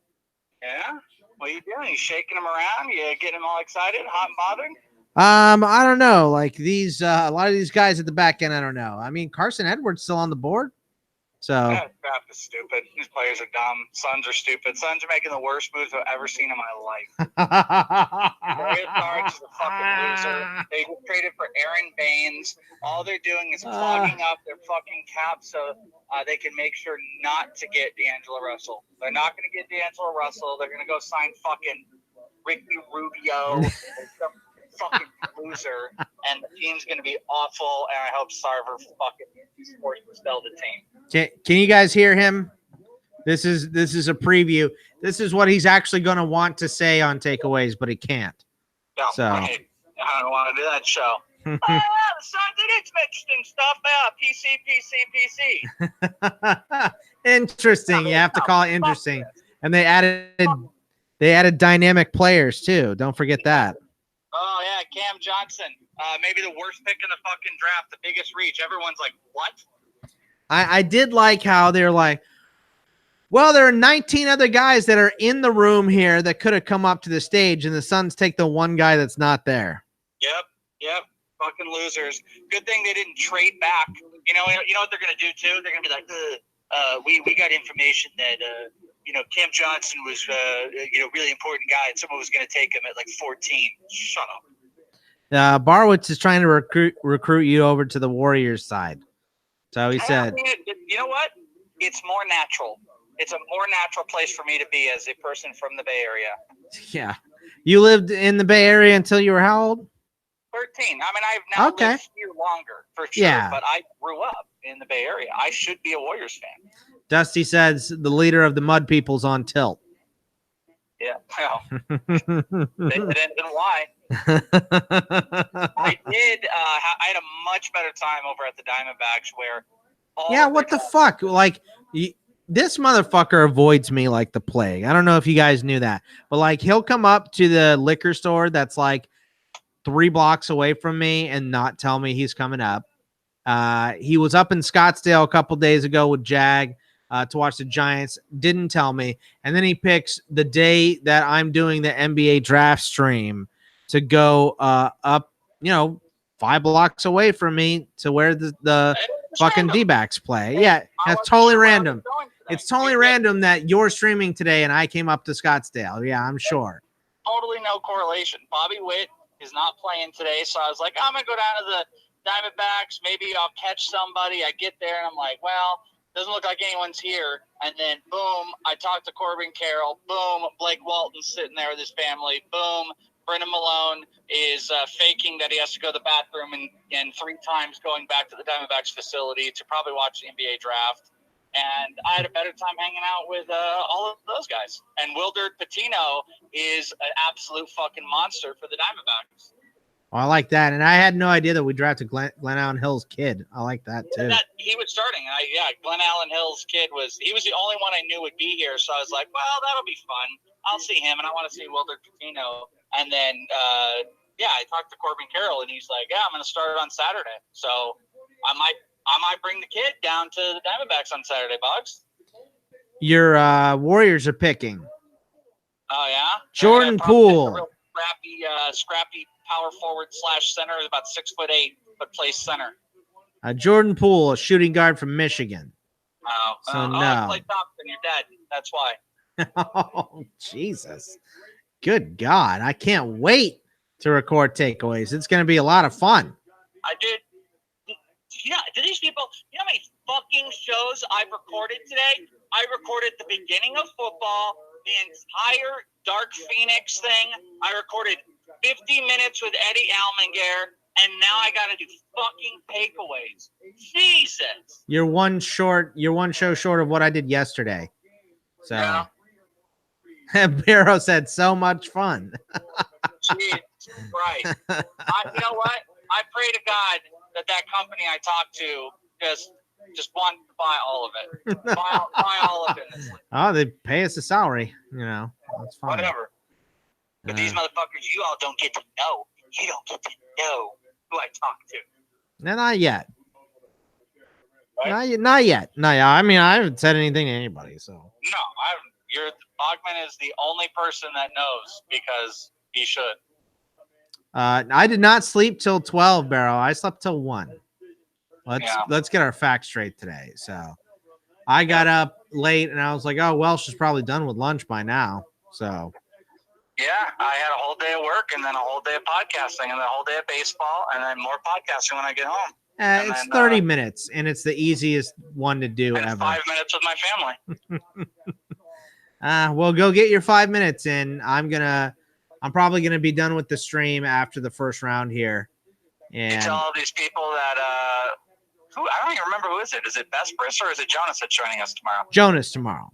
Speaker 2: Yeah? What are you doing? You shaking them around? You getting them all excited, hot and bothered?
Speaker 1: I don't know. Like these a lot of these guys at the back end, I don't know. I mean, Carson Edwards still on the board. So
Speaker 2: that draft is stupid. These players are dumb. Suns are stupid. Suns are making the worst moves I've ever seen in my life. Darius Saric is a fucking loser. They traded for Aaron Baines. All they're doing is clogging up their fucking cap so they can make sure not to get D'Angelo Russell. They're not going to get D'Angelo Russell. They're going to go sign fucking Ricky Rubio, some fucking loser, and the team's going to be awful. And I hope Sarver fucking forced to sell the team.
Speaker 1: Can you guys hear him? This is a preview. This is what he's actually going to want to say on takeaways, but he can't.
Speaker 2: Yeah,
Speaker 1: so
Speaker 2: I don't want to do that show. The Suns did some interesting stuff. PC.
Speaker 1: Interesting. You have to call it interesting. And they added dynamic players too. Don't forget that.
Speaker 2: Oh yeah, Cam Johnson. Maybe the worst pick in the fucking draft, the biggest reach. Everyone's like, what?
Speaker 1: I did like how they're like, well, there are 19 other guys that are in the room here that could have come up to the stage, and the Suns take the one guy that's not there.
Speaker 2: Yep. Fucking losers. Good thing they didn't trade back. You know what they're gonna do too? They're gonna be like, we got information that Cam Johnson was really important guy, and someone was gonna take him at like 14. Shut up.
Speaker 1: Barwitz is trying to recruit you over to the Warriors side. So he said,
Speaker 2: you know what? It's more natural. It's a more natural place for me to be as a person from the Bay Area.
Speaker 1: Yeah. You lived in the Bay Area until you were how old?
Speaker 2: 13. I mean, I've now lived here longer, for sure, but I grew up in the Bay Area. I should be a Warriors fan.
Speaker 1: Dusty says the leader of the Mud People's on tilt.
Speaker 2: Yeah, well, then why? I had a much better time over at the Diamondbacks where
Speaker 1: what the fuck? Like, this motherfucker avoids me like the plague. I don't know if you guys knew that, but like he'll come up to the liquor store that's like 3 blocks away from me and not tell me he's coming up. He was up in Scottsdale a couple days ago with Jag to watch the Giants. Didn't tell me. And then he picks the day that I'm doing the NBA draft stream to go up, 5 blocks away from me to where the fucking D-backs play. Yeah, that's totally random. It's totally random that you're streaming today and I came up to Scottsdale. Yeah, I'm sure.
Speaker 2: Totally no correlation. Bobby Witt is not playing today, so I was like, I'm going to go down to the Diamondbacks. Maybe I'll catch somebody. I get there, and I'm like, well, doesn't look like anyone's here. And then, boom, I talked to Corbin Carroll. Boom, Blake Walton's sitting there with his family. Boom, Brendan Malone is faking that he has to go to the bathroom and 3 times going back to the Diamondbacks facility to probably watch the NBA draft. And I had a better time hanging out with all of those guys. And Wilderd Patino is an absolute fucking monster for the Diamondbacks.
Speaker 1: Oh, I like that. And I had no idea that we drafted Glenn Allen Hill's kid. I like that, too.
Speaker 2: He was starting. Glenn Allen Hill's kid was the only one I knew would be here. So I was like, well, that'll be fun. I'll see him, and I want to see Wilderd Patino. And then Yeah, I talked to Corbin Carroll, and he's like, "Yeah, I'm going to start on Saturday." So I might bring the kid down to the Diamondbacks on Saturday, Bugs.
Speaker 1: Your Warriors are picking
Speaker 2: Oh yeah,
Speaker 1: Jordan Poole.
Speaker 2: A real scrappy power forward / center, is about 6'8", but plays center.
Speaker 1: Jordan Poole, a shooting guard from Michigan.
Speaker 2: No. Clay Thompson, your dad. That's why.
Speaker 1: Oh, Jesus. Good God. I can't wait to record takeaways. It's going to be a lot of fun.
Speaker 2: I did. Yeah, do these people, you know how many fucking shows I've recorded today? I recorded the beginning of football, the entire Dark Phoenix thing. I recorded 50 minutes with Eddie Almengar, and now I got to do fucking takeaways. Jesus.
Speaker 1: You're one show short of what I did yesterday. So, yeah. Barrow said so much fun.
Speaker 2: Jesus Christ. You know what? I pray to God that company I talked to just wanted to buy all of it. buy all of it.
Speaker 1: Oh, they pay us a salary. You know, that's fine.
Speaker 2: Whatever. But these motherfuckers, you all don't get to know. You don't get to know who I talk to.
Speaker 1: No, not yet.
Speaker 2: Right?
Speaker 1: Not yet. I mean, I haven't said anything to anybody. So
Speaker 2: no, Bogman is the only person that knows because he should.
Speaker 1: I did not sleep till 12, Barrow. I slept till 1. Let's get our facts straight today. So I got up late and I was like, oh, Welsh is probably done with lunch by now. So
Speaker 2: yeah, I had a whole day of work and then a whole day of podcasting and then a whole day of baseball and then more podcasting when I get home.
Speaker 1: It's 30 minutes and it's the easiest one to do ever.
Speaker 2: 5 minutes with my family.
Speaker 1: Well, go get your 5 minutes in. I'm probably gonna be done with the stream after the first round here. And
Speaker 2: you tell all these people that I don't even remember who is it. Is it Bess Briss or is it Jonas that's joining us tomorrow?
Speaker 1: Jonas tomorrow.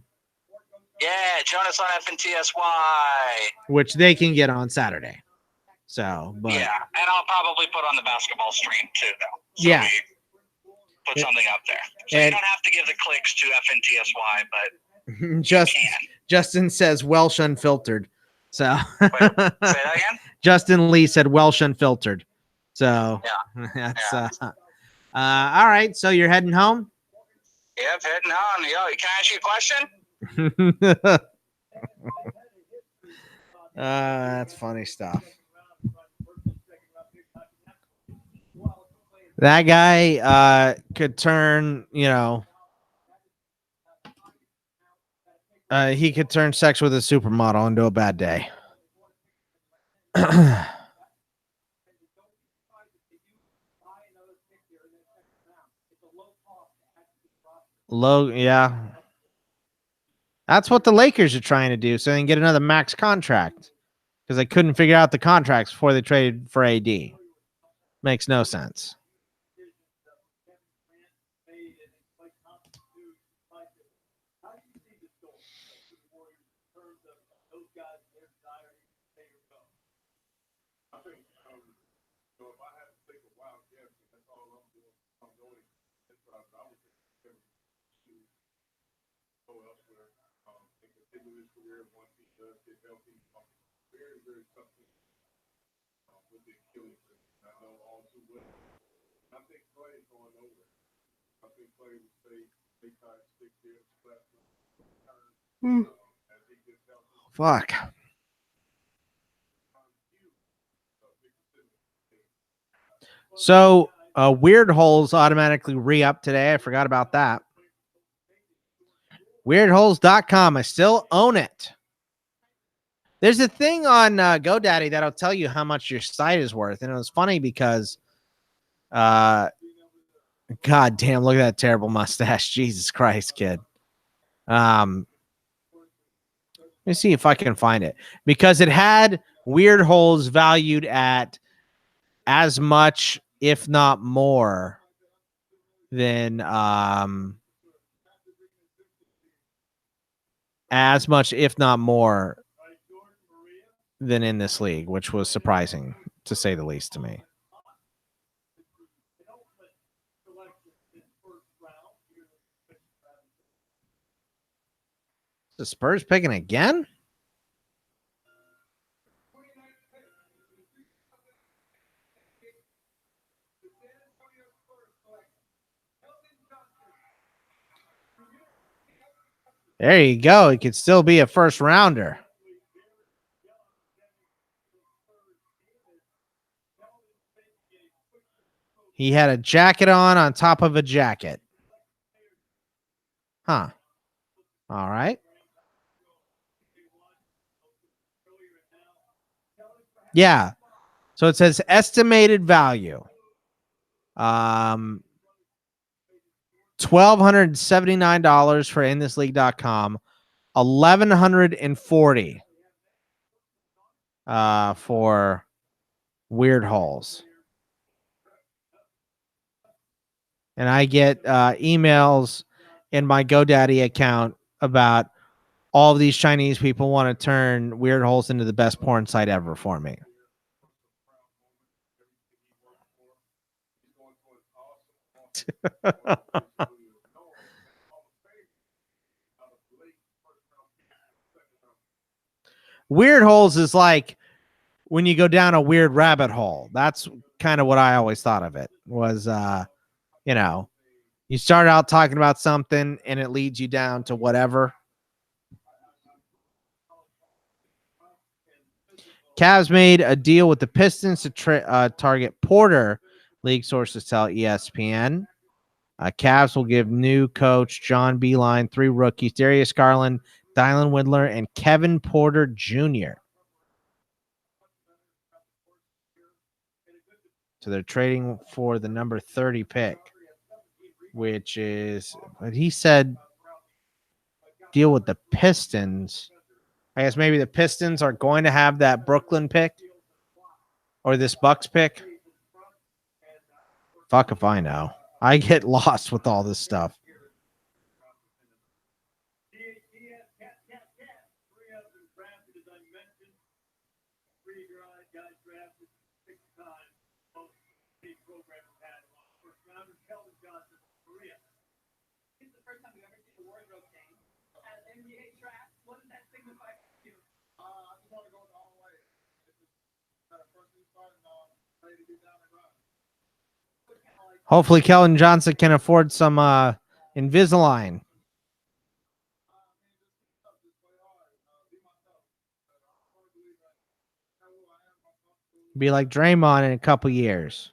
Speaker 2: Yeah, Jonas on FNTSY.
Speaker 1: Which they can get on Saturday. So, but
Speaker 2: yeah, and I'll probably put on the basketball stream too, though. So
Speaker 1: yeah.
Speaker 2: Put something up there. So you don't have to give the clicks to FNTSY, but
Speaker 1: Justin says Welsh unfiltered. So
Speaker 2: wait, say that again?
Speaker 1: Justin Lee said Welsh unfiltered. So that's all right. So you're heading home?
Speaker 2: Yep, heading home. Yo, can I ask you a question?
Speaker 1: That's funny stuff. That guy could turn, he could turn sex with a supermodel into a bad day. Low, yeah. That's what the Lakers are trying to do, so they can get another max contract because they couldn't figure out the contracts before they traded for AD. Makes no sense. Fuck. So Weird Holes automatically re-up today. I forgot about that. WeirdHoles.com. I still own it. There's a thing on GoDaddy that'll tell you how much your site is worth. And it was funny because God damn, look at that terrible mustache. Jesus Christ, kid. Let me see if I can find it. Because it had Weird Holes valued at as much, if not more, than as much, if not more, than in this league, which was surprising to say the least to me. The Spurs picking again? There you go. He could still be a first rounder. He had a jacket on top of a jacket. Huh. All right. Yeah. So it says estimated value. $1,279 for inthisleague.com. $1,140 for Weird Holes. And I get emails in my GoDaddy account about all of these Chinese people want to turn Weird Holes into the best porn site ever for me. Weird Holes is like when you go down a weird rabbit hole. That's kind of what I always thought of it was, you know, you start out talking about something and it leads you down to whatever. Cavs made a deal with the Pistons to target Porter, league sources tell ESPN. Cavs will give new coach John Beilein 3 rookies, Darius Garland, Dylan Windler, and Kevin Porter Jr. So they're trading for the number 30 pick, which is, but he said deal with the Pistons. I guess maybe the Pistons are going to have that Brooklyn pick or this Bucks pick. Fuck if I know. I get lost with all this stuff. Hopefully Kellen Johnson can afford some Invisalign. Be like Draymond in a couple years.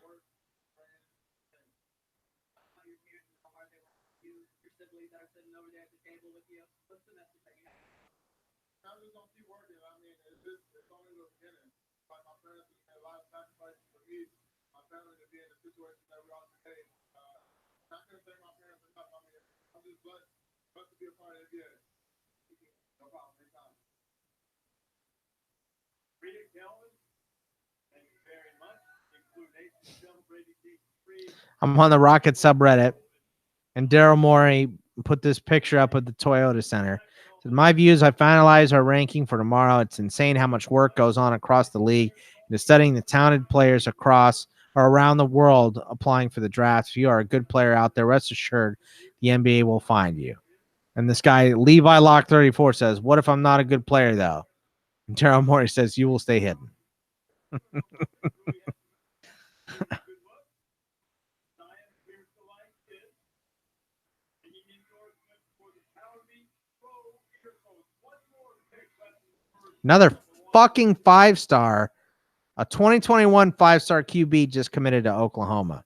Speaker 1: I'm on the Rocket subreddit, and Daryl Morey put this picture up at the Toyota Center. In my views, I finalized our ranking for tomorrow. It's insane how much work goes on across the league and studying the talented players across or around the world applying for the draft. If you are a good player out there, rest assured the NBA will find you. And this guy, Levi Lock 34, says, what if I'm not a good player, though? And Daryl Morey says, you will stay hidden. Another fucking 5-star, a 2021 5-star QB just committed to Oklahoma.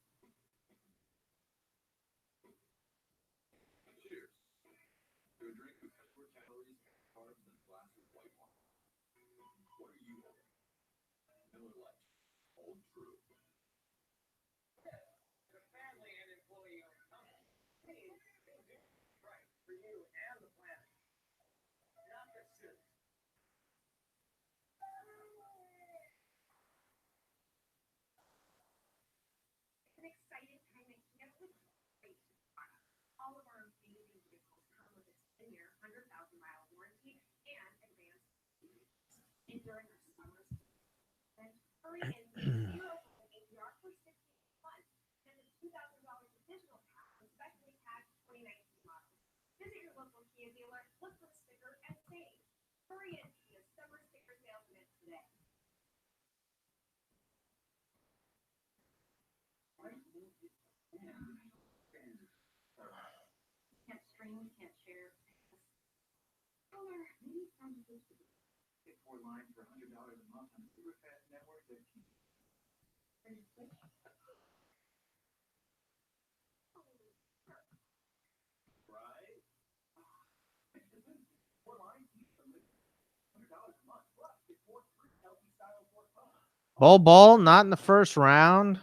Speaker 1: Bull, not in the first round.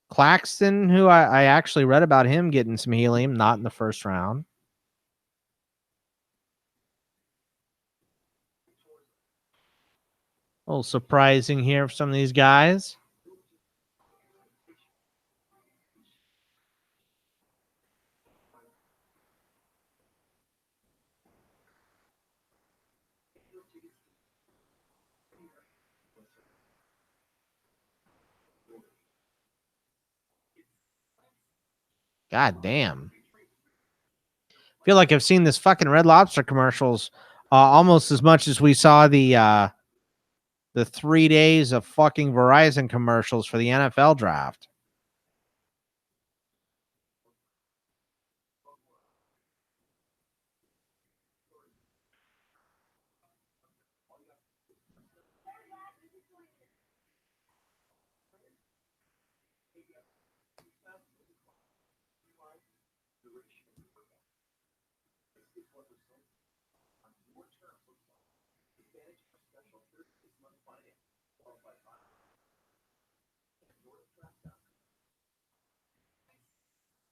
Speaker 1: Claxton, who I actually read about him getting some helium, not in the first round. A little surprising here for some of these guys. God damn. Feel like I've seen this fucking Red Lobster commercials almost as much as we saw the 3 days of fucking Verizon commercials for the NFL draft.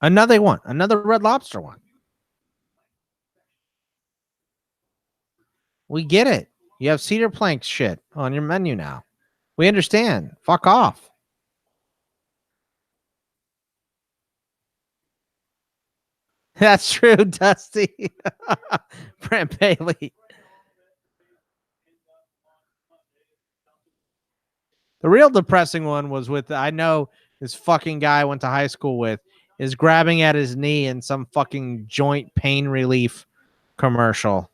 Speaker 1: Another one, another Red Lobster one. We get it. You have cedar plank shit on your menu now. We understand. Fuck off. That's true, Dusty. Brent Bailey. The real depressing one was with, I know this fucking guy I went to high school with is grabbing at his knee in some fucking joint pain relief commercial.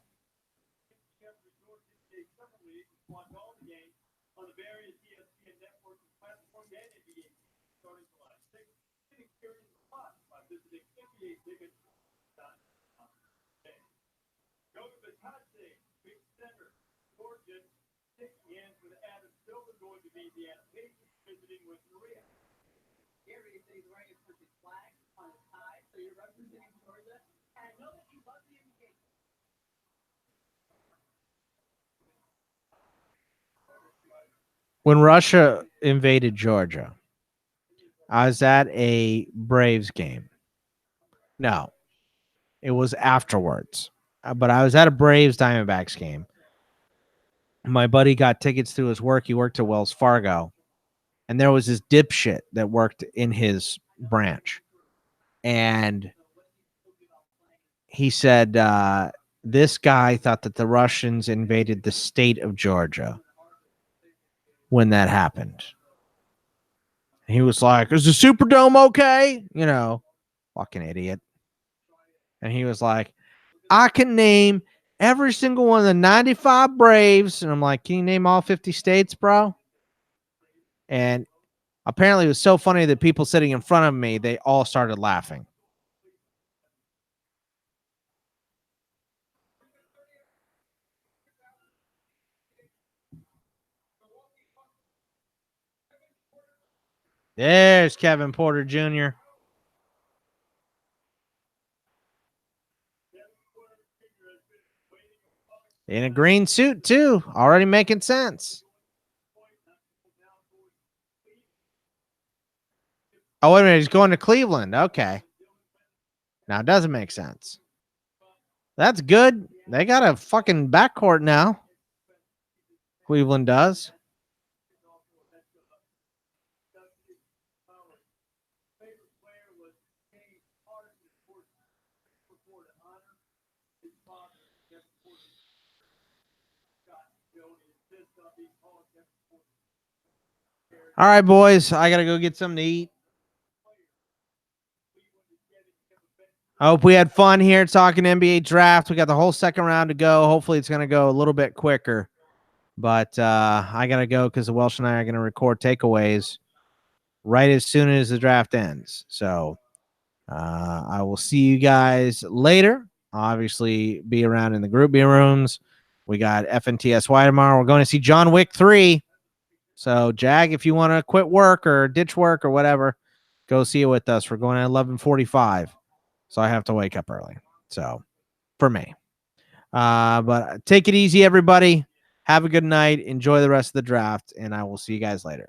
Speaker 1: When Russia invaded Georgia, I was at a Braves game. No, it was afterwards. But I was at a Braves Diamondbacks game. My buddy got tickets through his work. He worked at Wells Fargo. And there was this dipshit that worked in his branch. And he said, this guy thought that the Russians invaded the state of Georgia when that happened. He was like, is the Superdome okay? You know, fucking idiot. And he was like, I can name every single one of the 95 Braves. And I'm like, can you name all 50 states, bro? And apparently it was so funny that people sitting in front of me, they all started laughing. There's Kevin Porter Jr. In a green suit, too. Already making sense. Oh, wait a minute. He's going to Cleveland. Okay. Now it doesn't make sense. That's good. They got a fucking backcourt now. Cleveland does. All right, boys. I got to go get something to eat. I hope we had fun here talking NBA draft. We got the whole second round to go. Hopefully it's going to go a little bit quicker. But I got to go because the Welsh and I are going to record takeaways right as soon as the draft ends. So I will see you guys later. Obviously, be around in the group B rooms. We got FNTSY tomorrow. We're going to see John Wick 3. So, Jag, if you want to quit work or ditch work or whatever, go see it with us. We're going at 11:45. So I have to wake up early. So, for me. But take it easy, everybody. Have a good night. Enjoy the rest of the draft, and I will see you guys later.